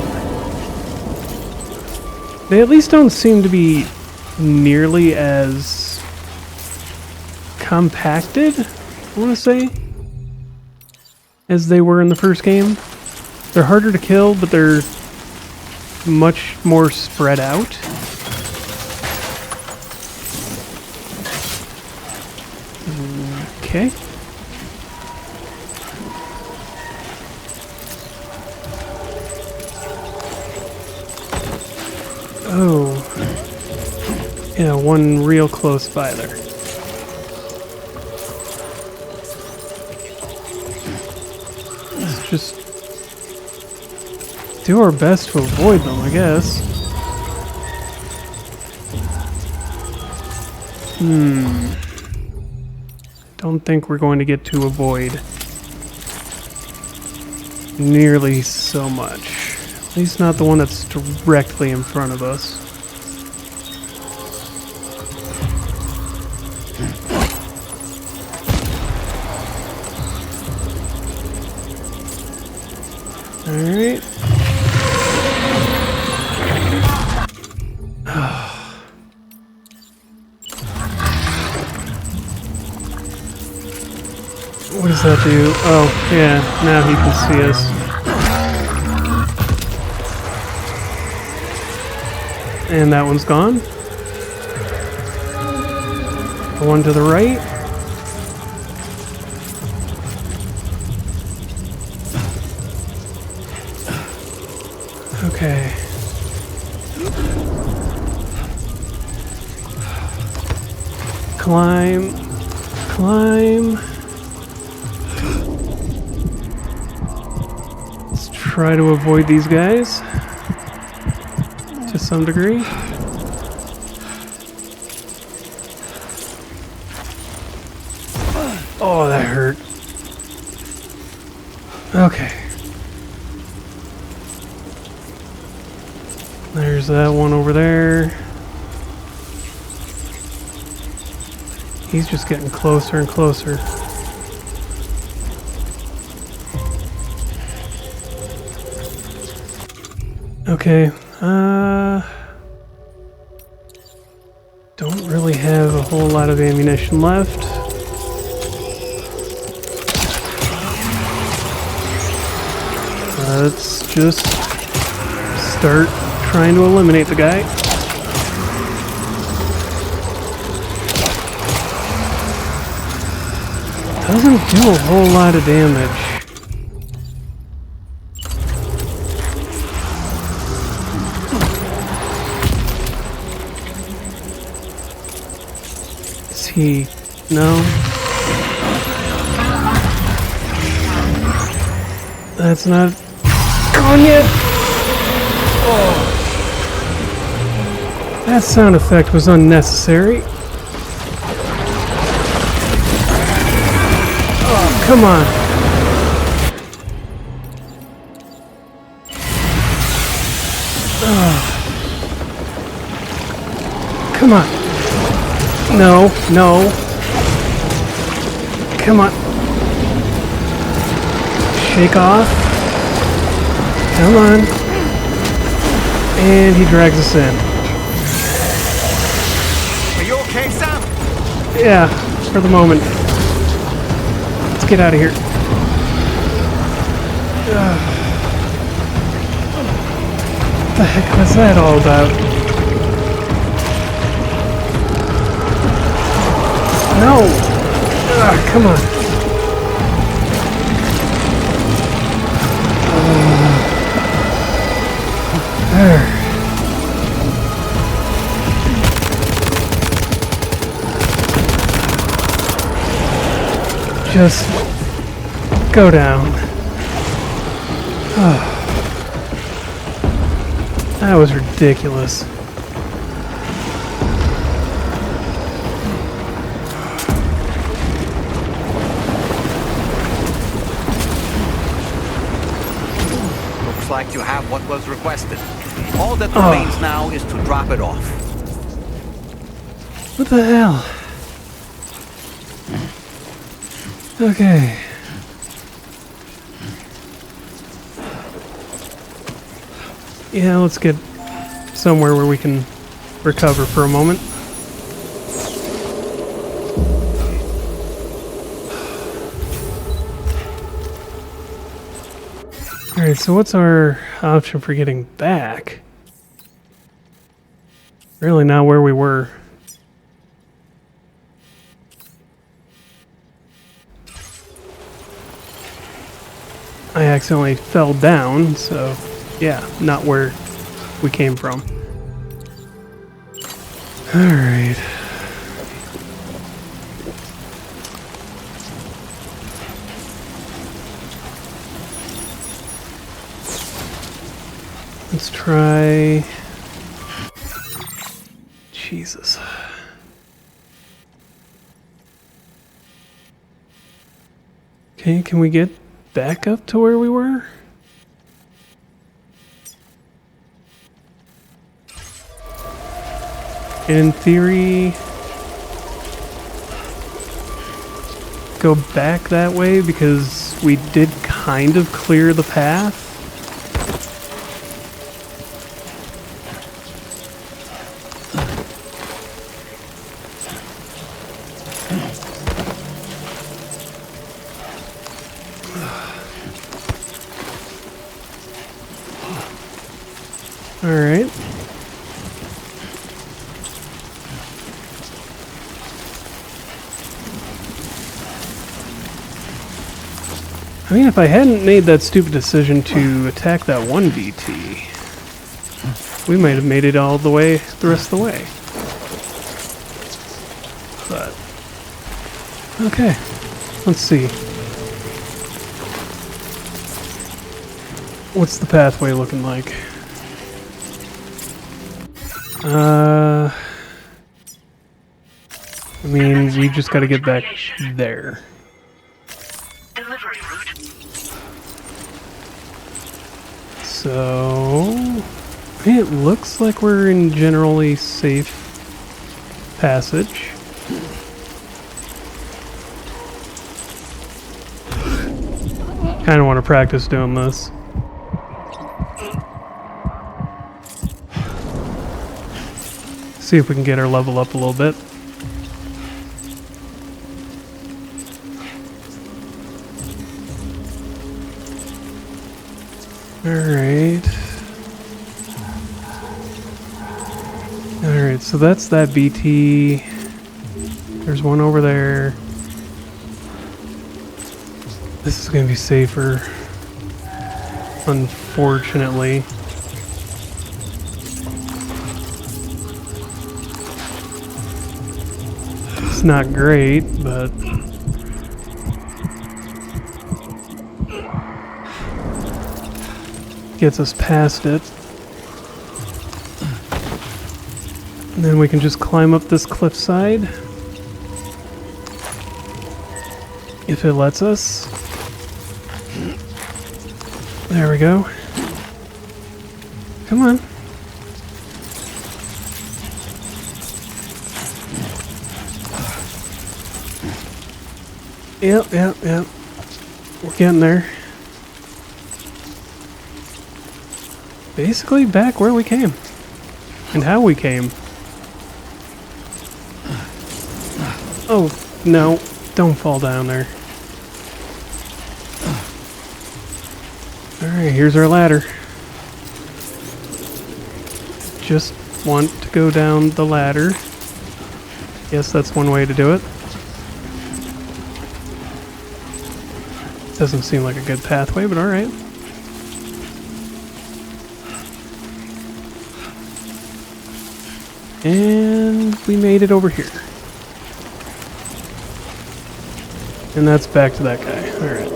They at least don't seem to be nearly as compacted, I want to say. as they were in the first game. They're harder to kill, but they're much more spread out. Okay. Oh. Yeah, one real close by there. Let's just do our best to avoid them, I guess. Don't think we're going to get to avoid nearly so much. At least not the one that's directly in front of us. Alright. What does that do? Oh, yeah, now he can see us. And that one's gone. The one to the right. Okay. Climb. Climb. Let's try to avoid these guys to some degree. Oh, that hurt. Okay. There's that one over there. He's just getting closer and closer. Okay, don't really have a whole lot of ammunition left. Let's just start trying to eliminate the guy. Doesn't do a whole lot of damage. Is he... no? That's not gone yet. Oh. That sound effect was unnecessary. Oh, come on. Oh. Come on. No, no. Come on. Shake off. Come on. And he drags us in. Are you okay, Sam? Yeah, for the moment. Let's get out of here. What the heck was that all about? No! Come on. There. Just go down. That was ridiculous. Looks like you have what was requested. All that remains now is to drop it off. What the hell? Okay. Yeah, let's get somewhere where we can recover for a moment. Alright, so what's our option for getting back? Really not where we were. I accidentally fell down, so yeah, not where we came from. Alright. Let's try... Jesus. Okay, can we get back up to where we were? In theory, go back that way because we did kind of clear the path. All right. I mean, if I hadn't made that stupid decision to attack that one BT, we might have made it all the way, the rest of the way. But, okay, let's see. What's the pathway looking like? I mean, we just gotta get back there. Delivery route. So, it looks like we're in generally safe passage. Kind of want to practice doing this. See if we can get our level up a little bit. Alright. Alright, so that's that BT. There's one over there. This is gonna be safer. Unfortunately. It's not great, but... gets us past it. And then we can just climb up this cliffside. If it lets us. There we go. Come on. Yep. We're getting there. Basically back where we came. And how we came. Oh, no. Don't fall down there. Alright, here's our ladder. Just want to go down the ladder. Guess that's one way to do it. Doesn't seem like a good pathway, but alright. And we made it over here. And that's back to that guy. Alright.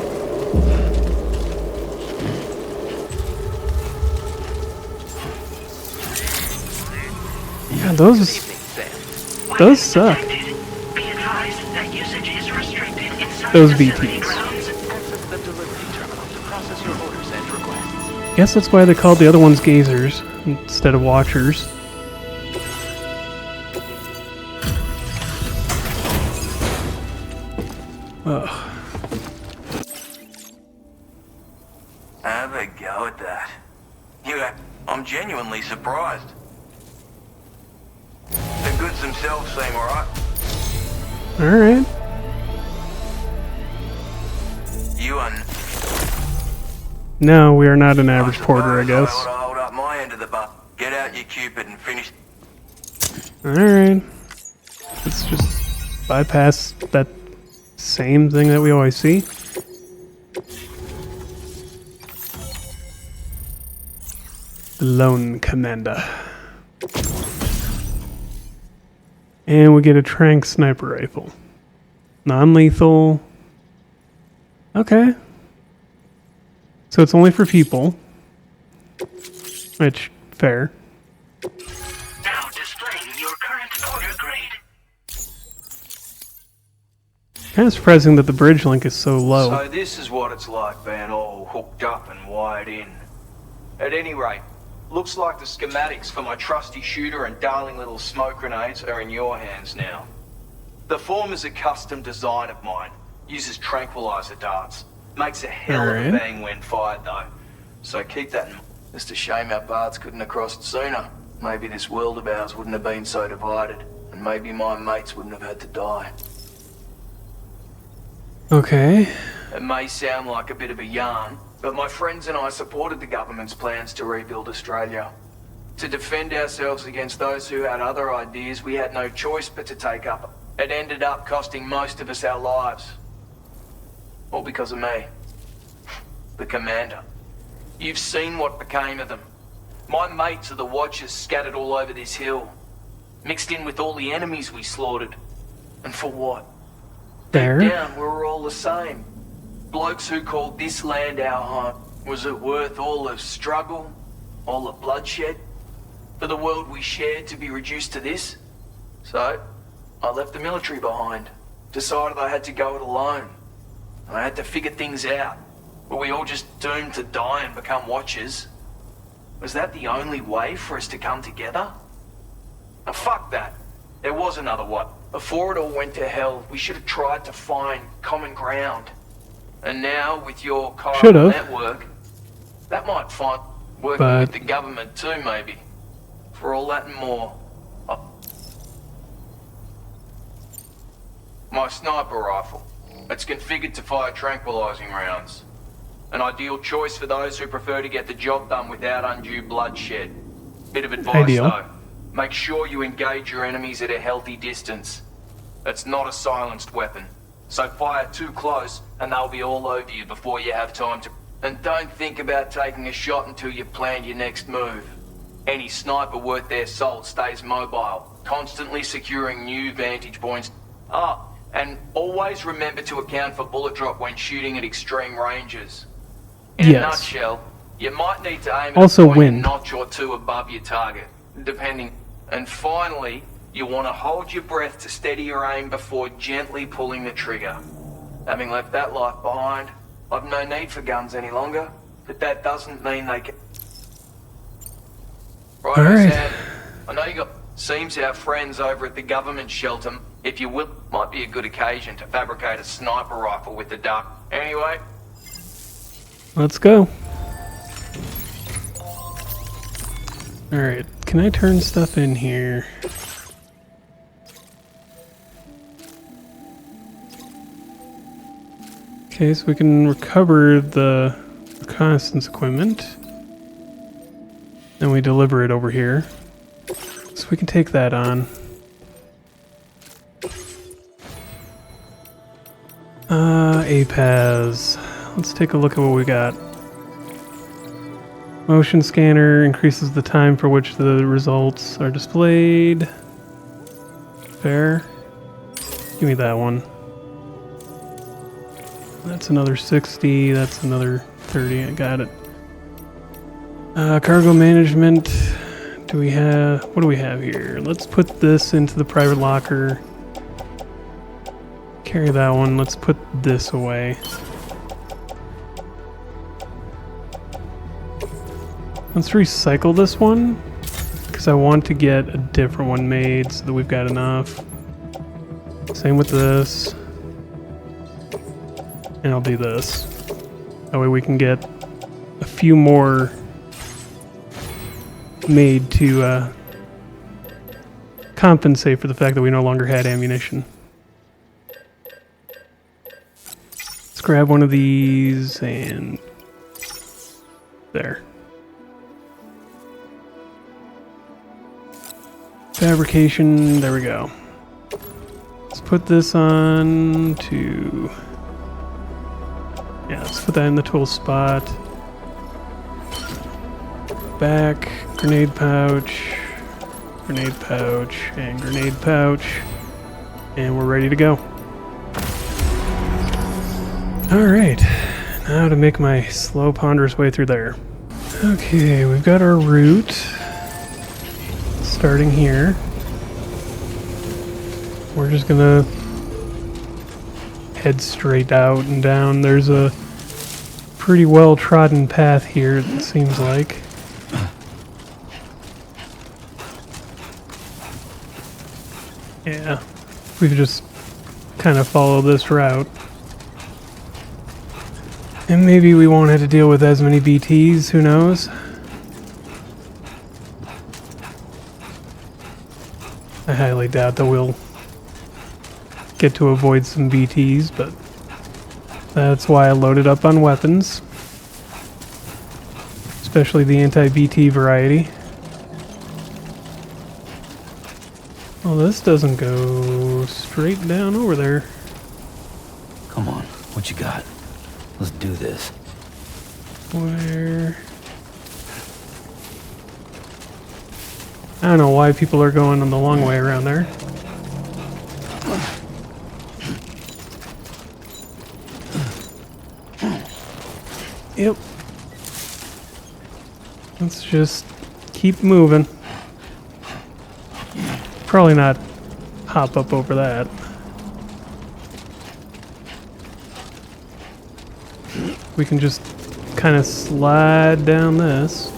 Yeah, those suck. Those BTs. Guess that's why they called the other ones gazers instead of watchers. Ugh. Have a go at that. Yeah, I'm genuinely surprised. The goods themselves seem alright. Alright. You No, we are not an average porter, I guess. Hold up my end of the bar. Get out your Cupid and finish. Alright. Let's just bypass that same thing that we always see. The Lone Commander. And we get a Trank sniper rifle. Non-lethal. Okay. So it's only for people. Which, fair. Now displaying your current porter grade. Kind of surprising that the bridge link is so low. So this is what it's like being all hooked up and wired in. At any rate, looks like the schematics for my trusty shooter and darling little smoke grenades are in your hands now. The form is a custom design of mine. Uses tranquilizer darts. Makes a hell of a bang when fired though. So keep that in mind. Just a shame our paths couldn't have crossed sooner. Maybe this world of ours wouldn't have been so divided. And maybe my mates wouldn't have had to die. Okay. It may sound like a bit of a yarn, but my friends and I supported the government's plans to rebuild Australia. To defend ourselves against those who had other ideas, we had no choice but to take up. It ended up costing most of us our lives. All because of me. The commander. You've seen what became of them. My mates are the Watchers scattered all over this hill. Mixed in with all the enemies we slaughtered. And for what? There. Deep down, we were all the same. Blokes who called this land our home. Was it worth all the struggle? All the bloodshed? For the world we shared to be reduced to this? So, I left the military behind. Decided I had to go it alone. I had to figure things out. Were we all just doomed to die and become Watchers? Was that the only way for us to come together? Now, fuck that. There was another way. Before it all went to hell, we should have tried to find common ground. And now, with your chiral network, that might find working with the government too, maybe. For all that and more. My sniper rifle. It's configured to fire tranquilizing rounds. An ideal choice for those who prefer to get the job done without undue bloodshed. Bit of advice though. Make sure you engage your enemies at a healthy distance. It's not a silenced weapon. So fire too close and they'll be all over you before you have time to... And don't think about taking a shot until you've planned your next move. Any sniper worth their salt stays mobile, constantly securing new vantage points. And always remember to account for bullet drop when shooting at extreme ranges. In a nutshell, you might need to aim at a point a notch or two above your target, depending. And finally, you want to hold your breath to steady your aim before gently pulling the trigger. Having left that life behind, I've no need for guns any longer, but that doesn't mean they can... Right, Sam, I know you got... Seems our friends over at the government shelter, if you will, might be a good occasion to fabricate a sniper rifle with the duck. Anyway... Let's go. Alright, can I turn stuff in here? Okay, so we can recover the reconnaissance equipment. Then we deliver it over here. So we can take that on. APAS. Let's take a look at what we got. Motion scanner increases the time for which the results are displayed. Fair. Give me that one. That's another 60. That's another 30. I got it. Cargo management. What do we have here? Let's put this into the private locker. Carry that one. Let's put this away. Let's recycle this one, because I want to get a different one made so that we've got enough. Same with this. And I'll do this. That way we can get a few more made to compensate for the fact that we no longer had ammunition. Let's grab one of these and There. Fabrication, there we go. Let's put this on to... Yeah, let's put that in the tool spot. Back, grenade pouch, and grenade pouch. And we're ready to go. Alright, now to make my slow, ponderous way through there. Okay, we've got our route. Starting here. We're just gonna head straight out and down. There's a pretty well-trodden path here, it seems like. Yeah, we just kind of follow this route. And maybe we won't have to deal with as many BTs, who knows? I highly doubt that we'll get to avoid some BTs, but that's why I loaded up on weapons. Especially the anti-BT variety. Well, this doesn't go straight down over there. Come on, what you got? Let's do this. Where... I don't know why people are going on the long way around there. Yep. Let's just keep moving. Probably not hop up over that. We can just kind of slide down this.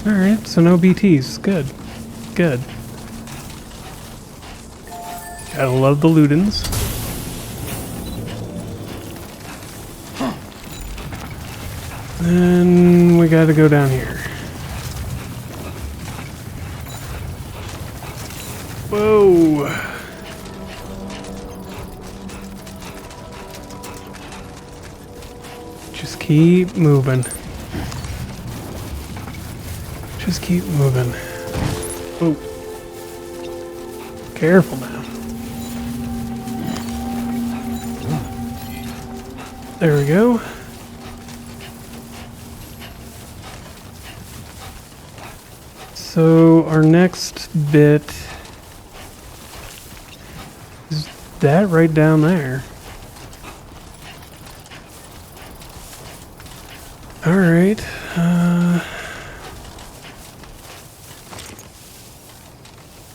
Alright, so no BTs. Good. Good. Gotta love the Ludens. Then we gotta go down here. Whoa! Just keep moving. Just keep moving. Whoa. Careful now. There we go. So our next bit is that right down there. All right.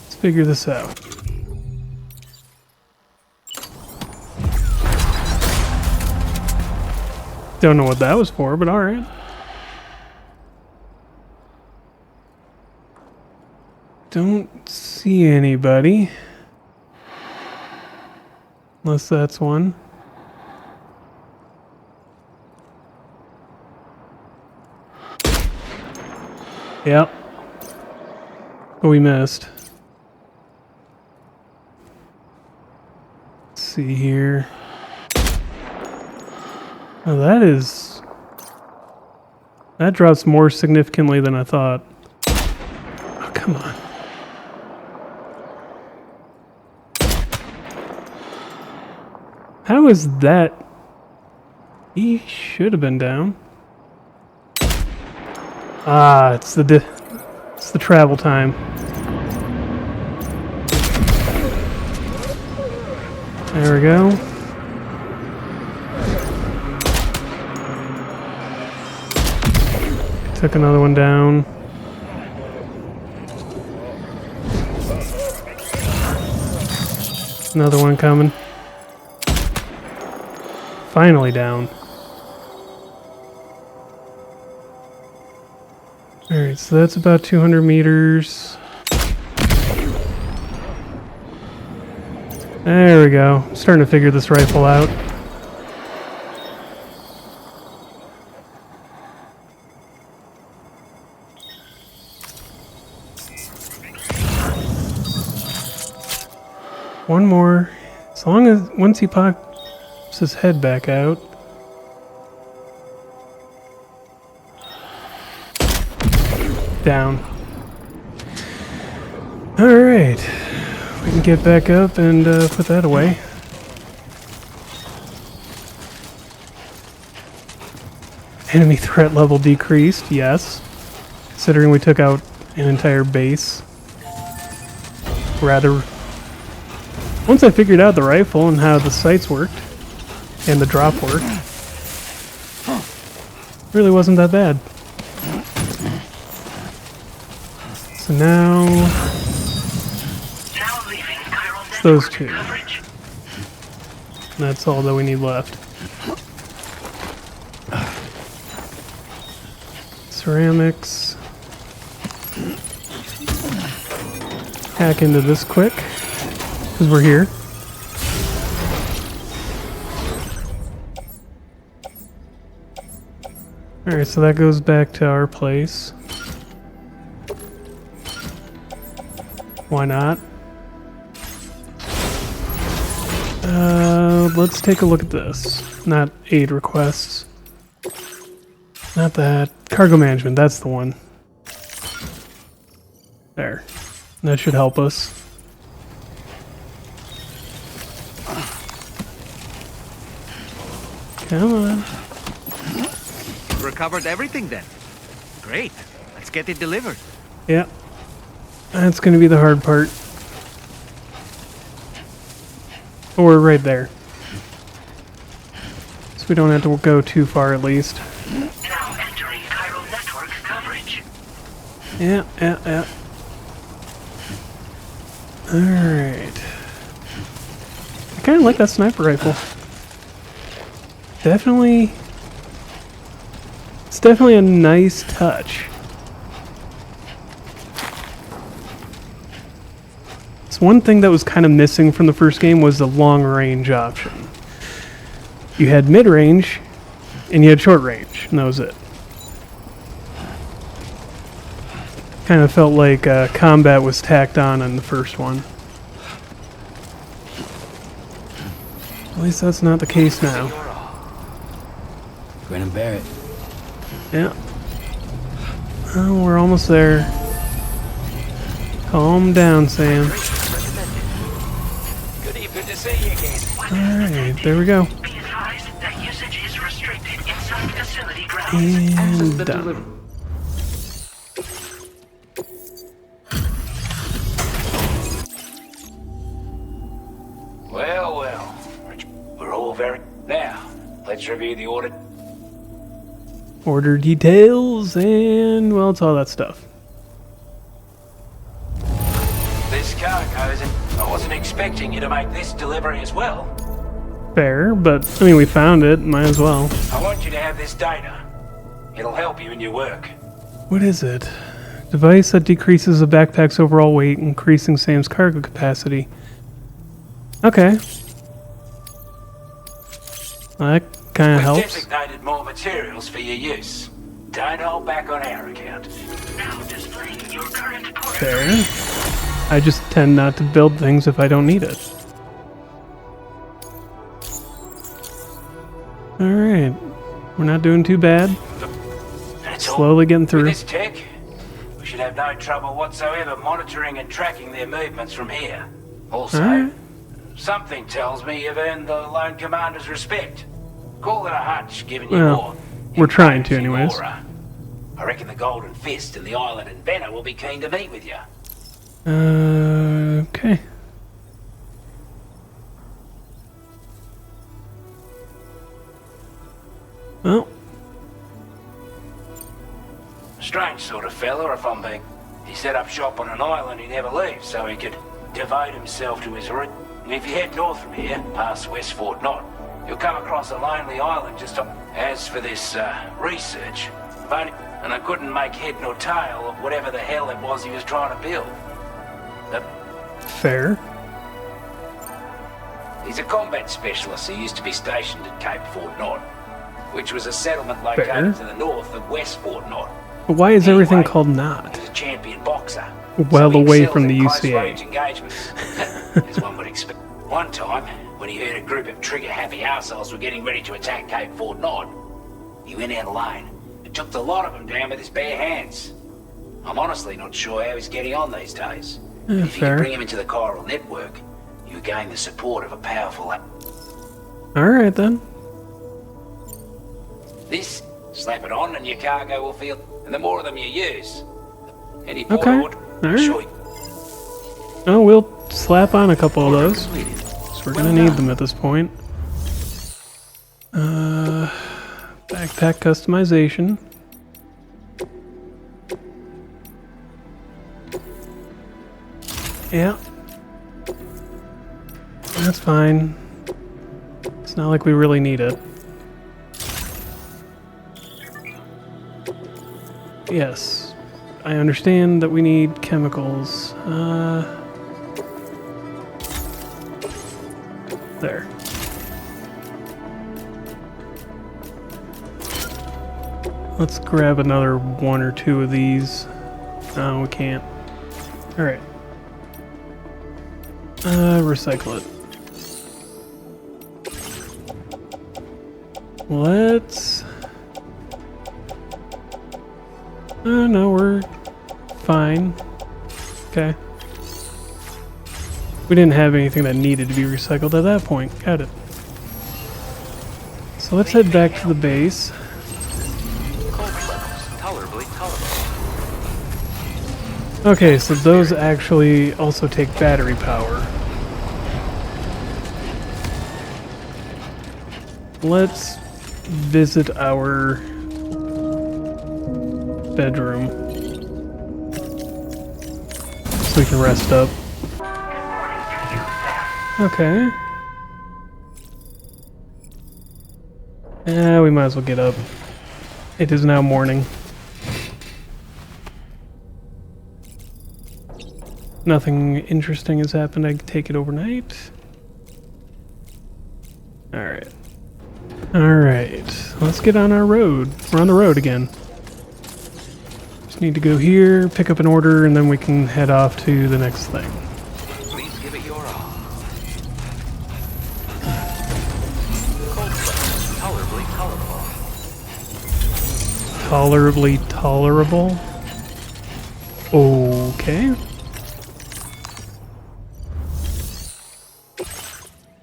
Let's figure this out. Don't know what that was for, but all right. Don't see anybody. Unless that's one. Yep. But we missed. Let's see here. Oh, that drops more significantly than I thought. Oh, come on. How is that? He should have been down. Ah, it's the travel time. There we go. Took another one down. Another one coming. Finally down. Alright, so that's about 200 meters. There we go. I'm starting to figure this rifle out. One more. As long as once he Pops his head back out. Down. Alright. We can get back up and put that away. Enemy threat level decreased, yes. Considering we took out an entire base. Rather... Once I figured out the rifle and how the sights worked, and the drop worked, really wasn't that bad. So now... it's those two. That's all that we need left. Ceramics. Hack into this quick, because we're here. Alright, so that goes back to our place. Why not? Let's take a look at this. Not aid requests. Not that. Cargo management, that's the one. There. That should help us. Come on. Recovered everything then. Great. Let's get it delivered. Yeah. That's gonna be the hard part. Oh, we're right there. So we don't have to go too far at least. Now entering chiral network coverage. Yeah. Alright. I kinda like that sniper rifle. Definitely... It's definitely a nice touch. So one thing that was kind of missing from the first game was the long range option. You had mid range and you had short range, and that was it. Kind of felt like combat was tacked on in the first one. At least that's not the case now. Grin and bear it. Yeah. Oh, we're almost there. Calm down, Sam. Good evening to see you again. Alright, there we go. Be advised that usage is restricted inside facility grounds. And done. Well. We're all very... Now, let's review the order. Order details and, well, it's all that stuff. This cargo's in... I wasn't expecting you to make this delivery as well. Fair, but, I mean, we found it. Might as well. I want you to have this data. It'll help you in your work. What is it? Device that decreases a backpack's overall weight, increasing Sam's cargo capacity. Okay. Well, that kind of We've helps. designated more materials for your use. Don't hold back on our account. Now displaying your current port. Fair. I just tend not to build things if I don't need it. Alright. We're not doing too bad. That's Slowly getting through. With this tech, we should have no trouble whatsoever monitoring and tracking their movements from here. Also, Alright. something tells me you've earned the Lone Commander's respect. Call it a hunch, given you Well, more. we're trying to anyways. Aura. I reckon the Golden Fist and the Island Inventor will be keen to meet with you. Okay. Well, Strange sort of fella, if I'm being... He set up shop on an island he never leaves, so he could devote himself to his route. And if you head north from here, past West Fort Knot, you'll come across a lonely island just up... As for this, research, and I couldn't make head nor tail of whatever the hell it was he was trying to build. fair. He's a combat specialist who used to be stationed at Cape Fort Knot, which was a settlement located Fair. to the north of West Fort Knot. But why is everything called Knot? He's a champion boxer. Well so he away excels from the in close UCA. range engagements, as one would expect. One time, when he heard a group of trigger-happy arseholes were getting ready to attack Cape Fort Nod, he went out alone and took the lot of them down with his bare hands. I'm honestly not sure how he's getting on these days. But if you can bring him into the chiral network, you gain the support of a powerful... Alright then. This, slap it on and your cargo will feel... And the more of them you use, any Okay. port Alright. sure. Oh, we'll slap on a couple of those. So we're gonna need them at this point. Backpack customization. Yeah. That's fine. It's not like we really need it. Yes. I understand that we need chemicals. There. Let's grab another one or two of these. No, we can't. Alright. Recycle it. Let's... no, we're fine. Okay. We didn't have anything that needed to be recycled at that point. Got it. So let's head back to the base. Okay, so those actually also take battery power. Let's visit our bedroom so we can rest up. Okay. Yeah, we might as well get up. It is now morning. Nothing interesting has happened. I can take it overnight. Alright. Alright. Let's get on our road. We're on the road again. Just need to go here, pick up an order, and then we can head off to the next thing. Please give it your all. Tolerably colorful. Tolerably tolerable? Okay.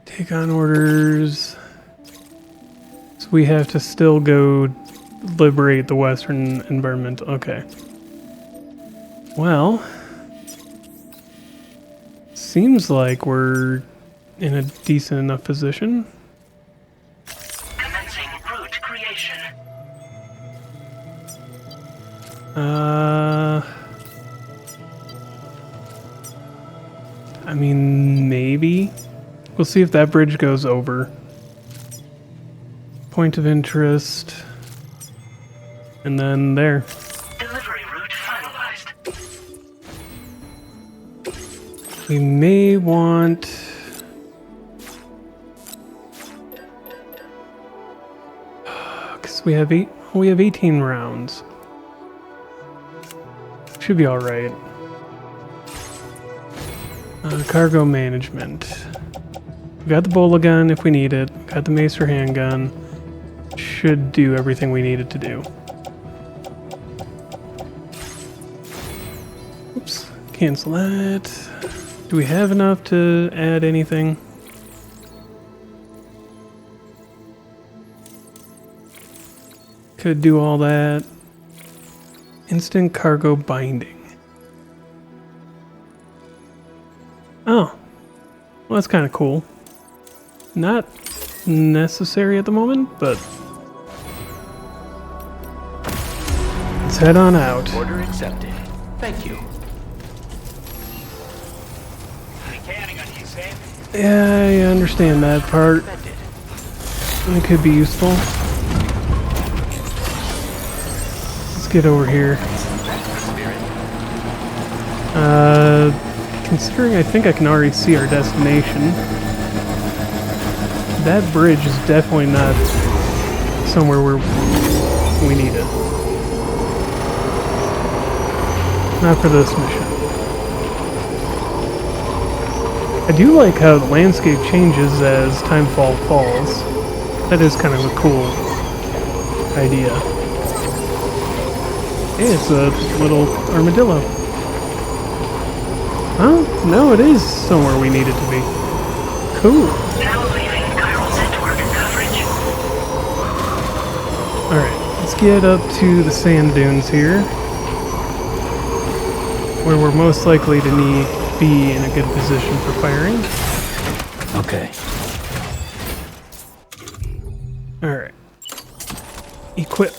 Take on orders. So we have to still go liberate the Western environment. Okay. Well, seems like we're in a decent enough position. Commencing route creation. I mean, maybe. We'll see if that bridge goes over. Point of interest. And then there. Delivery route finalized. We may want... Because we have 18 rounds. Should be alright. Cargo management. We got the bola gun if we need it. Got the macer handgun. Should do everything we needed to do. Oops. Cancel that. Do we have enough to add anything? Could do all that. Instant cargo binding. Oh. Well, that's kind of cool. Not necessary at the moment, but let's head on out. Order accepted. Thank you. Counting on you, Sam. Yeah, I understand that part. It could be useful. Let's get over here. Considering I think I can already see our destination. That bridge is definitely not somewhere where we need it. Not for this mission. I do like how the landscape changes as timefall falls. That is kind of a cool idea. Hey, it's a little armadillo. Huh? No, it is somewhere we need it to be. Cool. Alright, let's get up to the sand dunes here, where we're most likely to be in a good position for firing. Okay. Alright. Equip.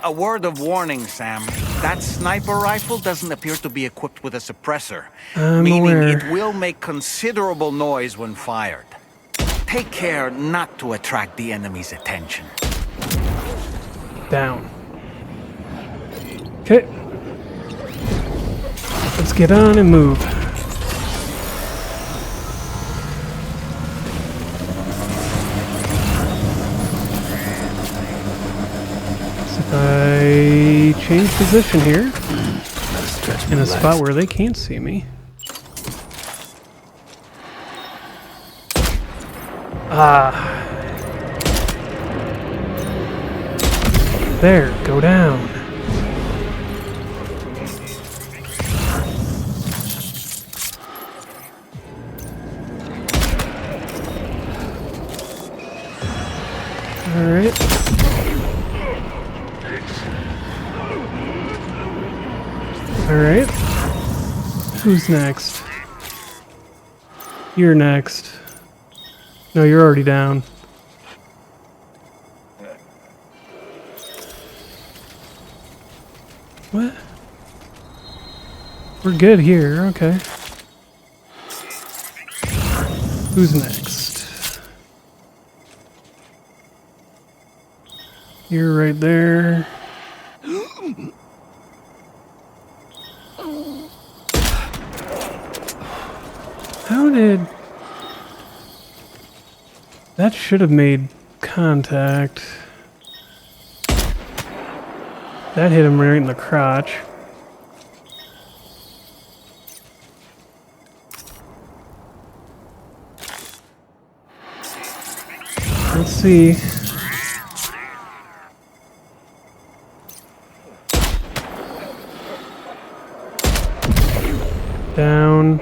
A word of warning, Sam. That sniper rifle doesn't appear to be equipped with a suppressor, meaning it will make considerable noise when fired. Take care not to attract the enemy's attention. Down. Okay. Let's get on and move. So if I change position here, in a spot where they can't see me. There, go down. Alright. Alright. Who's next? You're next. No, you're already down. What? We're good here, okay. Who's next? You're right there. How did... That should have made contact. That hit him right in the crotch. Let's see. Down.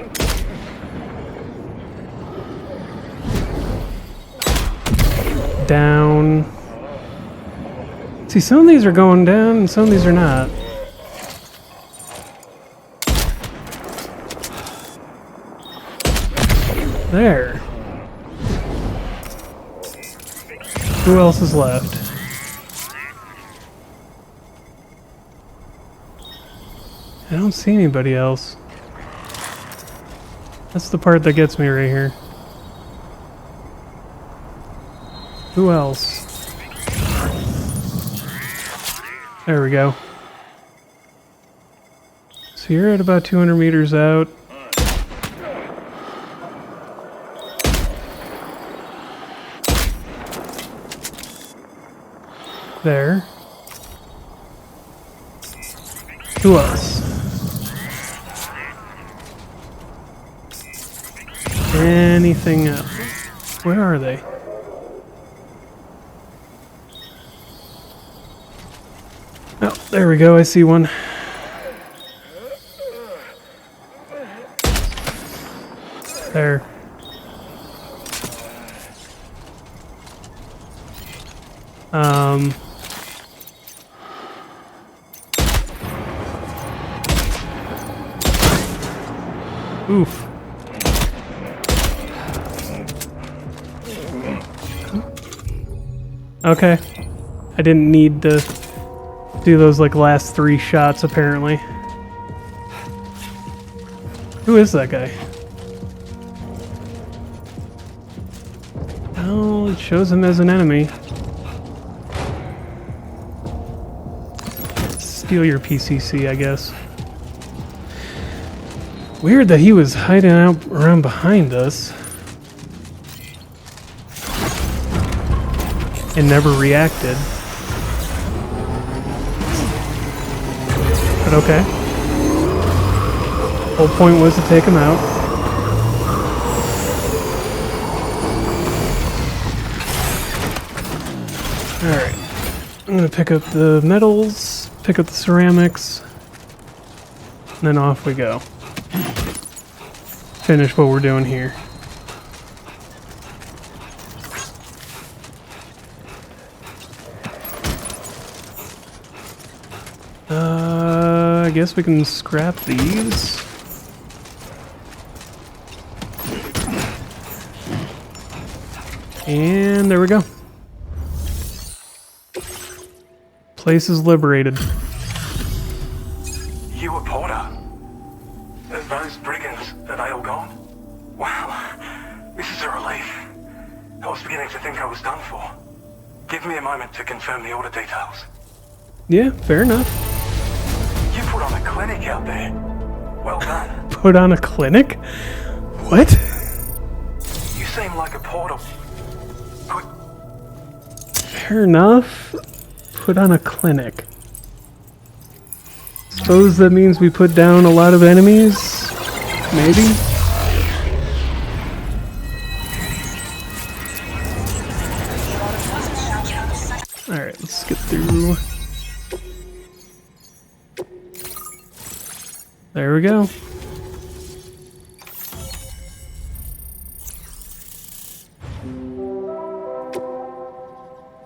Down. See, some of these are going down and some of these are not. There. Who else is left? I don't see anybody else. That's the part that gets me right here. Who else? There we go. So you're at about 200 meters out. There. Who else? Anything else? Where are they? Oh, there we go. I see one. There. Oof. Okay. I didn't need to do those like last 3 shots apparently. Who is that guy? Oh, it shows him as an enemy. Steal your PCC, I guess. Weird that he was hiding out around behind us and never reacted. But okay. Whole point was to take him out. gonna pick up the metals, pick up the ceramics, and then off we go. Finish what we're doing here. I guess we can scrap these. And there we go. Place is liberated. You were Porter? Those brigands, are they all gone? Wow, this is a relief. I was beginning to think I was done for. Give me a moment to confirm the order details. Yeah, fair enough. You put on a clinic out there. Well done. Put on a clinic? What? You seem like a portal. Fair enough. Put on a clinic. Suppose that means we put down a lot of enemies? Maybe? Alright, let's get through. There we go.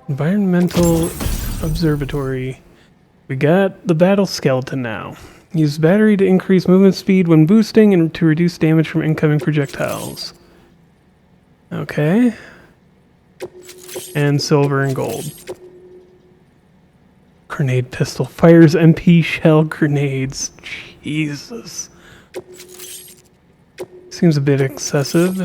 Environmental Observatory. We got the battle skeleton now. Use battery to increase movement speed when boosting and to reduce damage from incoming projectiles. Okay. And silver and gold. Grenade pistol. Fires MP shell grenades. Jesus. Seems a bit excessive.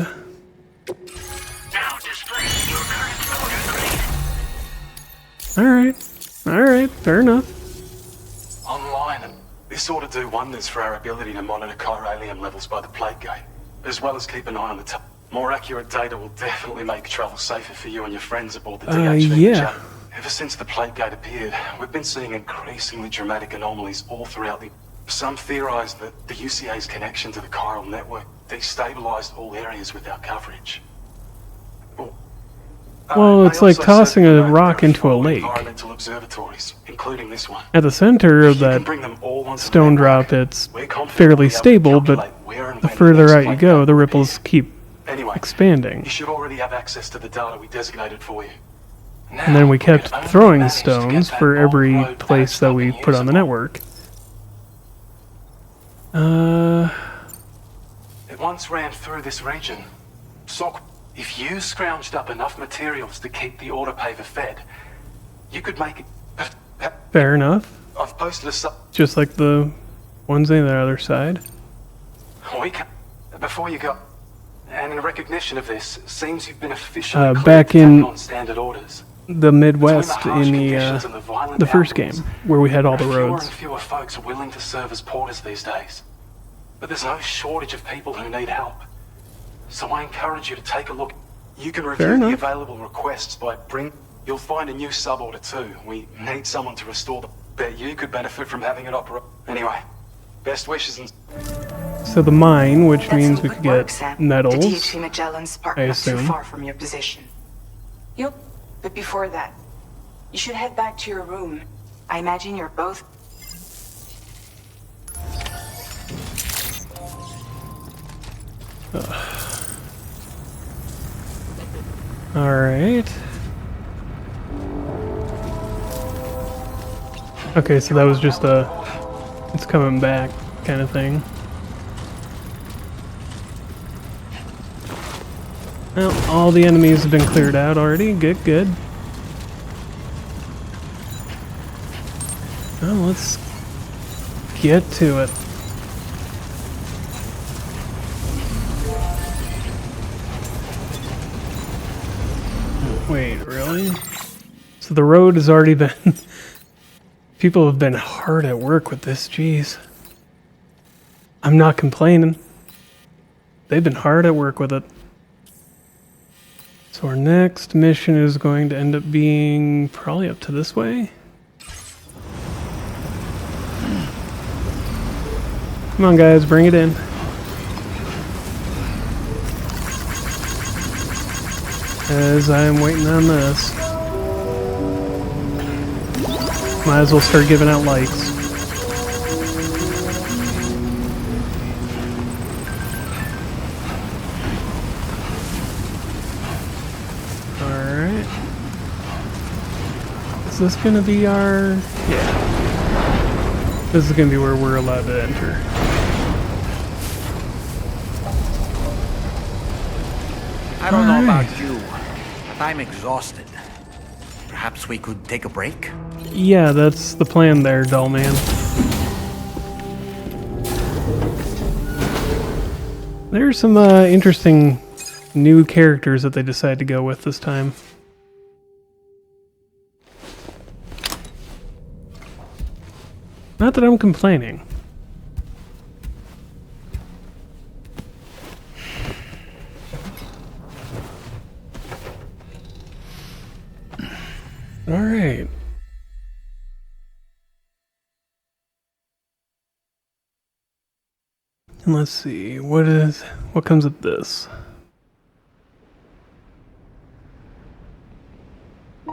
Alright. Alright, fair enough. Online, this ought to do wonders for our ability to monitor chiralium levels by the plague gate, as well as keep an eye on the top. More accurate data will definitely make travel safer for you and your friends aboard the DHV. Yeah. Ever since the plague gate appeared, we've been seeing increasingly dramatic anomalies all throughout the... Some theorize that the UCA's connection to the chiral network destabilized all areas with our coverage. Well, it's like tossing a rock into a lake. Environmental observatories, including this one. At the center of that stone drop, it's fairly stable, but the further out you go, the ripples keep expanding. You should already have access to the data we designated for you. And then we kept throwing stones for every place that we put on the network. It once ran through this region. So, if you scrounged up enough materials to keep the autopaver fed, you could make it... Fair enough. I've posted a just like the ones on the other side. We can... Before you go... And in recognition of this, it seems you've been officially back in on standard orders. The Midwest in the first game, where we had all the roads. Fewer and fewer folks are willing to serve as porters these days. But there's no shortage of people who need help. So I encourage you to take a look. You can review the available requests by You'll find a new suborder too. We need someone to restore them. Bet you could benefit from having it operate. Anyway, best wishes and... So the mine, which means we could get metals, the DHV Magellan's parked I not too assume. far from your position. Yep, but before that, you should head back to your room. I imagine you're both... Alright. Okay, so that was just a... It's coming back kind of thing. Well, all the enemies have been cleared out already. Good, good. Well, let's get to it. Wait, really? So the road has already been... People have been hard at work with this, jeez. I'm not complaining. They've been hard at work with it. So our next mission is going to end up being probably up to this way. Come on guys, bring it in. As I am waiting on this. Might as well start giving out likes. Alright. Is this gonna be our... Yeah. This is gonna be where we're allowed to enter. I don't know about you, but I'm exhausted. Perhaps we could take a break? Yeah, that's the plan there, doll man. There's some interesting new characters that they decide to go with this time. Not that I'm complaining. All right. And let's see, what comes with this?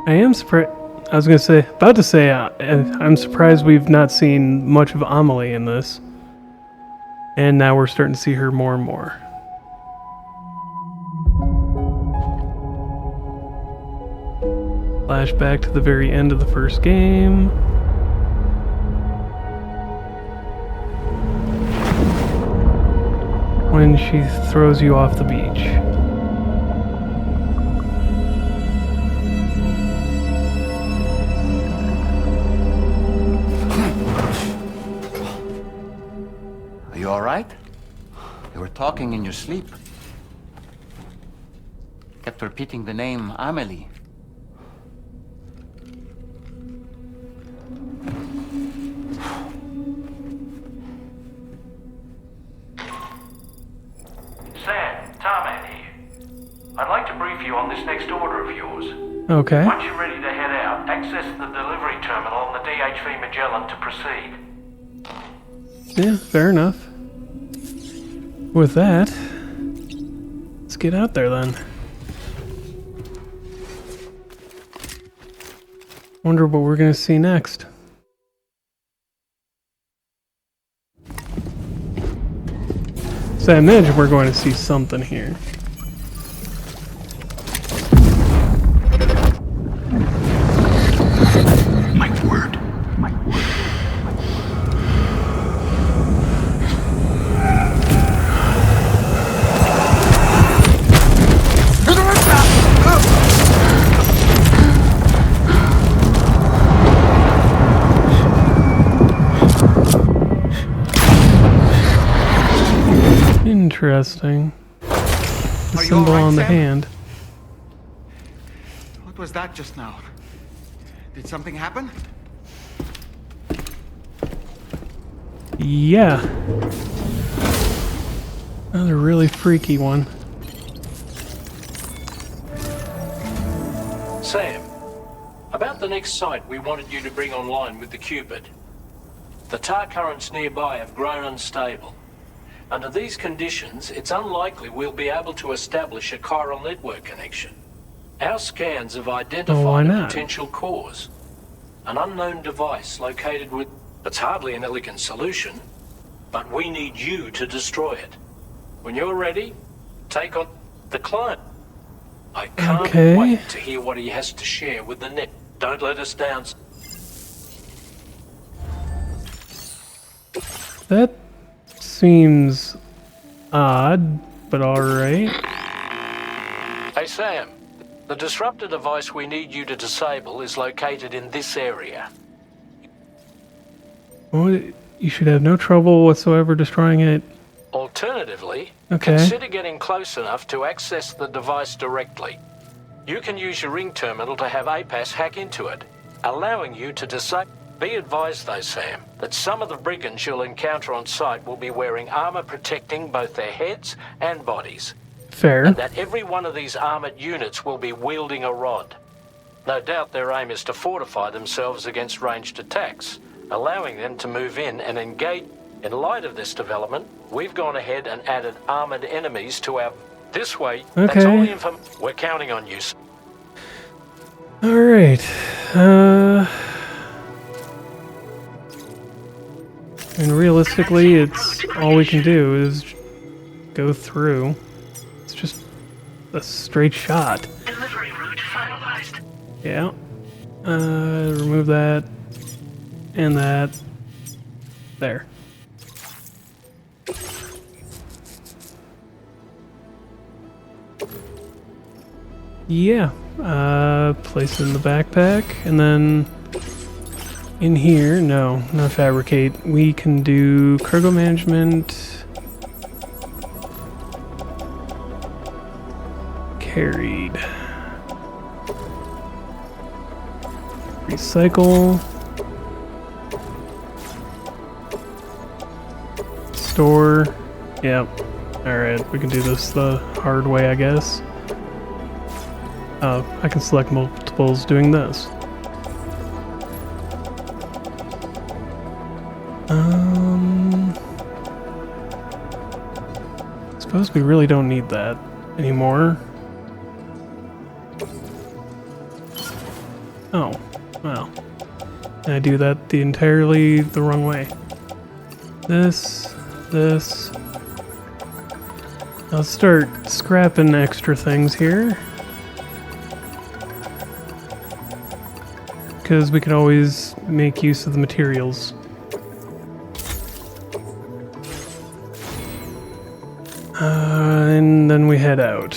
I am surprised. I was about to say, I'm surprised we've not seen much of Amelie in this. And now we're starting to see her more and more. Flashback to the very end of the first game. When she throws you off the beach. Are you all right? You were talking in your sleep. Kept repeating the name Amelie. Sam, Tarman here. I'd like to brief you on this next order of yours. Okay. Once you're ready to head out, access the delivery terminal on the DHV Magellan to proceed. Yeah, fair enough. With that, let's get out there then. Wonder what we're gonna see next. So I imagine we're going to see something here. My word. Interesting. The symbol on the hand. What was that just now? Did something happen? Yeah. Another really freaky one. Sam, about the next site we wanted you to bring online with the Cupid. The tar currents nearby have grown unstable. Under these conditions, it's unlikely we'll be able to establish a chiral network connection. Our scans have identified a potential cause. An unknown device located with... It's hardly an elegant solution, but we need you to destroy it. When you're ready, take on the client. I can't wait to hear what he has to share with the net. Don't let us down. That seems odd, but alright. Hey Sam, the disruptor device we need you to disable is located in this area. Well, you should have no trouble whatsoever destroying it. Alternatively, Okay. consider getting close enough to access the device directly. You can use your ring terminal to have APAS hack into it, allowing you to disable. Be advised though, Sam, that some of the brigands you'll encounter on site will be wearing armor protecting both their heads and bodies. Fair. And that every one of these armored units will be wielding a rod. No doubt their aim is to fortify themselves against ranged attacks, allowing them to move in and engage. In light of this development, we've gone ahead and added armored enemies to our... This way, that's all the information. We're counting on you. Alright. And realistically, it's all we can do is go through. It's just a straight shot. Delivery route finalized. Yeah. Remove that. And that. There. Yeah. Place it in the backpack, and then in here, no, not fabricate. We can do cargo management. Carried. Recycle. Store. Yep. Alright, we can do this the hard way, I guess. I can select multiples doing this. Suppose we really don't need that anymore. Oh, well. I do that entirely the wrong way. This. I'll start scrapping extra things here. Because we can always make use of the materials. And then we head out.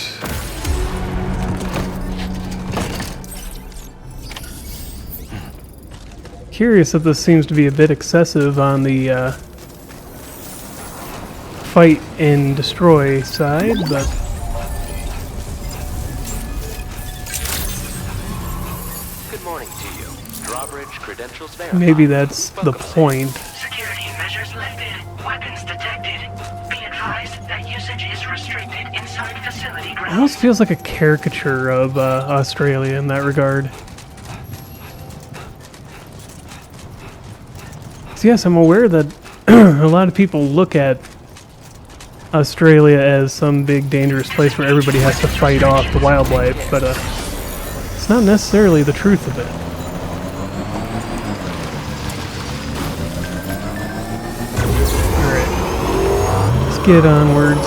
Curious that this seems to be a bit excessive on the fight and destroy side, but Good morning to you. Drawbridge credentials verified. maybe that's the point. Security measures lifted. Weapons detected. Be advised that usage is restricted inside facility It grounds. almost feels like a caricature of Australia in that regard. So yes, I'm aware that a lot of people look at Australia as some big dangerous place where everybody has to fight off the wildlife, but it's not necessarily the truth of it. Alright, let's get onwards.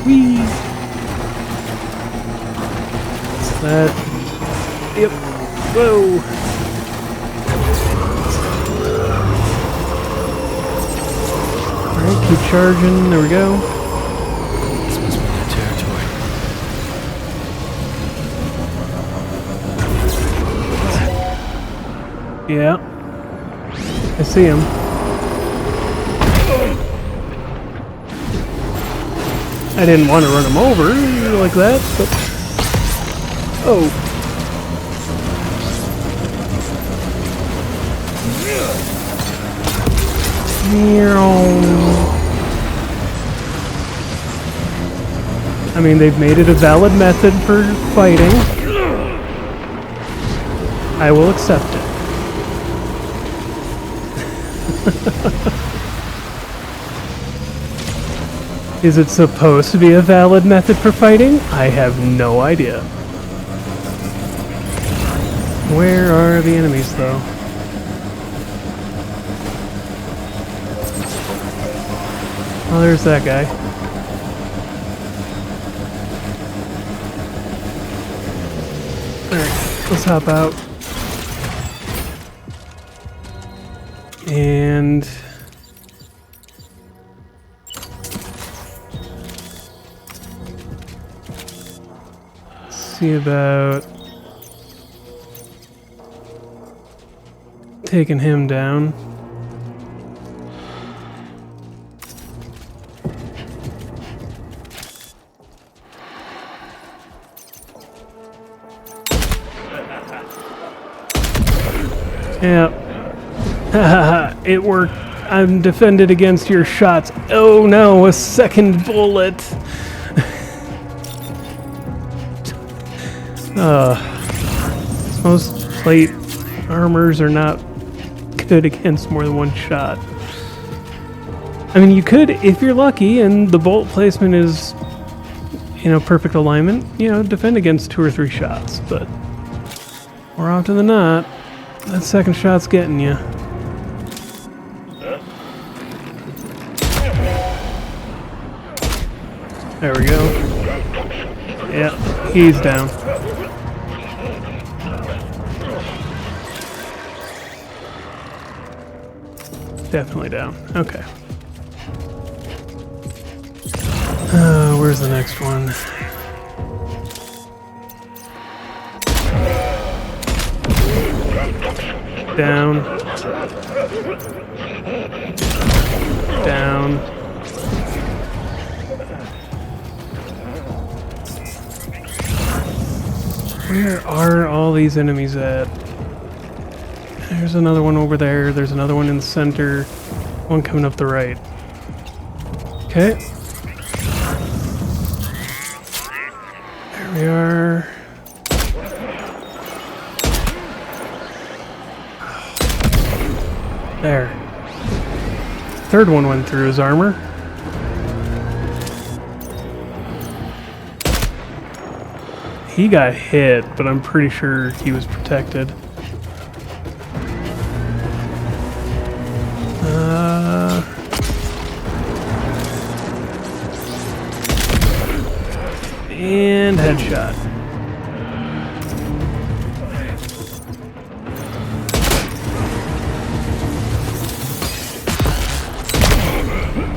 Whee! What's that? Yep. Whoa! Alright, keep charging. There we go. This must be their territory. Yeah. I see him. I didn't want to run him over like that, but... Oh. I mean, they've made it a valid method for fighting. I will accept it. Is it supposed to be a valid method for fighting? I have no idea. Where are the enemies, though? Oh, there's that guy. Alright, let's hop out. And... see about... taking him down. Yeah. It worked. I'm defended against your shots. Oh no, a second bullet. Most plate armors are not good against more than one shot. I mean, you could, if you're lucky and the bolt placement is, perfect alignment, defend against 2 or 3 shots, but more often than not, That second shot's getting you. There we go. Yeah, he's down. Definitely down. Okay. Where's the next one? Down. Down. Where are all these enemies at? There's another one over there. There's another one in the center. One coming up the right. Okay. There we are. There. Third one went through his armor. He got hit, but I'm pretty sure he was protected. And headshot.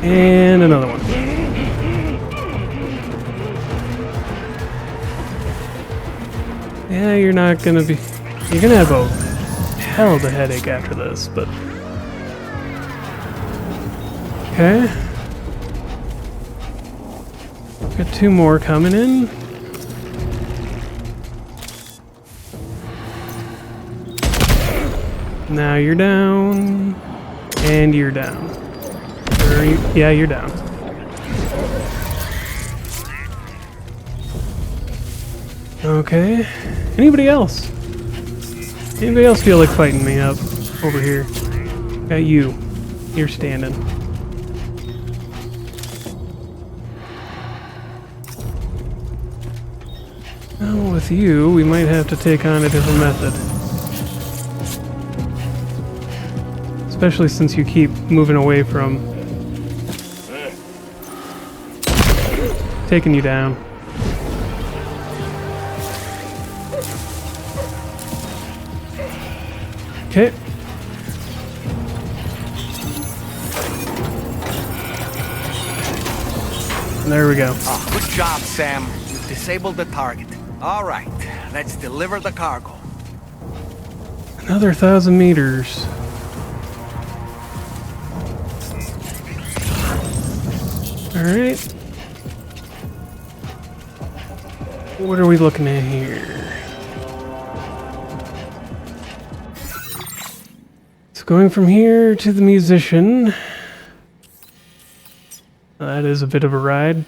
And another one. Yeah, you're not gonna be... You're gonna have a hell of a headache after this, but... Okay. Got two more coming in. Now you're down. And you're down. Yeah, you're down. Okay. Anybody else? Anybody else feel like fighting me up over here? Got you. You're standing. Well, with you, we might have to take on a different method. Especially since you keep moving away from taking you down. Okay. There we go. Oh, good job, Sam. You've disabled the target. All right, let's deliver the cargo. Another 1,000 meters. All right. What are we looking at here? So going from here to the musician. That is a bit of a ride.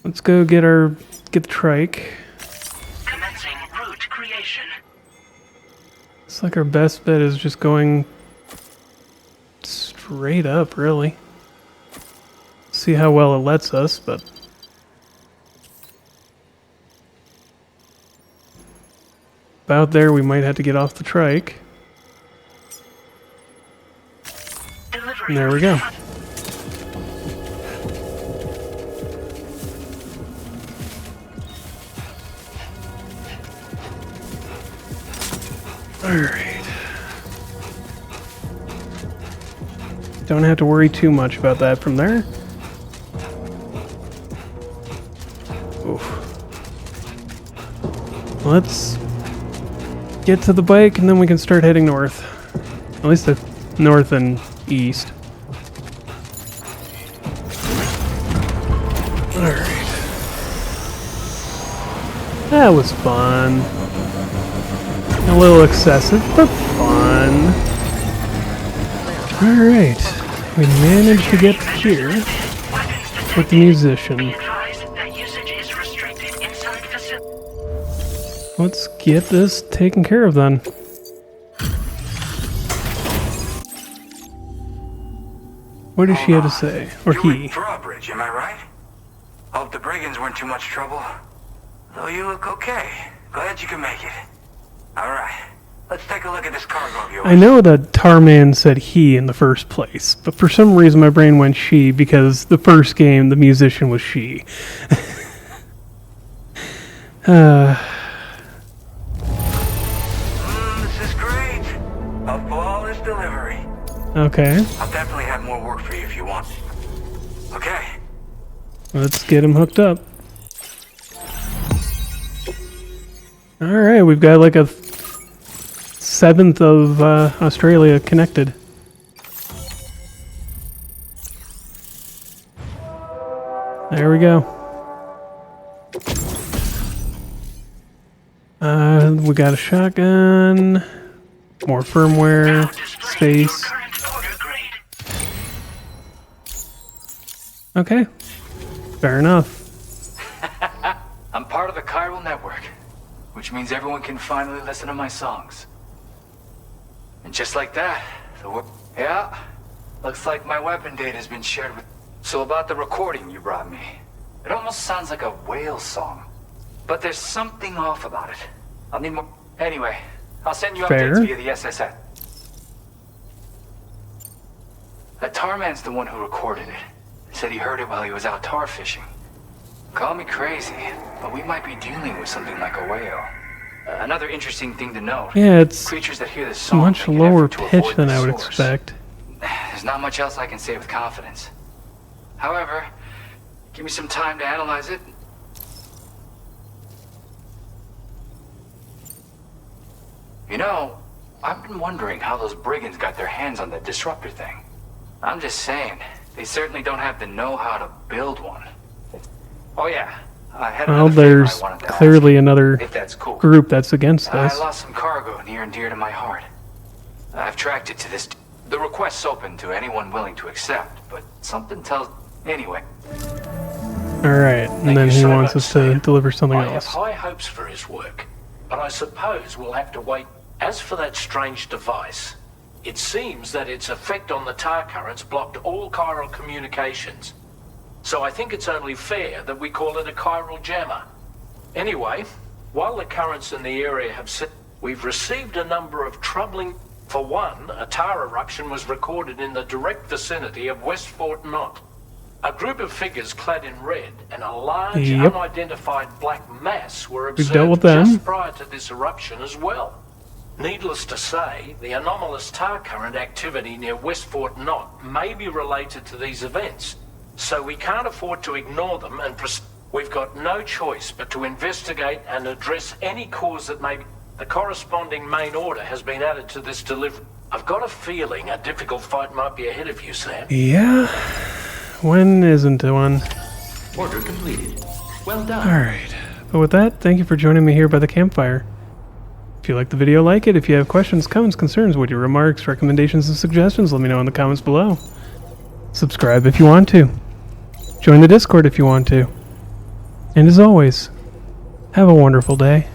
Let's go get the trike. Commencing route creation. It's like our best bet is just going straight up, really. See how well it lets us, but about there we might have to get off the trike. And there we go. Alright. Don't have to worry too much about that from there. Oof. Let's get to the bike and then we can start heading north. At least the north and east. Alright. That was fun. A little excessive, but fun. Alright. We managed to get here with the musician. Let's get this taken care of then. What does she have to say? Or he? Drawbridge, am I right? Hope the brigands weren't too much trouble. Though you look okay. Glad you can make it. Alright, let's take a look at this cargo of yours. I know that Tarman said he in the first place, but for some reason my brain went she because the first game the musician was she. This is great. A flawless delivery. Okay. I'll definitely have more work for you if you want. Okay. Let's get him hooked up. Alright, we've got like a seventh of Australia connected. There we go. We got a shotgun, more firmware, space. Okay, fair enough. I'm part of the chiral network, which means everyone can finally listen to my songs. And just like that, yeah, looks like my weapon data has been shared with... So about the recording you brought me, it almost sounds like a whale song. But there's something off about it. I'll need more... Anyway, I'll send you updates via the SSN. That Tarman's the one who recorded it. Said he heard it while he was out tar fishing. Call me crazy, but we might be dealing with something like a whale. Another interesting thing to note. Yeah, it's creatures that hear this song much lower pitch than I would expect. There's not much else I can say with confidence. However, give me some time to analyze it. You know, I've been wondering how those brigands got their hands on that disruptor thing. I'm just saying, they certainly don't have the know-how to build one. Oh yeah, I had Well, another favor there's I wanted to clearly ask, another if that's cool. group that's against I this. lost some cargo near and dear to my heart. I've tracked it to this... The request's open to anyone willing to accept, but something tells... Anyway. Alright, and then he wants us to deliver something I have else. high hopes for his work, but I suppose we'll have to wait. As for that strange device, it seems that its effect on the tar currents blocked all chiral communications. So I think it's only fair that we call it a chiral jammer. Anyway, while the currents in the area have set, we've received a number of troubling... For one, a tar eruption was recorded in the direct vicinity of West Fort Knott. A group of figures clad in red and a large unidentified black mass were We've dealt with observed them. just prior to this eruption as well. Needless to say, the anomalous tar current activity near West Fort Knott may be related to these events, so we can't afford to ignore them and we've got no choice but to investigate and address any cause that may be. The corresponding main order has been added to this delivery. I've got a feeling a difficult fight might be ahead of you, Sam. Yeah? When isn't one? Order completed. Well done. Alright. But with that, thank you for joining me here by the campfire. If you like the video, like it. If you have questions, comments, concerns, witty remarks, recommendations, and suggestions, let me know in the comments below. Subscribe if you want to. Join the Discord if you want to. And as always, have a wonderful day.